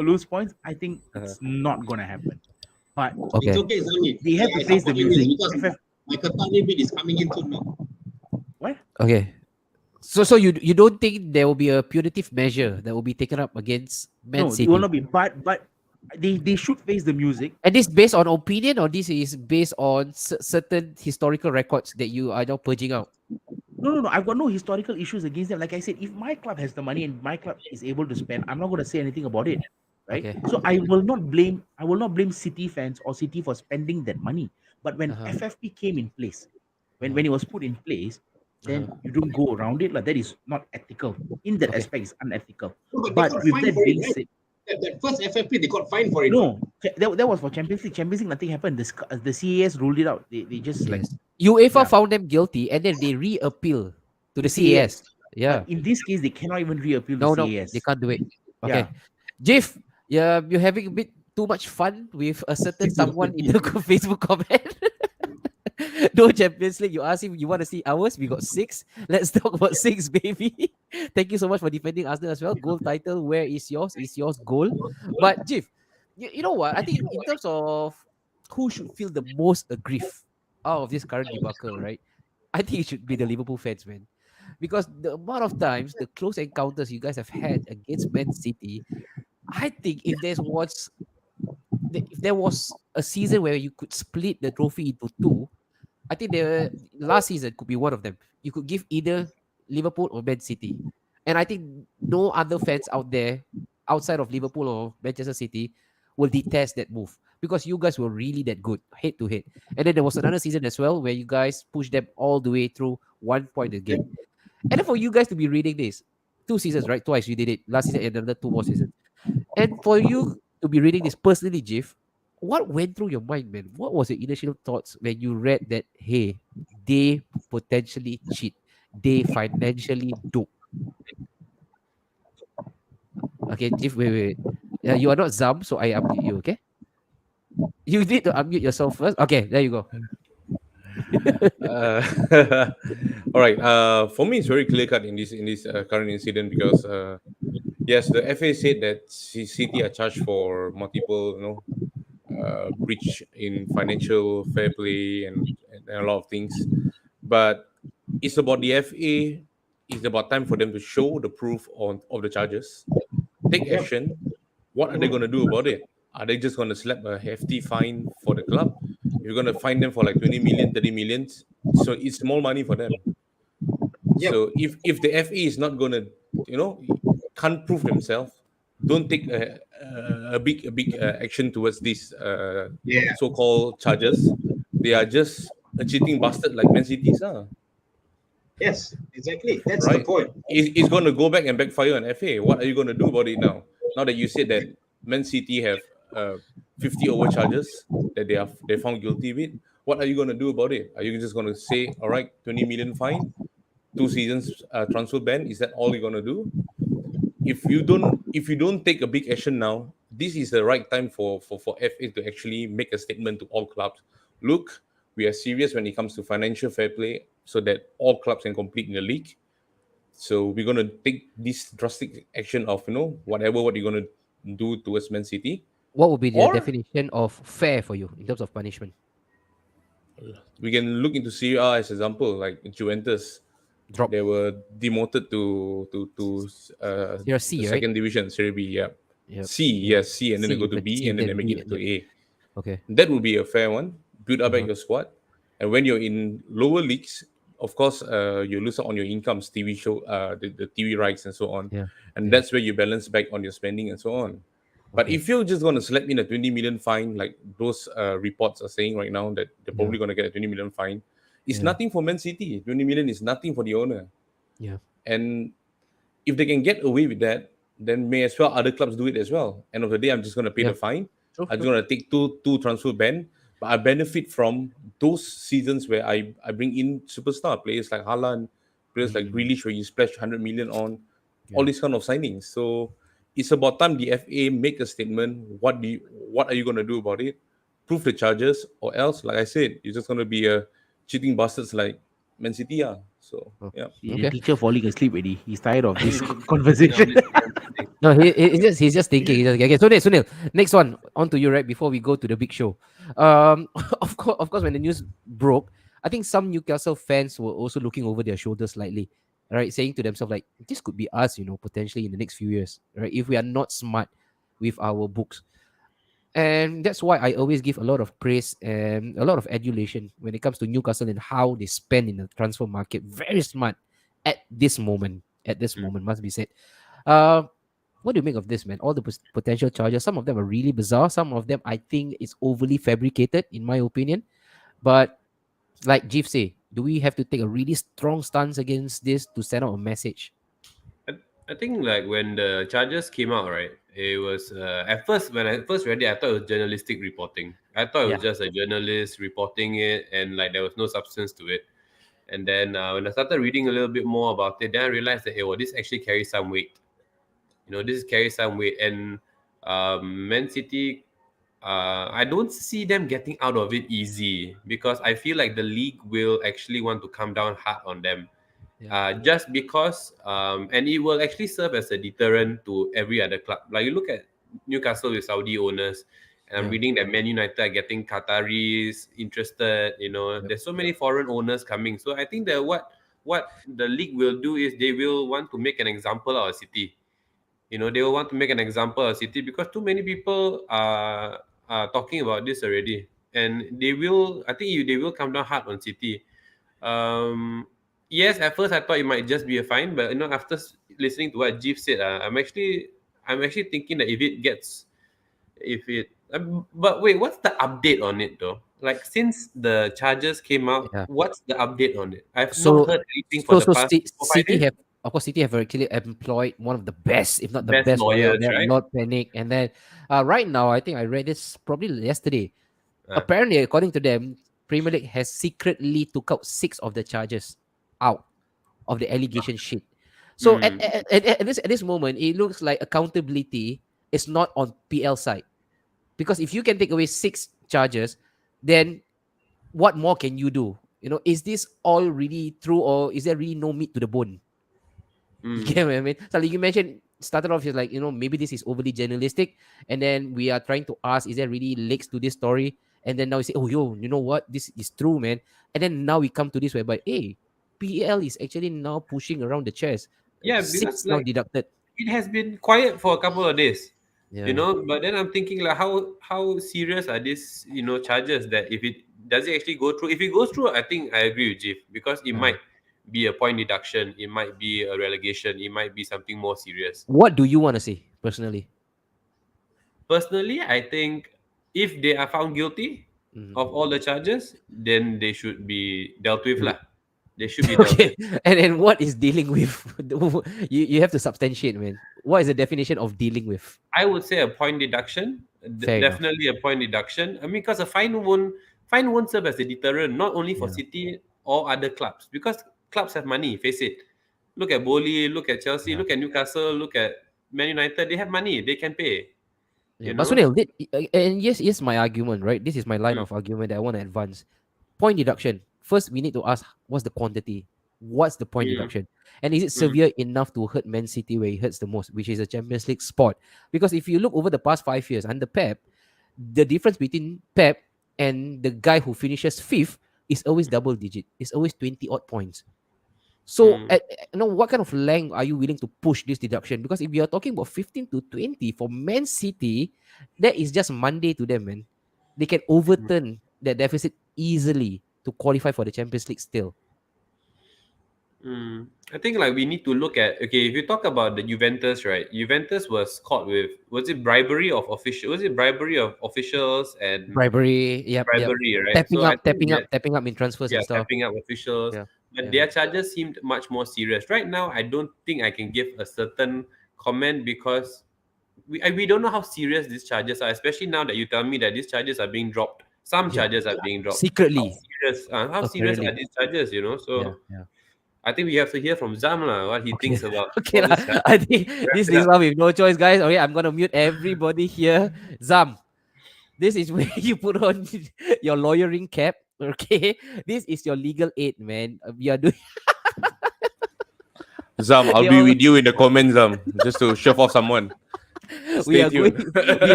lose points. I think it's not going to happen. But Okay. It's okay, Zami. they have I to face the support you music. because my Qatar bid is coming in soon now. What? Okay. So you don't think there will be a punitive measure that will be taken up against Man No, City? it will not be. But they should face the music. And this based on opinion, or this is based on certain historical records that you are now purging out? No. I've got no historical issues against them. Like I said, if my club has the money and my club is able to spend, I'm not going to say anything about it, right? Okay. So I will not blame City fans or City for spending that money. But when FFP came in place, when it was put in place, then you don't go around it. Like that is not ethical. In that Okay. aspect, it's unethical. No, but they But got with fined that for it, being right? said, That first FFP, they got fined for it. No, that was for Champions League. Champions League, nothing happened. The CAS ruled it out. They just like Yes. UEFA yeah. found them guilty and then they re-appeal to the CAS. Yeah. But in this case, they cannot even re-appeal No, the no, CAS. they can't do it. Yeah. Okay. Jif, yeah, you're having a bit too much fun with a certain someone in the Facebook comment. No Champions League. You ask him, you want to see ours? We got 6. Let's talk about 6, baby. Thank you so much for defending Arsenal as well. Goal title, where is yours? Is yours goal? But Jif, you know what? I think in terms of who should feel the most aggrieved out of this current debacle, right? I think it should be the Liverpool fans, man. Because the amount of times, the close encounters you guys have had against Man City, I think if there was a season where you could split the trophy into 2, I think the last season could be one of them. You could give either Liverpool or Man City. And I think no other fans out there outside of Liverpool or Manchester City will detest that move because you guys were really that good head to head. And then there was another season as well where you guys pushed them all the way through 1 point a game. And then for you guys to be reading this, 2 seasons, right? Twice you did it. Last season and another 2 more seasons. And for you to be reading this personally, Jif, what went through your mind, man? What was your initial thoughts when you read that, hey, they potentially cheat, they financially dope? Okay, Jif, wait. You are not Zam, so I unmute you, okay? You need to unmute yourself first. Okay, there you go. All right. For me, it's very clear cut in this current incident because yes, the FA said that City are charged for multiple, breach in financial fair play and a lot of things, but it's about the FA. It's about time for them to show the proof of the charges, take action. What are they going to do about it? Are they just going to slap a hefty fine for the club? You're going to fine them for like 20 million, 30 million. So it's small money for them. Yep. So if the FA is not going to, can't prove themselves, don't take a big action towards these so-called charges. They are just a cheating bastard like Man City's are. Yes, exactly. That's Right. the point. It's going to go back and backfire on FA. What are you going to do about it now? Now that you said that Man City have 50 overcharges that they found guilty with, what are you going to do about it? Are you just going to say, all right, 20 million fine, 2 seasons transfer ban? Is that all you're going to do? If you don't take a big action now, this is the right time for FA to actually make a statement to all clubs. Look, we are serious when it comes to financial fair play so that all clubs can compete in the league. So we're going to take this drastic action of, what you're going to do towards Man City. What would be the Or- definition of fair for you in terms of punishment? We can look into Serie A as example, like Juventus. Drop. They were demoted to You're C, the right? second division, Serie B, yeah. Yep. C, and then they C, go to but B, C, and then they then make B, it to A. Okay. That would be a fair one. Build up Uh-huh. your squad, and when you're in lower leagues, of course, you lose out on your incomes, TV show, the TV rights, and so on. Yeah. And that's where you balance back on your spending and so on. But Okay. if you're just going to slap in a 20 million fine, like those reports are saying right now that they're probably going to get a 20 million fine, it's Yeah. nothing for Man City. 20 million is nothing for the owner. Yeah. And if they can get away with that, then may as well other clubs do it as well. End of the day, I'm just going to pay Yeah. the fine. True, I'm true. going to take two transfer ban, but I benefit from those seasons where I bring in superstar players like Haaland, players like Grealish, where you splash 100 million on, all these kind of signings. So it's about time the FA make a statement. What are you going to do about it? Prove the charges, or else, like I said, you're just going to be a cheating bastards like Man City are. So yeah. The Okay. teacher falling asleep already. He's tired of this conversation. No, he's just thinking. Okay, so Sunil, next one on to you, right? Before we go to the big show, of course, when the news broke, I think some Newcastle fans were also looking over their shoulders slightly, right, saying to themselves like, this could be us, potentially in the next few years, right? If we are not smart with our books. And that's why I always give a lot of praise and a lot of adulation when it comes to Newcastle and how they spend in the transfer market. Very smart at this moment. At this moment, must be said. What do you make of this, man? All the potential charges. Some of them are really bizarre. Some of them, I think, is overly fabricated, in my opinion. But like Jeff say, do we have to take a really strong stance against this to send out a message? I think like when the charges came out, right? It was at first when I first read it, I thought it was journalistic reporting. I thought it was Yeah. just a journalist reporting it, and like there was no substance to it. And then when I started reading a little bit more about it, then I realized that this actually carries some weight. This carries some weight, and Man City. I don't see them getting out of it easy because I feel like the league will actually want to come down hard on them, Yeah. just because, and it will actually serve as a deterrent to every other club. Like you look at Newcastle with Saudi owners, and I'm Yeah. reading that Man United are getting Qataris interested. Yep. There's so many foreign owners coming. So I think that what the league will do is they will want to make an example out of City. They will want to make an example of City because too many people are talking about this already, and they will. I think they will come down hard on City. Um, yes, at first I thought it might just be a fine, but after listening to what Jeff said, I'm actually thinking that if it. But wait, what's the update on it though? Like since the charges came out, Yeah. what's the update on it? I've not So heard anything for the past 4 5 days. City have, of course, City have actually employed one of the best, if not the Best best lawyer out lawyers, there, right? Lord Panic. And then right now, I think I read this probably yesterday. Uh, Apparently, according to them, Premier League has secretly took out 6 of the charges out of the allegation sheet. So mm, at this moment, it looks like accountability is not on PL side, because if you can take away 6 charges, then what more can you do? Is this all really true, or is there really no meat to the bone? You mm. get what I mean? So like you mentioned, started off is like, maybe this is overly journalistic, and then we are trying to ask, is there really legs to this story? And then now you say, oh yo, you know what? This is true, man. And then now we come to this whereby, hey, PL is actually now pushing around the chairs. Yeah, because 6 now like deducted. it has been quiet for a couple of days, Yeah. but then I'm thinking like how serious are these charges that if it does it actually go through? If it goes through, I think I agree with Jeff because it Yeah. might be a point deduction, it might be a relegation, it might be something more serious. What do you want to say personally? Personally, I think if they are found guilty Mhm. of all the charges, then they should be dealt with Re- lah. They should be dealt with. Okay, and then what is dealing with? You have to substantiate, man. What is the definition of dealing with? I would say a point deduction. Fair enough. Definitely a point deduction. I mean, because a fine won't serve as a deterrent, not only for Yeah. City or other clubs, because clubs have money. Face it. Look at Boli, look at Chelsea, Yeah. look at Newcastle, look at Man United. They have money. They can pay. Yeah, You but know. Sunil, and yes, my argument, right? This is my line Mm, of argument that I want to advance. Point deduction. First, we need to ask, what's the quantity? What's the point mm, deduction? And is it mm, severe enough to hurt Man City where it hurts the most, which is a Champions League spot? Because if you look over the past 5 years under Pep, the difference between Pep and the guy who finishes fifth is always double digit. It's always 20 odd points. So, mm, what kind of length are you willing to push this deduction? Because if you are talking about 15 to 20 for Man City, that is just Monday to them, man. They can overturn that deficit easily to qualify for the Champions League still. mm. I think like we need to look at, okay, if you talk about the Juventus, right? Juventus was caught with, was it bribery of official? Was it bribery of officials and Bribery, yep, yep. bribery, right? So I think that, Tapping up in transfers yeah, and stuff. tapping up officials. Yeah, But yeah. their charges seemed much more serious. Right now, I don't think I can give a certain comment because we don't know how serious these charges are, especially now that you tell me that these charges are being dropped. Some Yeah. charges are being dropped. Secretly, How serious apparently. are these charges, Yeah, So yeah. I think we have to hear from Zam lah, what he Okay. thinks about Okay, all lah. this charges. I think Wrap this it is up. one with no choice, guys. Okay, I'm gonna mute everybody here. Zam, this is where you put on your lawyering cap. Okay, this is your legal aid, man. We are doing. Zam, I'll They be all- with you in the comments, just to shove off someone. we Stay are tuned.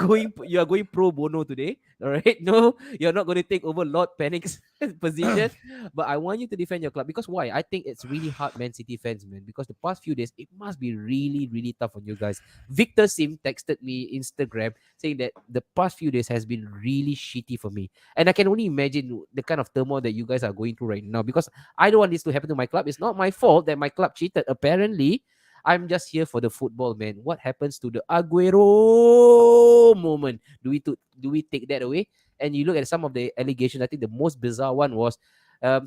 going you are going pro bono today. All right, no, you're not going to take over Lord Panic's position, but I want you to defend your club. Because why? I think it's really hard, Man City fans, man, because the past few days it must be really really tough on you guys. Victor Sim texted me Instagram saying that the past few days has been really shitty for me, and I can only imagine the kind of turmoil that you guys are going through right now, because I don't want this to happen to my club. It's not my fault that my club cheated, apparently. I'm just here for the football, man. What happens to the Aguero moment? Do we take that away? And you look at some of the allegations. I think the most bizarre one was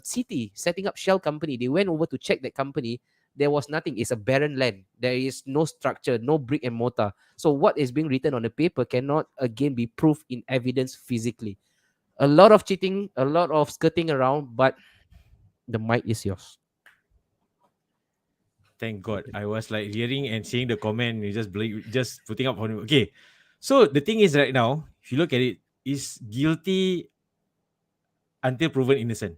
City setting up shell company. They went over to check that company. there was nothing. It's a barren land. There is no structure, no brick and mortar. So what is being written on the paper cannot again be proved in evidence physically. A lot of cheating, a lot of skirting around, but the mic is yours. Thank God. I was like hearing and seeing the comment. You just putting up on it. Okay. So the thing is right now, if you look at it, is guilty until proven innocent.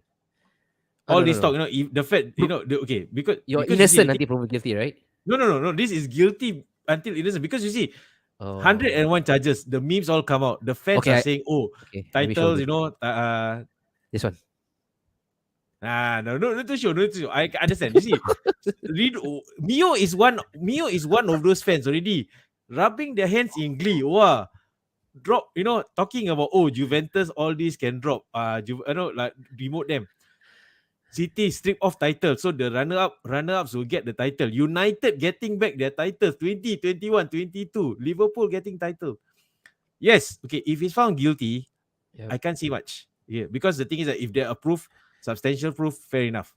Oh, All no, this no, talk, no. the fact, okay, because You're because you see, innocent until proven guilty, right? no. This is guilty until innocent because you see, Oh. 101 charges. The memes all come out. The fans Okay, are saying, oh, Okay, let me show titles, you. This one. no to show. I understand. You see, Mio is one of those fans already rubbing their hands in glee. Wow, drop. Talking about Juventus, all these can drop. Like demote them. City strip off title, so the runner-ups will get the title. United getting back their titles 2021, 22. Liverpool getting title. Yes, okay. If he's found guilty, Yep. I can't see much. Yeah, because the thing is that if there are proof, substantial proof, fair enough.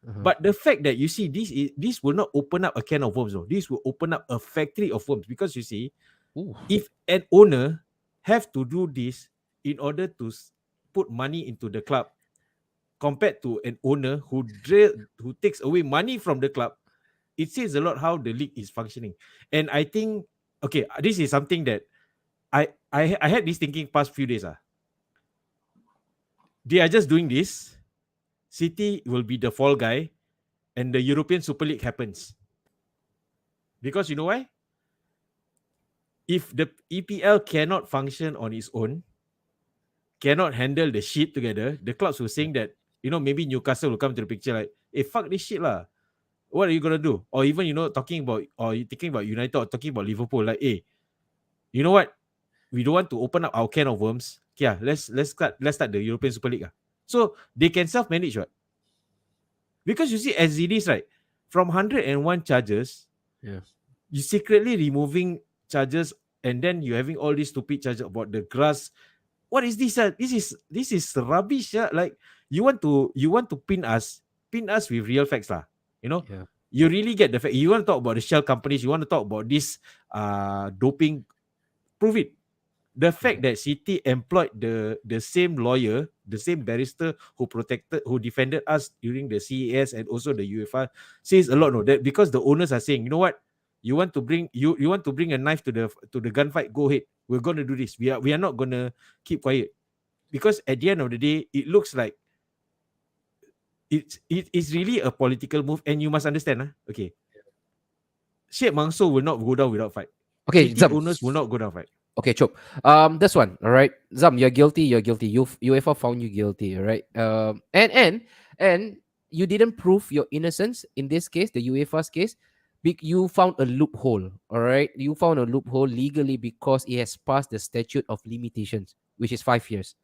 Uh-huh. But the fact that you see this will not open up a can of worms, though. This will open up a factory of worms because you see, Ooh. if an owner have to do this in order to put money into the club, compared to an owner who takes away money from the club, it says a lot how the league is functioning. And I think, okay, this is something that I had this thinking past few days. They are just doing this. City will be the fall guy, and the European Super League happens. Because you know why? If the EPL cannot function on its own, cannot handle the shit together, the clubs were saying that, maybe Newcastle will come to the picture like, hey, fuck this shit lah. What are you gonna do? Or even, thinking about United or talking about Liverpool, like, hey, you know what? We don't want to open up our can of worms. Yeah, let's start the European Super League. So they can self-manage, right? Because you see, as it is, right, from 101 charges, you secretly removing charges, and then you're having all these stupid charges about the grass. What is this? This is rubbish. Like you want to pin us with real facts, lah. Yeah. You really get the fact. You want to talk about the shell companies. You want to talk about this doping. Prove it. The fact that City employed the same lawyer, the same barrister who defended us during the CES and also the UEFA says a lot. No, that because the owners are saying, you know what, you want to bring a knife to the gunfight, go ahead. We're gonna do this. We are not gonna keep quiet, because at the end of the day, it looks like it's really a political move, and you must understand. Okay, Sheikh Mansour will not go down without fight. Okay, City Zam. owners will not go down fight. Okay, Chop. This one, all right. Zam, you're guilty. UEFA found you guilty, all right. And you didn't prove your innocence in this case, the UEFA's case. You found a loophole, all right. You found a loophole legally because it has passed the statute of limitations, which is 5 years.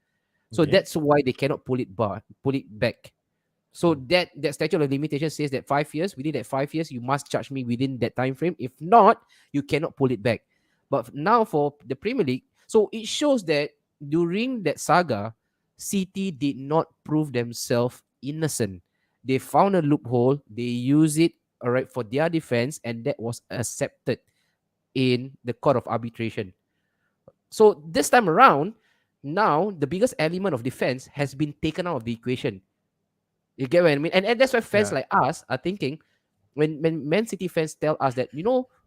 So Okay. that's why they cannot pull it back. So that statute of limitation says that 5 years, within that 5 years, you must charge me within that time frame. If not, you cannot pull it back. But now for the Premier League, so it shows that during that saga, City did not prove themselves innocent. They found a loophole, they use it, all right, for their defense, and that was accepted in the court of arbitration. So this time around, now the biggest element of defense has been taken out of the equation. You get what I mean? And that's why fans like us are thinking, when Man City fans tell us that,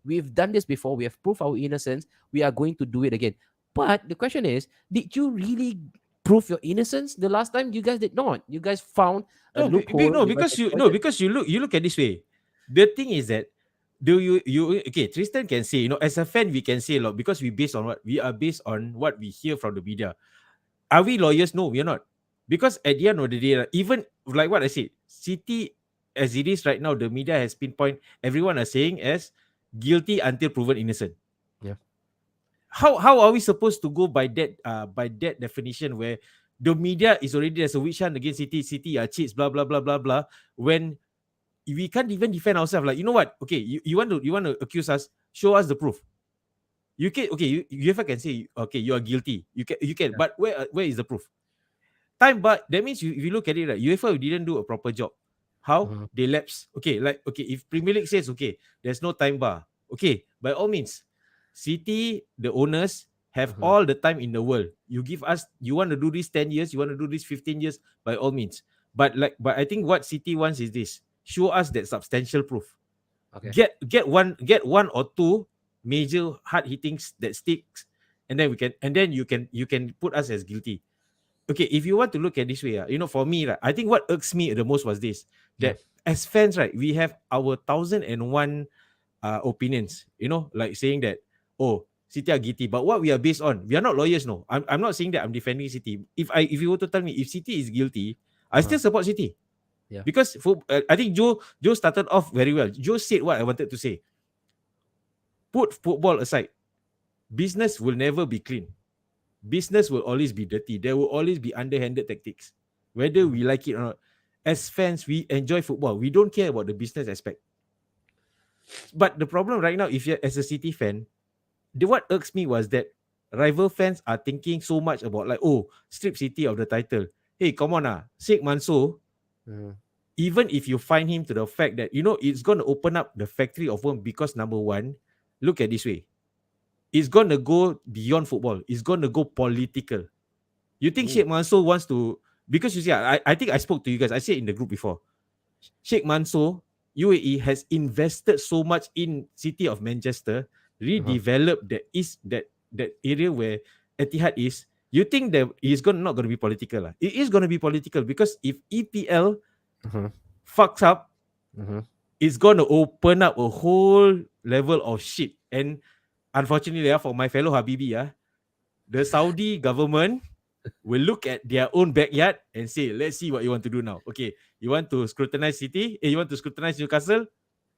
we've done this before, we have proved our innocence, we are going to do it again. But the question is, did you really prove your innocence the last time? You guys did not. You guys found a loophole. Because you look at this way. The thing is that okay, Tristan can say, as a fan we can say a lot because we are based on what we hear from the media. Are we lawyers? No, we are not. Because at the end of the day, even like what I said, City as it is right now, the media has pinpoint everyone are saying as guilty until proven innocent. Yeah. How are we supposed to go by that definition where the media is already as a witch hunt against City are cheats, blah blah blah blah blah, when we can't even defend ourselves? Like, you know what? Okay, you want to accuse us? Show us the proof. You can, okay, you can say, okay, you are guilty. You can, but where is the proof? But that means if you look at it, right, UEFA didn't do a proper job. How Mhm. they lapse. Okay, if Premier League says there's no time bar. Okay, by all means, City, the owners have Mhm. all the time in the world. You give us, you want to do this 10 years, you want to do this 15 years, by all means. But I think what City wants is this: show us that substantial proof. Okay. Get one or two major hard hittings that sticks, and then you can put us as guilty. Okay, if you want to look at this way, for me, right, I think what irks me the most was this: that as fans, right, we have our 1,001 opinions, like saying that, oh, City are guilty. But what we are based on, we are not lawyers, no. I'm not saying that I'm defending City. If you were to tell me if City is guilty, I still support City. Yeah. Because I think Joe started off very well. Joe said what I wanted to say. Put football aside. Business will never be clean. Business will always be dirty. There will always be underhanded tactics. Whether we like it or not. As fans, we enjoy football. We don't care about the business aspect. But the problem right now, if you're as a City fan, what irks me was that rival fans are thinking so much about like, oh, strip City of the title. Hey, come on, Sheikh Mansour. Even if you find him to the fact that, it's going to open up the factory of worm, because number one, look at this way. It's going to go beyond football. It's going to go political. You think Sheikh Mansour wants to, because you see, I think I spoke to you guys. I said in the group before, Sheikh Mansour, UAE has invested so much in city of Manchester, redeveloped that area where Etihad is. You think that it's not going to be political? It is going to be political, because if EPL fucks up, it's going to open up a whole level of shit. And unfortunately, for my fellow Habibi, the Saudi government will look at their own backyard and say, let's see what you want to do now. Okay, you want to scrutinize City? You want to scrutinize Newcastle?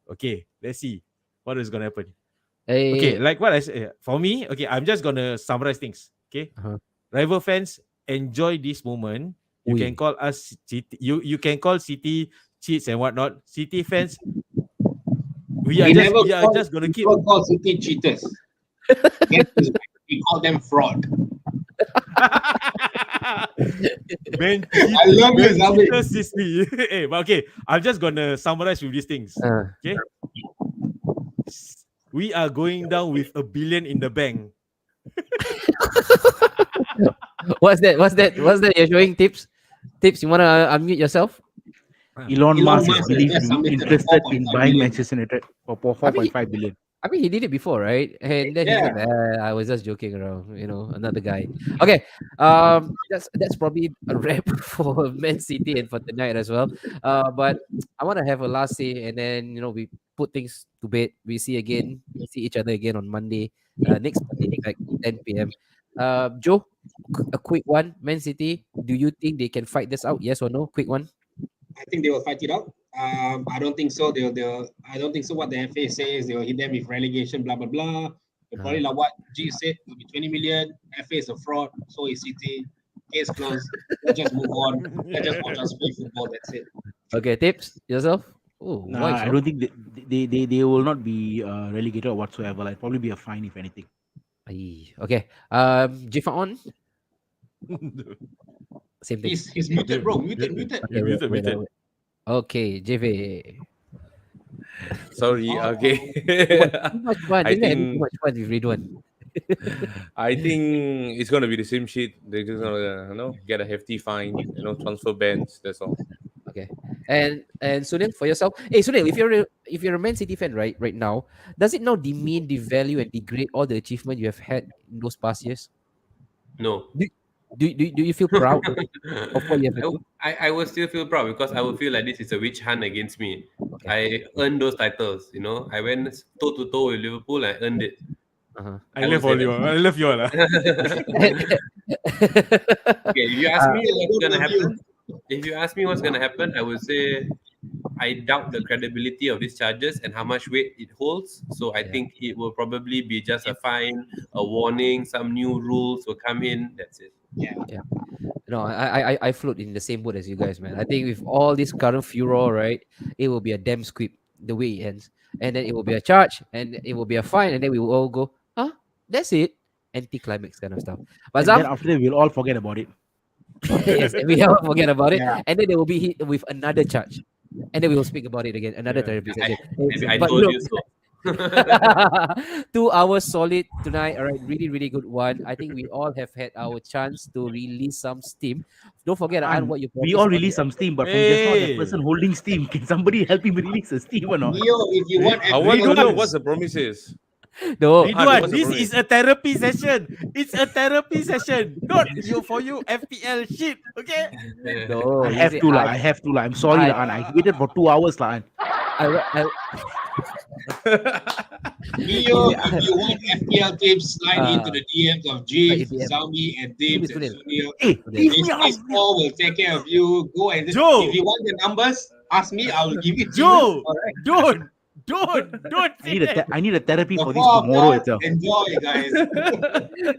Okay, let's see what is going to happen. Okay, like what I said, for me, okay, I'm just going to summarize things. Okay, rival fans, enjoy this moment. You can call us City, you can call City cheats and whatnot. City fans, we are just going to keep. We call City cheaters. We call them fraud. Man, I love this, Abi. Hey, but okay, I'm just gonna summarize with these things. Okay, we are going down with $1 billion in the bank. What's that? You're showing tips? You wanna unmute yourself? Elon Musk is Musk believed has to be submitted interested in 4.5 buying billion. Manchester United for 4.5 billion. I mean, he did it before, right? And then he said, I was just joking around, another guy. Okay, that's probably a wrap for Man City and for tonight as well. But I want to have a last say, and then we put things to bed. We see each other again on Monday, next Monday, like 10 p.m. Joe, a quick one. Man City, do you think they can fight this out? Yes or no? Quick one. I think they will fight it out. I don't think so. I don't think so. What the FA says, they will hit them with relegation, blah blah blah. They'll probably like what G said, it'll be 20 million. FA is a fraud. So is City. Case closed. Let's just move on. Let's just watch us play football. That's it. Okay, tips yourself. Oh, Nah, I don't think they will not be relegated or whatsoever. Like probably be a fine if anything. Okay. Jifa on. Same thing. He's muted, bro. Muted. Okay, muted. Okay, JV. Sorry. Okay. Too much fun. I Isn't it? think- Too much fun with Ridwan. I think it's gonna be the same shit. They're just gonna, get a hefty fine, transfer bans. That's all. Okay. And Sunil, for yourself. Hey, Sunil, if you're a Man City fan right now, does it now demean, devalue, and degrade all the achievement you have had in those past years? No. Do you feel proud of what you have achieved? I will still feel proud because I will feel like this is a witch hunt against me. Okay. I earned those titles, I went toe to toe with Liverpool and earned it. I love all you. I love you all. Okay, if you ask me what's gonna happen, I would say I doubt the credibility of these charges and how much weight it holds. So I think it will probably be just a fine, a warning, some new rules will come in. That's it. No, I float in the same boat as you guys, man. I think with all this current furor, right, it will be a damn squib the way it ends, and then it will be a charge, and it will be a fine, and then we will all go, that's it, anti-climax kind of stuff. But And then after that, we'll all forget about it. yes, we all forget about it, and then they will be hit with another charge. and then we will speak about it again. Another therapy session. I But told look, you so. 2 hours solid tonight. All right, really, really good one. I think we all have had our chance to release some steam. Don't forget, And what you we promised all on the release some steam, but from just now, the Hey. person holding steam, can somebody help him release the steam or not? Neo, if you want I want to know FPL what the promise is. No, Ridwan, what's the this problem? is a therapy session. It's a therapy session, not you for you FPL shit. Okay. no. I you have see, to lah. I have to lah. I'm sorry lah. I waited for 2 hours lah. I, Neo, if you want FPL tips, slide into the DMs of Jim, DM. Zami, and Dave and Sunil. Sunil. Hey, leave me These out. four will take care of you. Go and Joe. if you want the numbers, ask me. I will give it to Joe, you. All right. don't say that. I need a therapy The for this four of tomorrow us, itself. enjoy, guys.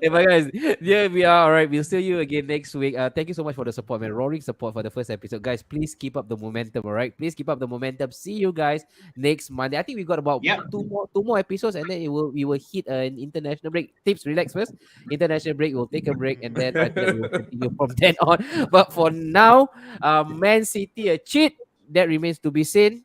Hey, but guys, yeah, we are all right. We'll see you again next week. Thank you so much for the support, man. Roaring support for the first episode, guys. Please keep up the momentum. All right, please keep up the momentum. See you guys next Monday. I think we got about Yep. two more episodes, and then we will hit an international break. Tips, relax first. International break. We'll take a break, and then I think we'll continue from then on. But for now, Man City a cheat. That remains to be seen.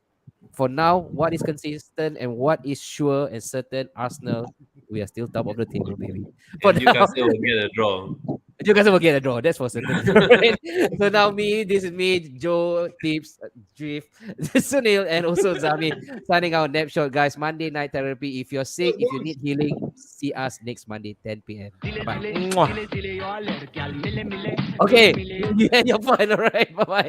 For now, what is consistent and what is sure and certain? Arsenal, we are still top of the table, baby. For And now, Newcastle will get a draw. Newcastle will get a draw. That's for certain. Right? So now this is me, Joe, Tips, Drift, Sunil, and also Zami signing out Napshot, guys. Monday night therapy. If you're sick, if you need healing, see us next Monday, 10 p.m. Bye. Okay, you had your fun, all right? Bye bye.